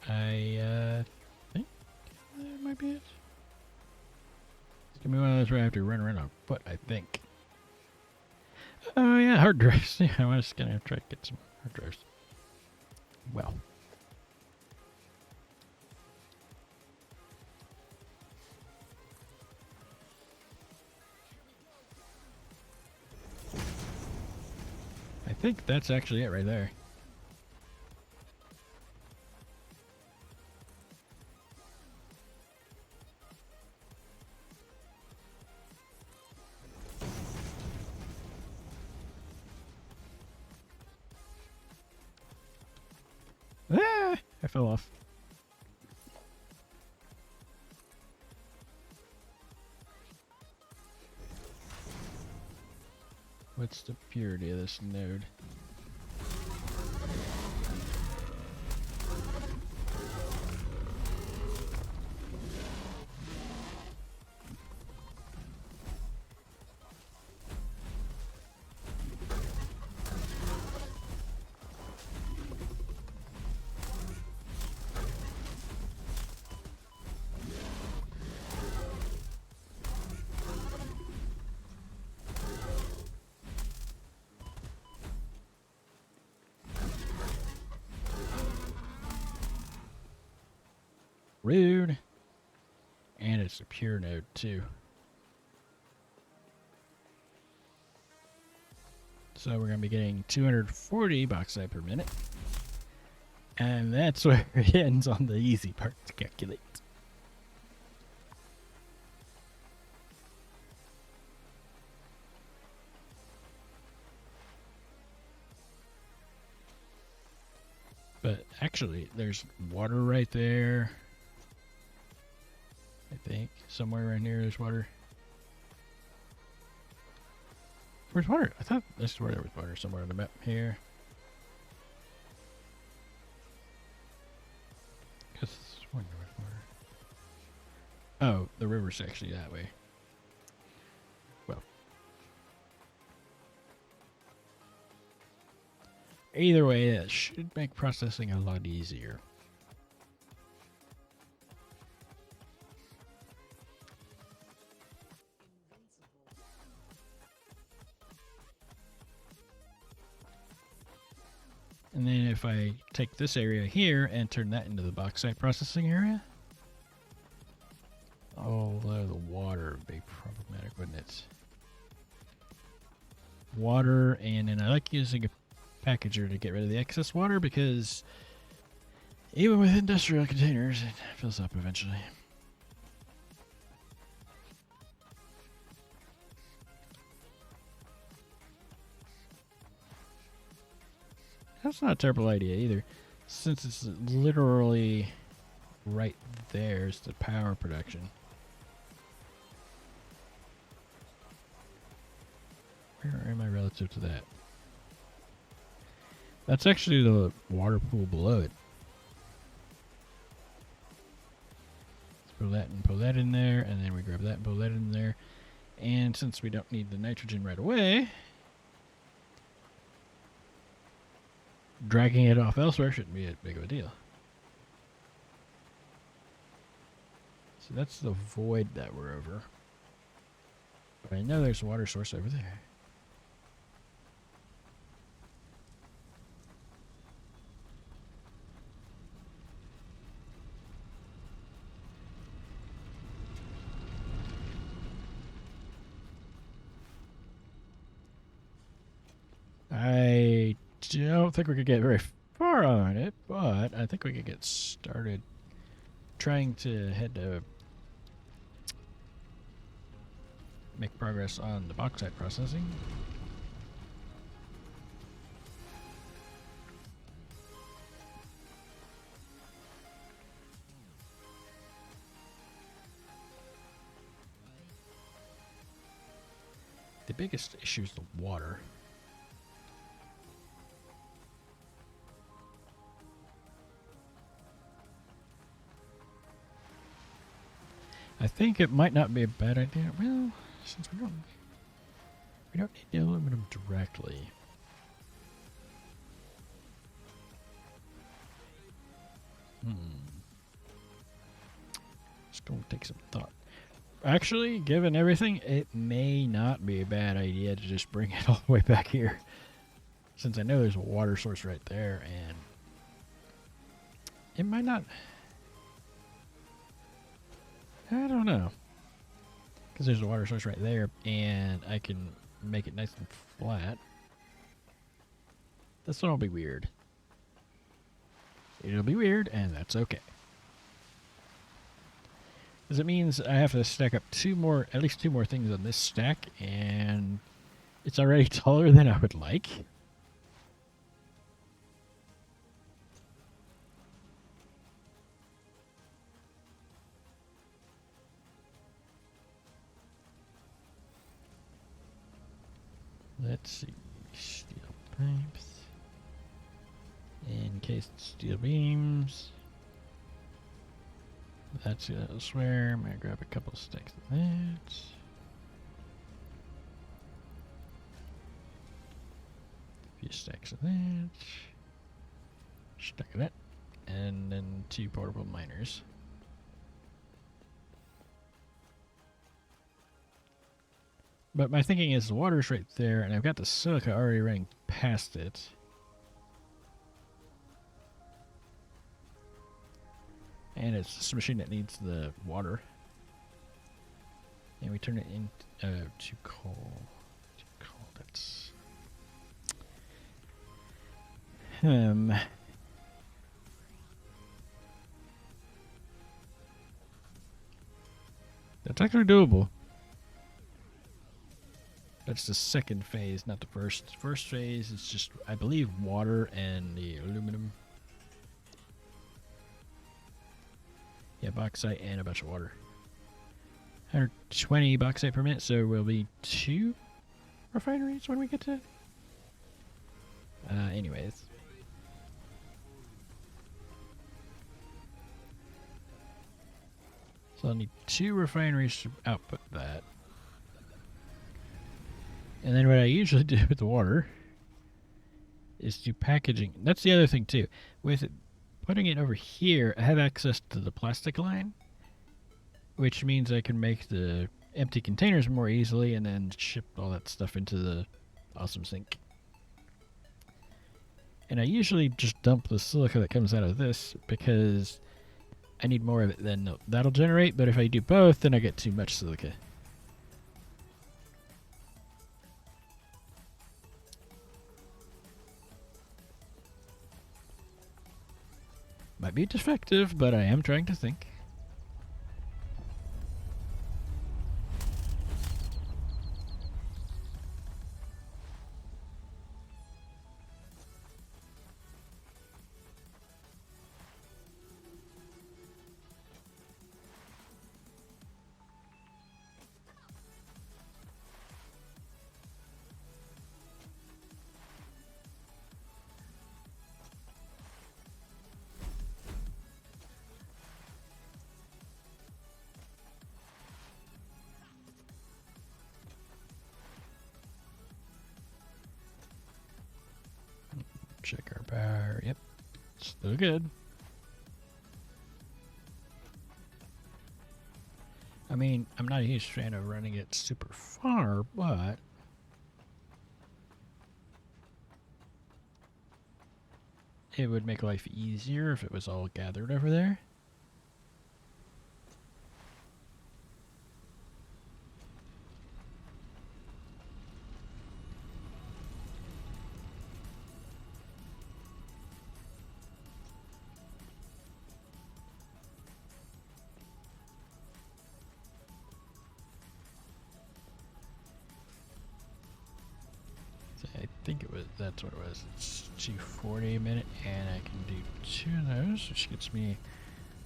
I think that might be it. It's gonna be one of those where I have to run around on foot, I think. Oh yeah, hard drives. Yeah, I was gonna try to get some hard drives. Well. I think that's actually it right there. Ah! I fell off. What's the purity of this node? Rude. And it's a pure node too. So we're going to be getting 240 bauxite per minute. And that's where it ends on the easy part to calculate. But actually, there's water right there. I think somewhere around here there's water. Where's water? I thought this is where there was water somewhere on the map here. Because where there was water. Oh, the river's actually that way. Well. Either way, that should make processing a lot easier. And then if I take this area here and turn that into the bauxite processing area, although the water would be problematic, wouldn't it? water, and then I like using a packager to get rid of the excess water because even with industrial containers, it fills up eventually. That's not a terrible idea either, since it's literally right there's the power production. Where am I relative to that? That's actually the water pool below it. Let's pull that in there, and then we grab that and pull that in there. And since we don't need the nitrogen right away, dragging it off elsewhere shouldn't be a big of a deal. So that's the void that we're over. But I know there's a water source over there. I don't think we could get very far on it, but I think we could get started trying to head to make progress on the bauxite processing. The biggest issue is the water. I think it might not be a bad idea. Well, since we don't need the aluminum directly. It's going to take some thought. Actually, given everything, it may not be a bad idea to just bring it all the way back here. Since I know there's a water source right there, and it might not... I don't know. Because there's a water source right there, and I can make it nice and flat. This one will be weird. It'll be weird, and that's okay. Because it means I have to stack up at least two more things on this stack, and it's already taller than I would like. Let's see. Steel pipes. Encased steel beams. That's elsewhere. I'm going to grab a couple stacks of that. A few stacks of that. Stack of that. And then 2 portable miners. But my thinking is the water's right there, and I've got the silica already running past it. And it's this machine that needs the water. And we turn it into coal. That's... That's actually doable. That's the second phase, not the first. First phase is just, I believe, water and the aluminum. Yeah, bauxite and a bunch of water. 120 bauxite per minute, so we'll be 2 refineries when we get to... anyways. So I'll need 2 refineries to output that. And then what I usually do with the water is do packaging. That's the other thing too. With putting it over here, I have access to the plastic line, which means I can make the empty containers more easily and then ship all that stuff into the awesome sink. And I usually just dump the silica that comes out of this because I need more of it than that'll generate, but if I do both, then I get too much silica. Might be defective, but I am trying to think. Check our power. Yep. Still good. I mean, I'm not a huge fan of running it super far, but it would make life easier if it was all gathered over there. I think that's what it was. It's 240 a minute, and I can do 2 of those, which gets me,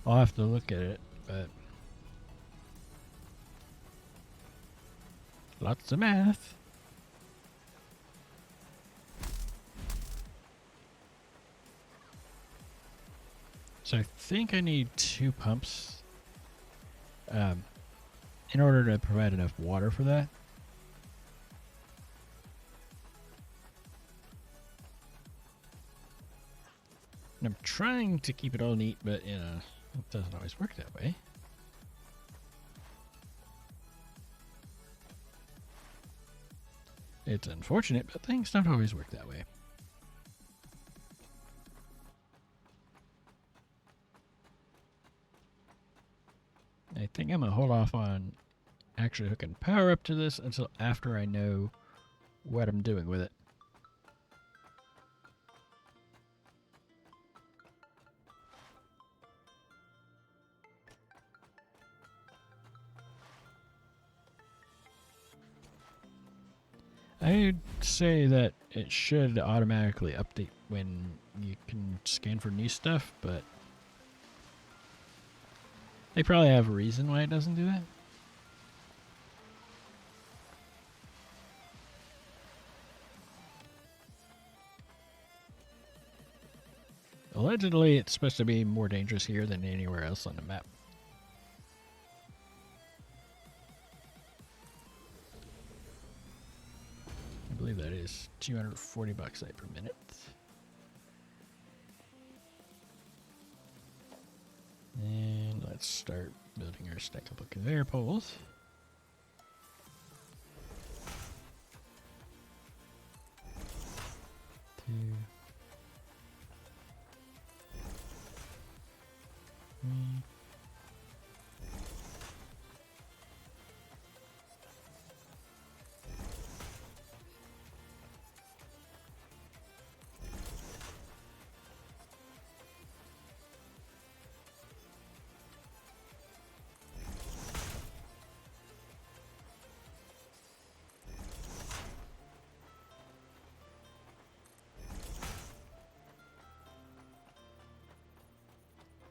I'll have to look at it, but lots of math. So I think I need 2 pumps in order to provide enough water for that. And I'm trying to keep it all neat, but, you know, it doesn't always work that way. It's unfortunate, but things don't always work that way. I think I'm going to hold off on actually hooking power up to this until after I know what I'm doing with it. I'd say that it should automatically update when you can scan for new stuff, but they probably have a reason why it doesn't do that. Allegedly, it's supposed to be more dangerous here than anywhere else on the map. I believe that is 240 bucks per minute. And let's start building our stackable conveyor poles. Two. Three.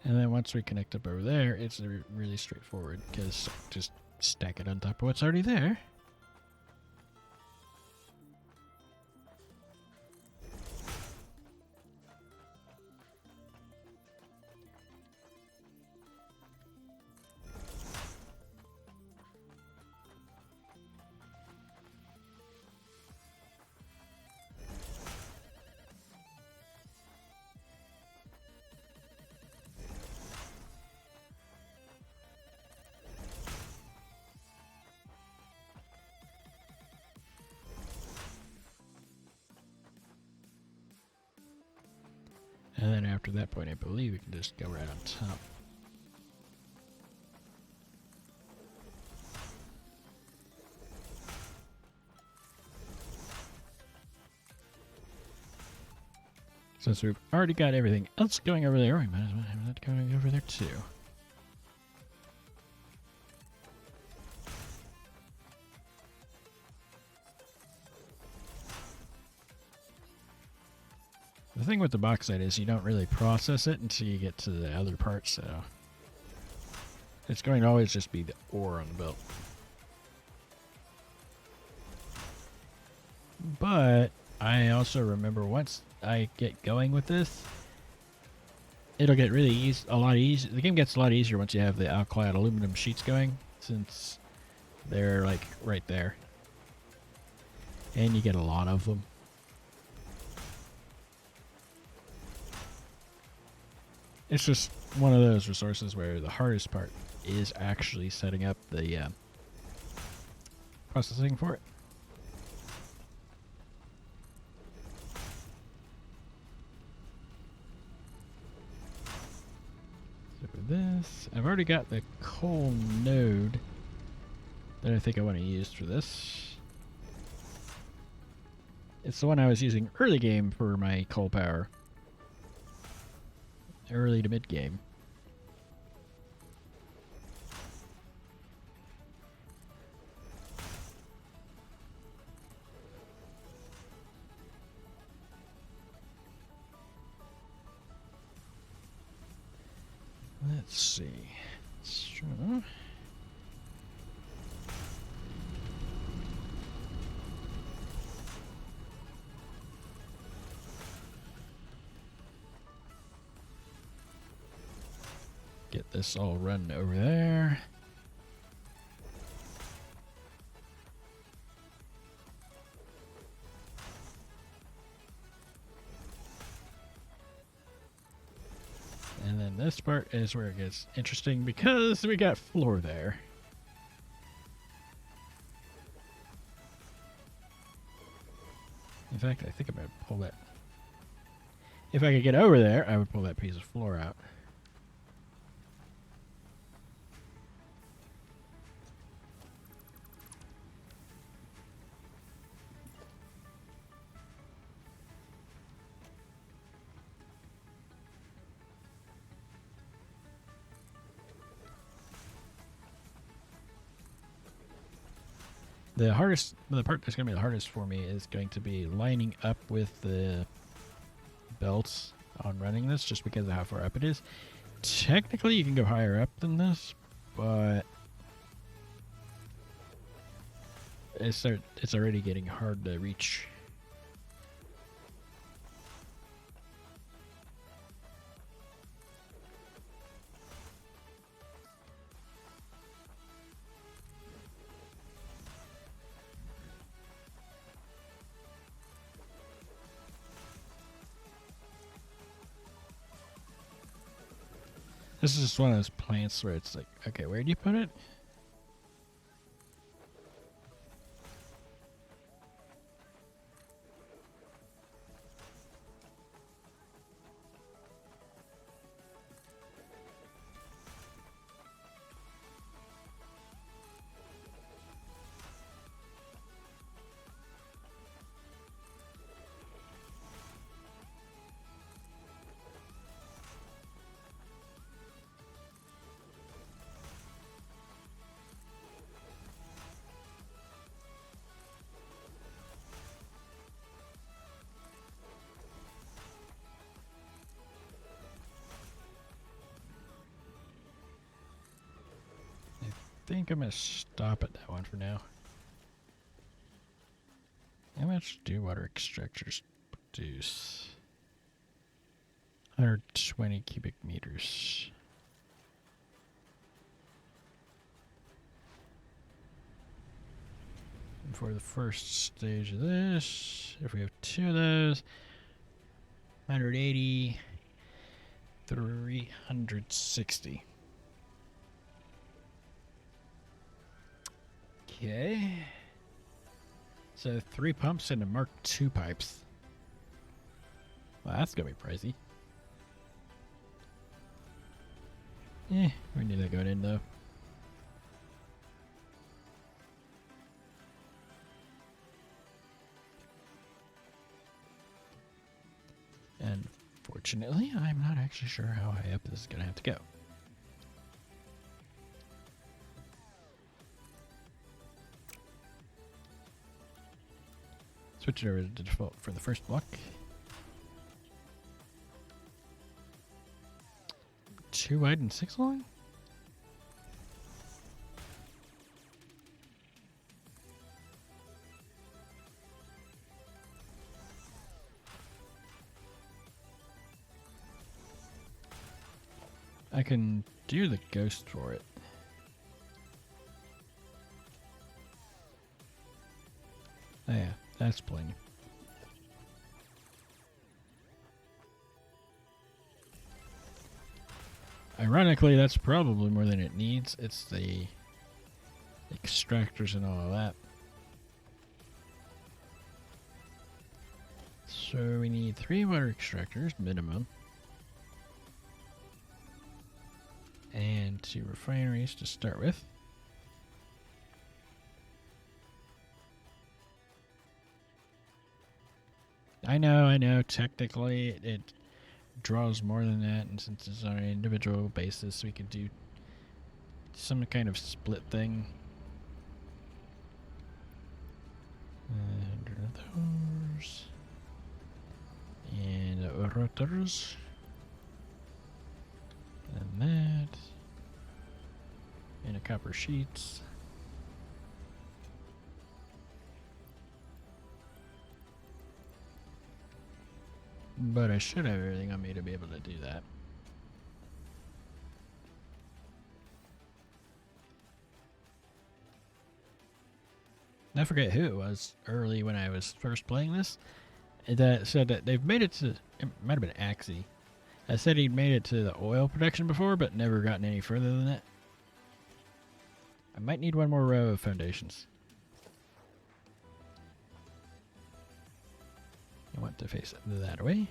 And then once we connect up over there, it's really straightforward because just stack it on top of what's already there. And then after that point, I believe we can just go right on top. Since we've already got everything else going over there, we might as well have that going over there too. The thing with the bauxite is you don't really process it until you get to the other parts, so it's going to always just be the ore on the belt. But I also remember once I get going with this, it'll get really easy, a lot easier. The game gets a lot easier once you have the alclad aluminum sheets going, since they're like right there, and you get a lot of them. It's just one of those resources where the hardest part is actually setting up the processing for it. So for this, I've already got the coal node that I think I want to use for this. It's the one I was using early game for my coal power. Early to mid game. Let's see. Sure. Get this all run over there. And then this part is where it gets interesting because we got floor there. In fact, I think I'm going to pull that. If I could get over there, I would pull that piece of floor out. The part that's going to be the hardest for me is going to be lining up with the belts on running this, just because of how far up it is. Technically, you can go higher up than this, but it's already getting hard to reach. This is just one of those plants where it's like, okay, where do you put it? I think I'm going to stop at that one for now. How much do water extractors produce? 120 cubic meters. And for the first stage of this, if we have two of those, 180, 360. Okay. So 3 pumps and a Mark II pipes. Well, that's gonna be pricey. We need that going in though. And Unfortunately, I'm not actually sure how high up this is going to have to go. Switch it over to default for the first block. 2 wide and 6 long? I can do the ghost for it. Oh yeah, that's plenty. Ironically, that's probably more than it needs. It's the extractors and all of that. So we need 3 water extractors, minimum. And 2 refineries to start with. I know, technically it draws more than that, and since it's on an individual basis, we could do some kind of split thing. And those. And rotors. And that. And a copper sheets. But I should have everything on me to be able to do that. I forget who it was early when I was first playing this that said that they've made it to, it might have been Axie. I said he'd made it to the oil production before, but never gotten any further than that. I might need one more row of foundations. I want to face it that way.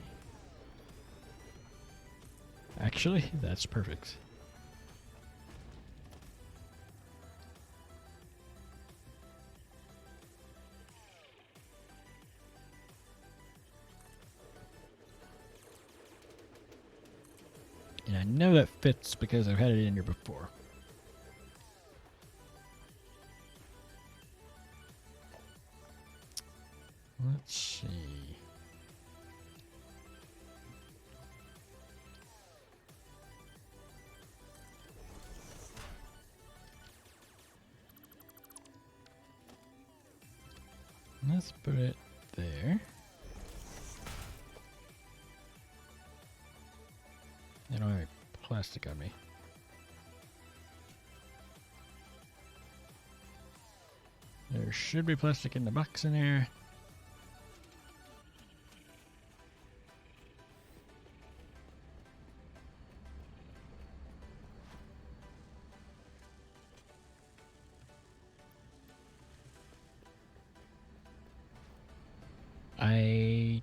Actually, that's perfect. And I know that fits because I've had it in here before. Let's see. Let's put it there. I don't have any plastic on me. There should be plastic in the box in there. I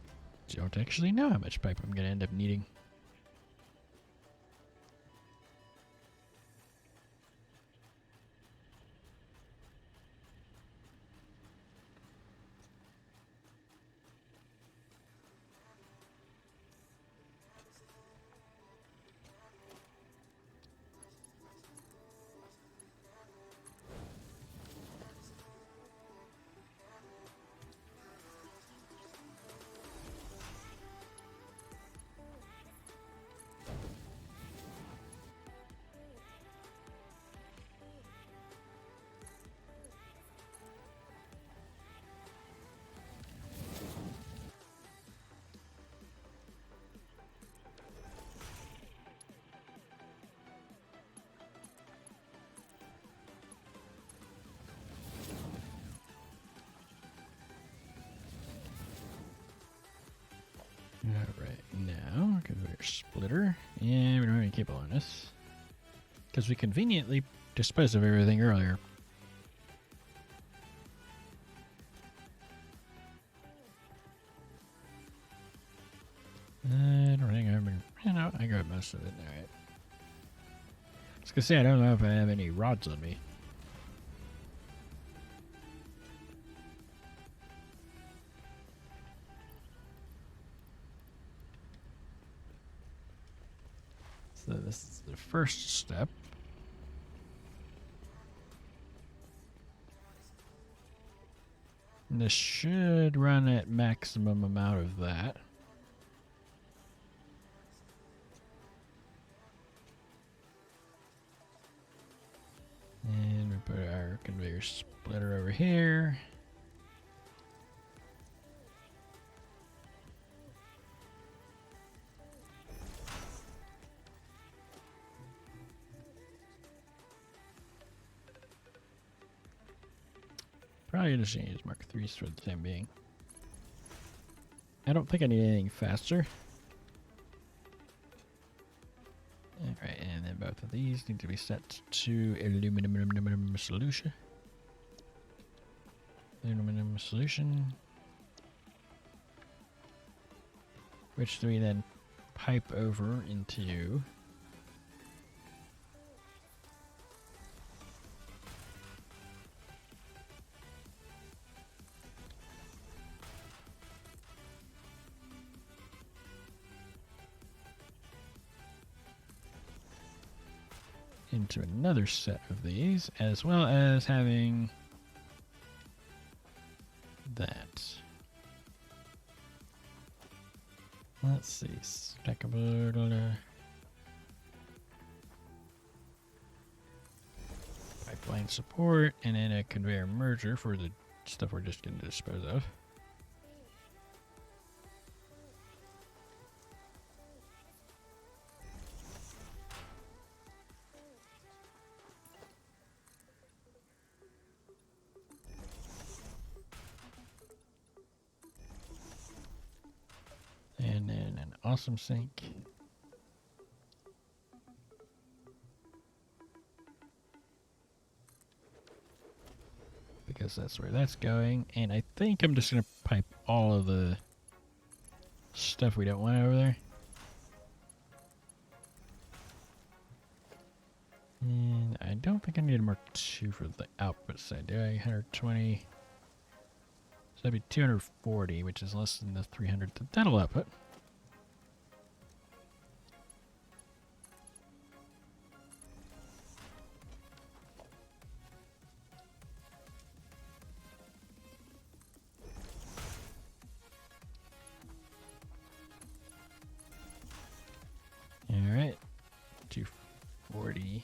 don't actually know how much pipe I'm going to end up needing. Alright, now, conveyor splitter. Yeah, we don't have any cable on this. Because we conveniently disposed of everything earlier. I don't think I have any... You know, I got most of it. Alright. I was going to say, I don't know if I have any rods on me. So this is the first step. And this should run at maximum amount of that. And we put our conveyor splitter over here. Probably just use Mark 3s for the time being. I don't think I need anything faster. Alright, and then both of these need to be set to aluminum solution. Aluminum solution. Which we then pipe over into another set of these, as well as having that. Let's see, stackable pipeline support, and then a conveyor merger for the stuff we're just going to dispose of. And then an awesome sink. Because that's where that's going. And I think I'm just going to pipe all of the stuff we don't want over there. And I don't think I need a Mark II for the output side, do I? 120. So that'd be 240, which is less than the 300 that that'll output. Alright, 240.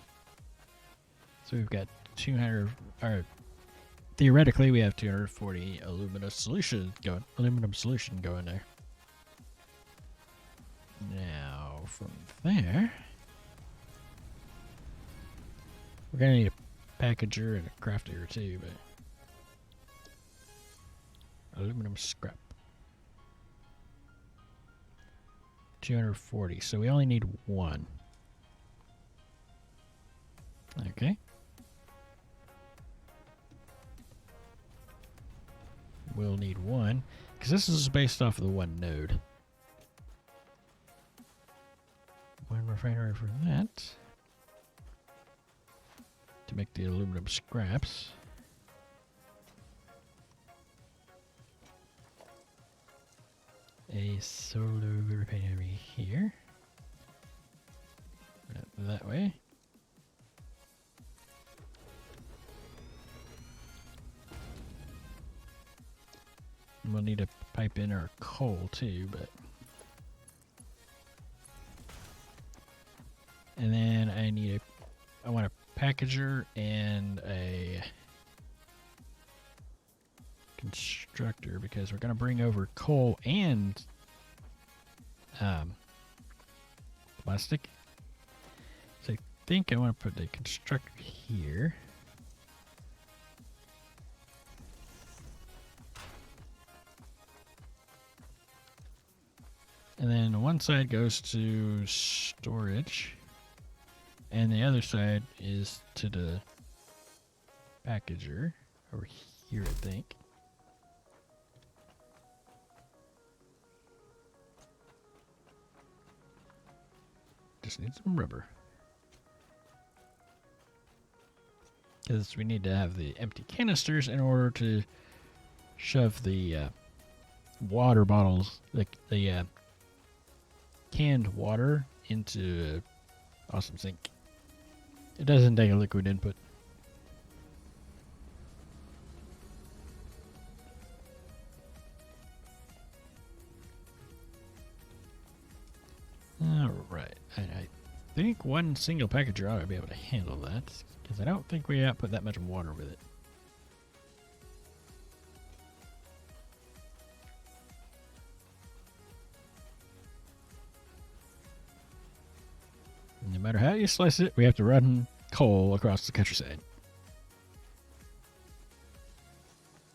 So we've got 200, or theoretically we have 240 aluminum solution going there. Now from there, we're gonna need a packager and a crafter too, but aluminum scrap. 240, so we only need one. Okay. We'll need one, because this is based off of the one node. One refinery for that. To make the aluminum scraps. A solo refinery here. That way. And we'll need to pipe in our coal too, but. And then I want a packager and a constructor, because we're going to bring over coal and plastic. So I think I want to put the constructor here. And then one side goes to storage, and the other side is to the packager over here, I think. Just need some rubber. Because we need to have the empty canisters in order to shove the water bottles, the canned water, into Awesome sink. It doesn't take a liquid input. Alright, I think one single packager ought to be able to handle that, because I don't think we output that much water with it. No matter how you slice it, we have to run coal across the countryside.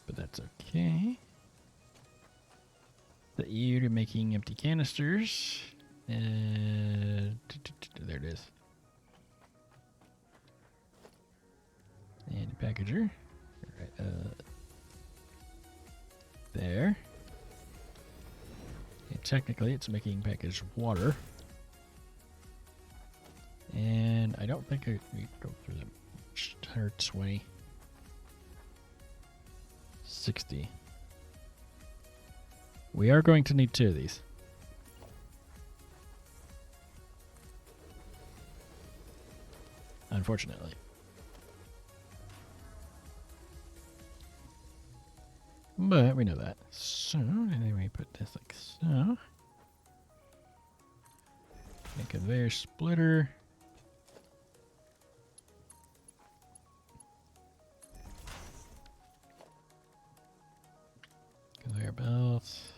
But that's okay. The you're making empty canisters. There it is. And packager. Alright, there. And technically it's making packaged water. And I don't think we go through the 120. 60. We are going to need 2 of these. Unfortunately. But we know that. So, and then we put this like so. A conveyor splitter. Conveyor belts.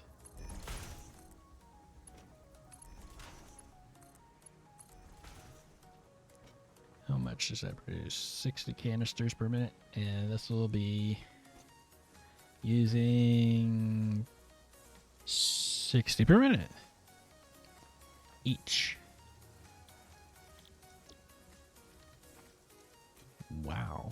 How much does that produce? 60 canisters per minute, and this will be using 60 per minute each. Wow.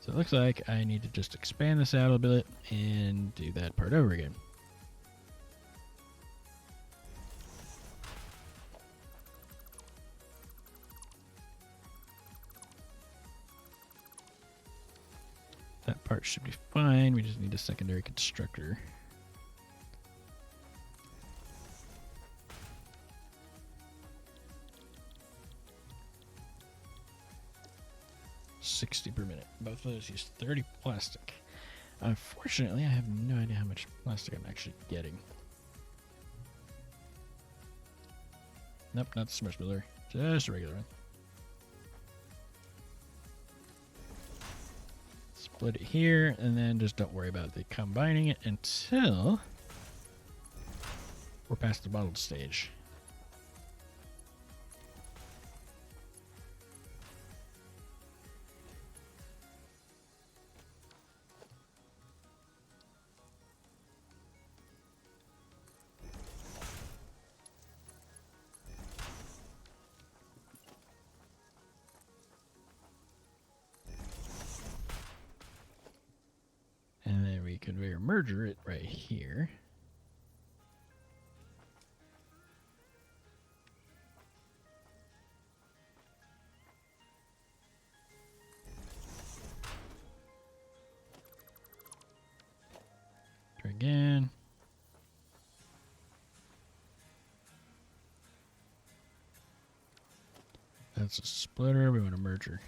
So it looks like I need to just expand this out a bit and do that part over again. That part should be fine. We just need a secondary constructor. $60 per minute. Both of those use 30 plastic. Unfortunately, I have no idea how much plastic I'm actually getting. Nope, not the smush builder. Just a regular one. Split it here, and then just don't worry about the combining it until we're past the bottled stage. And then we conveyor merger it right here. Try again. That's a splitter. We want a merger.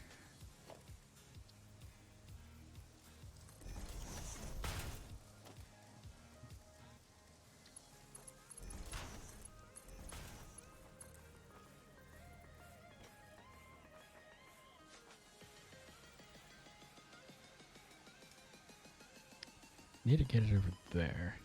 Need to get it over there.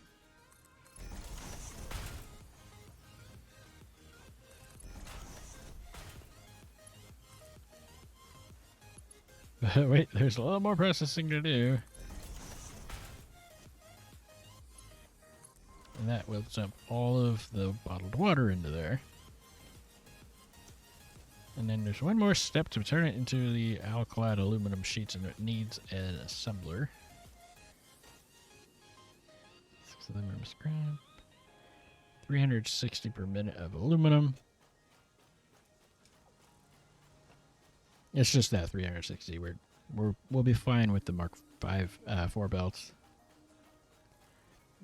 But wait, there's a lot more processing to do. And that will dump all of the bottled water into there. And then there's one more step to turn it into the alkylate aluminum sheets, and it needs an assembler. 6 of them are scrap. 360 per minute of aluminum. It's just that 360. We'll be fine with the Mark 4 belts.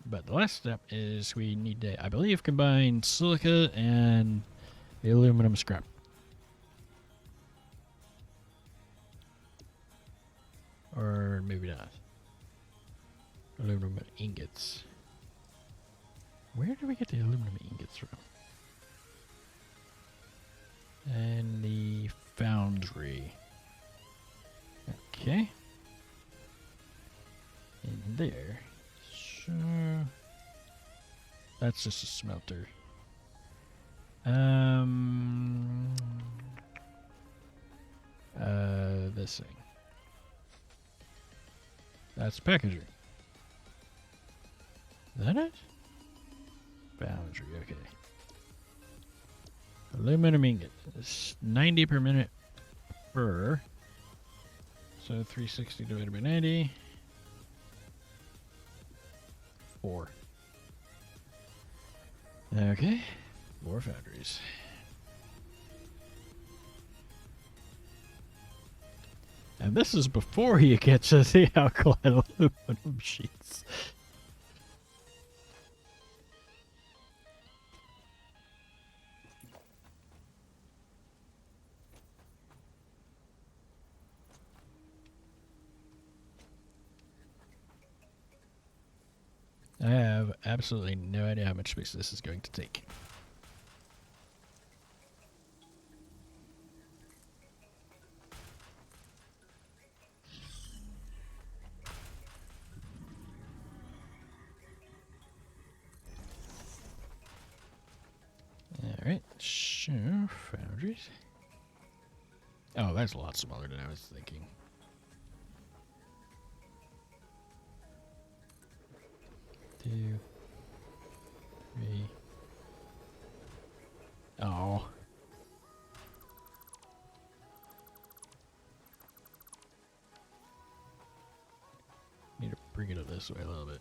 But the last step is we need to, I believe, combine silica and The aluminum scrap. Or maybe not. Aluminum ingots. Where do we get the aluminum ingots from? And the foundry. Okay. In there. So that's just a smelter. This thing. That's packaging. Is that it? Foundry, okay. Aluminum ingot. It's 90 per minute per. So 360 divided by 90. 4. Okay. 4 foundries. And this is before you get to the alkaline aluminum sheets. I have absolutely no idea how much space this is going to take. Alright, sure, foundries. Oh, that's a lot smaller than I was thinking. Two, 3. Oh. Need to bring it up this way a little bit.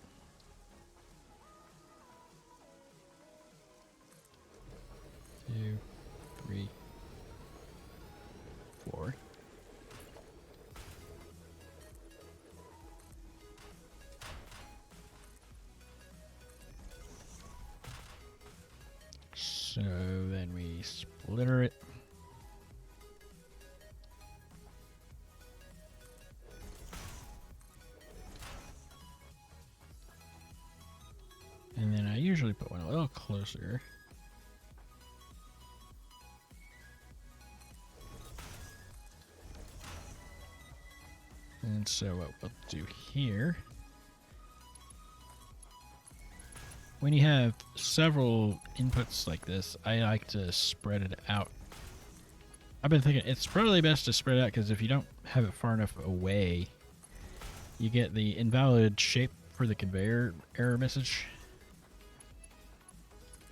Two, 3, 4. So then we splitter it. And then I usually put one a little closer. And so what we'll do here, when you have several inputs like this, I like to spread it out. I've been thinking it's probably best to spread it out because if you don't have it far enough away, you get the invalid shape for the conveyor error message,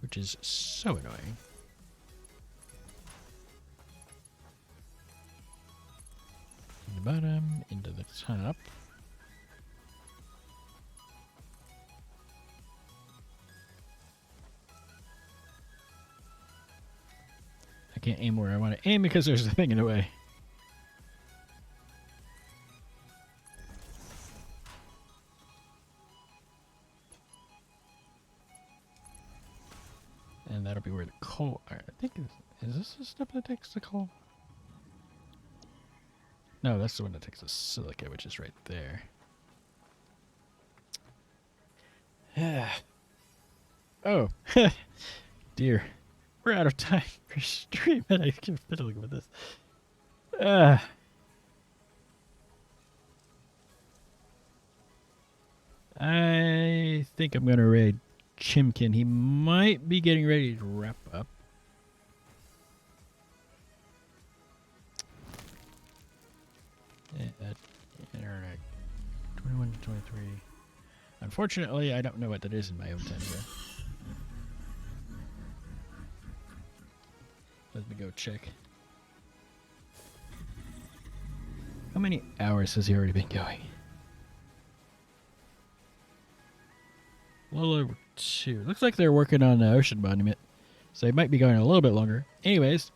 which is so annoying. The bottom into the top. I can't aim where I want to aim because there's a thing in the way. And that'll be where the coal. I think is this the step that takes the coal? No, that's the one that takes the silica, which is right there. Oh, dear. We're out of time for stream, and I keep fiddling with this. I think I'm going to raid Chimkin. He might be getting ready to wrap up. Internet 21 to 23. Unfortunately, I don't know what that is in my own time zone. Let me go check. How many hours has he already been going? A little over 2. Looks like they're working on the Ocean Monument, so they might be going a little bit longer. Anyways,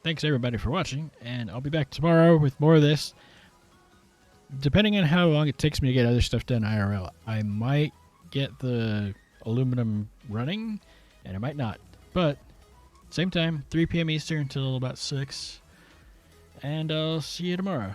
thanks everybody for watching, and I'll be back tomorrow with more of this. Depending on how long it takes me to get other stuff done IRL, I might get the aluminum running, and I might not. But Same time, 3 p.m. Eastern until about 6. And I'll see you tomorrow.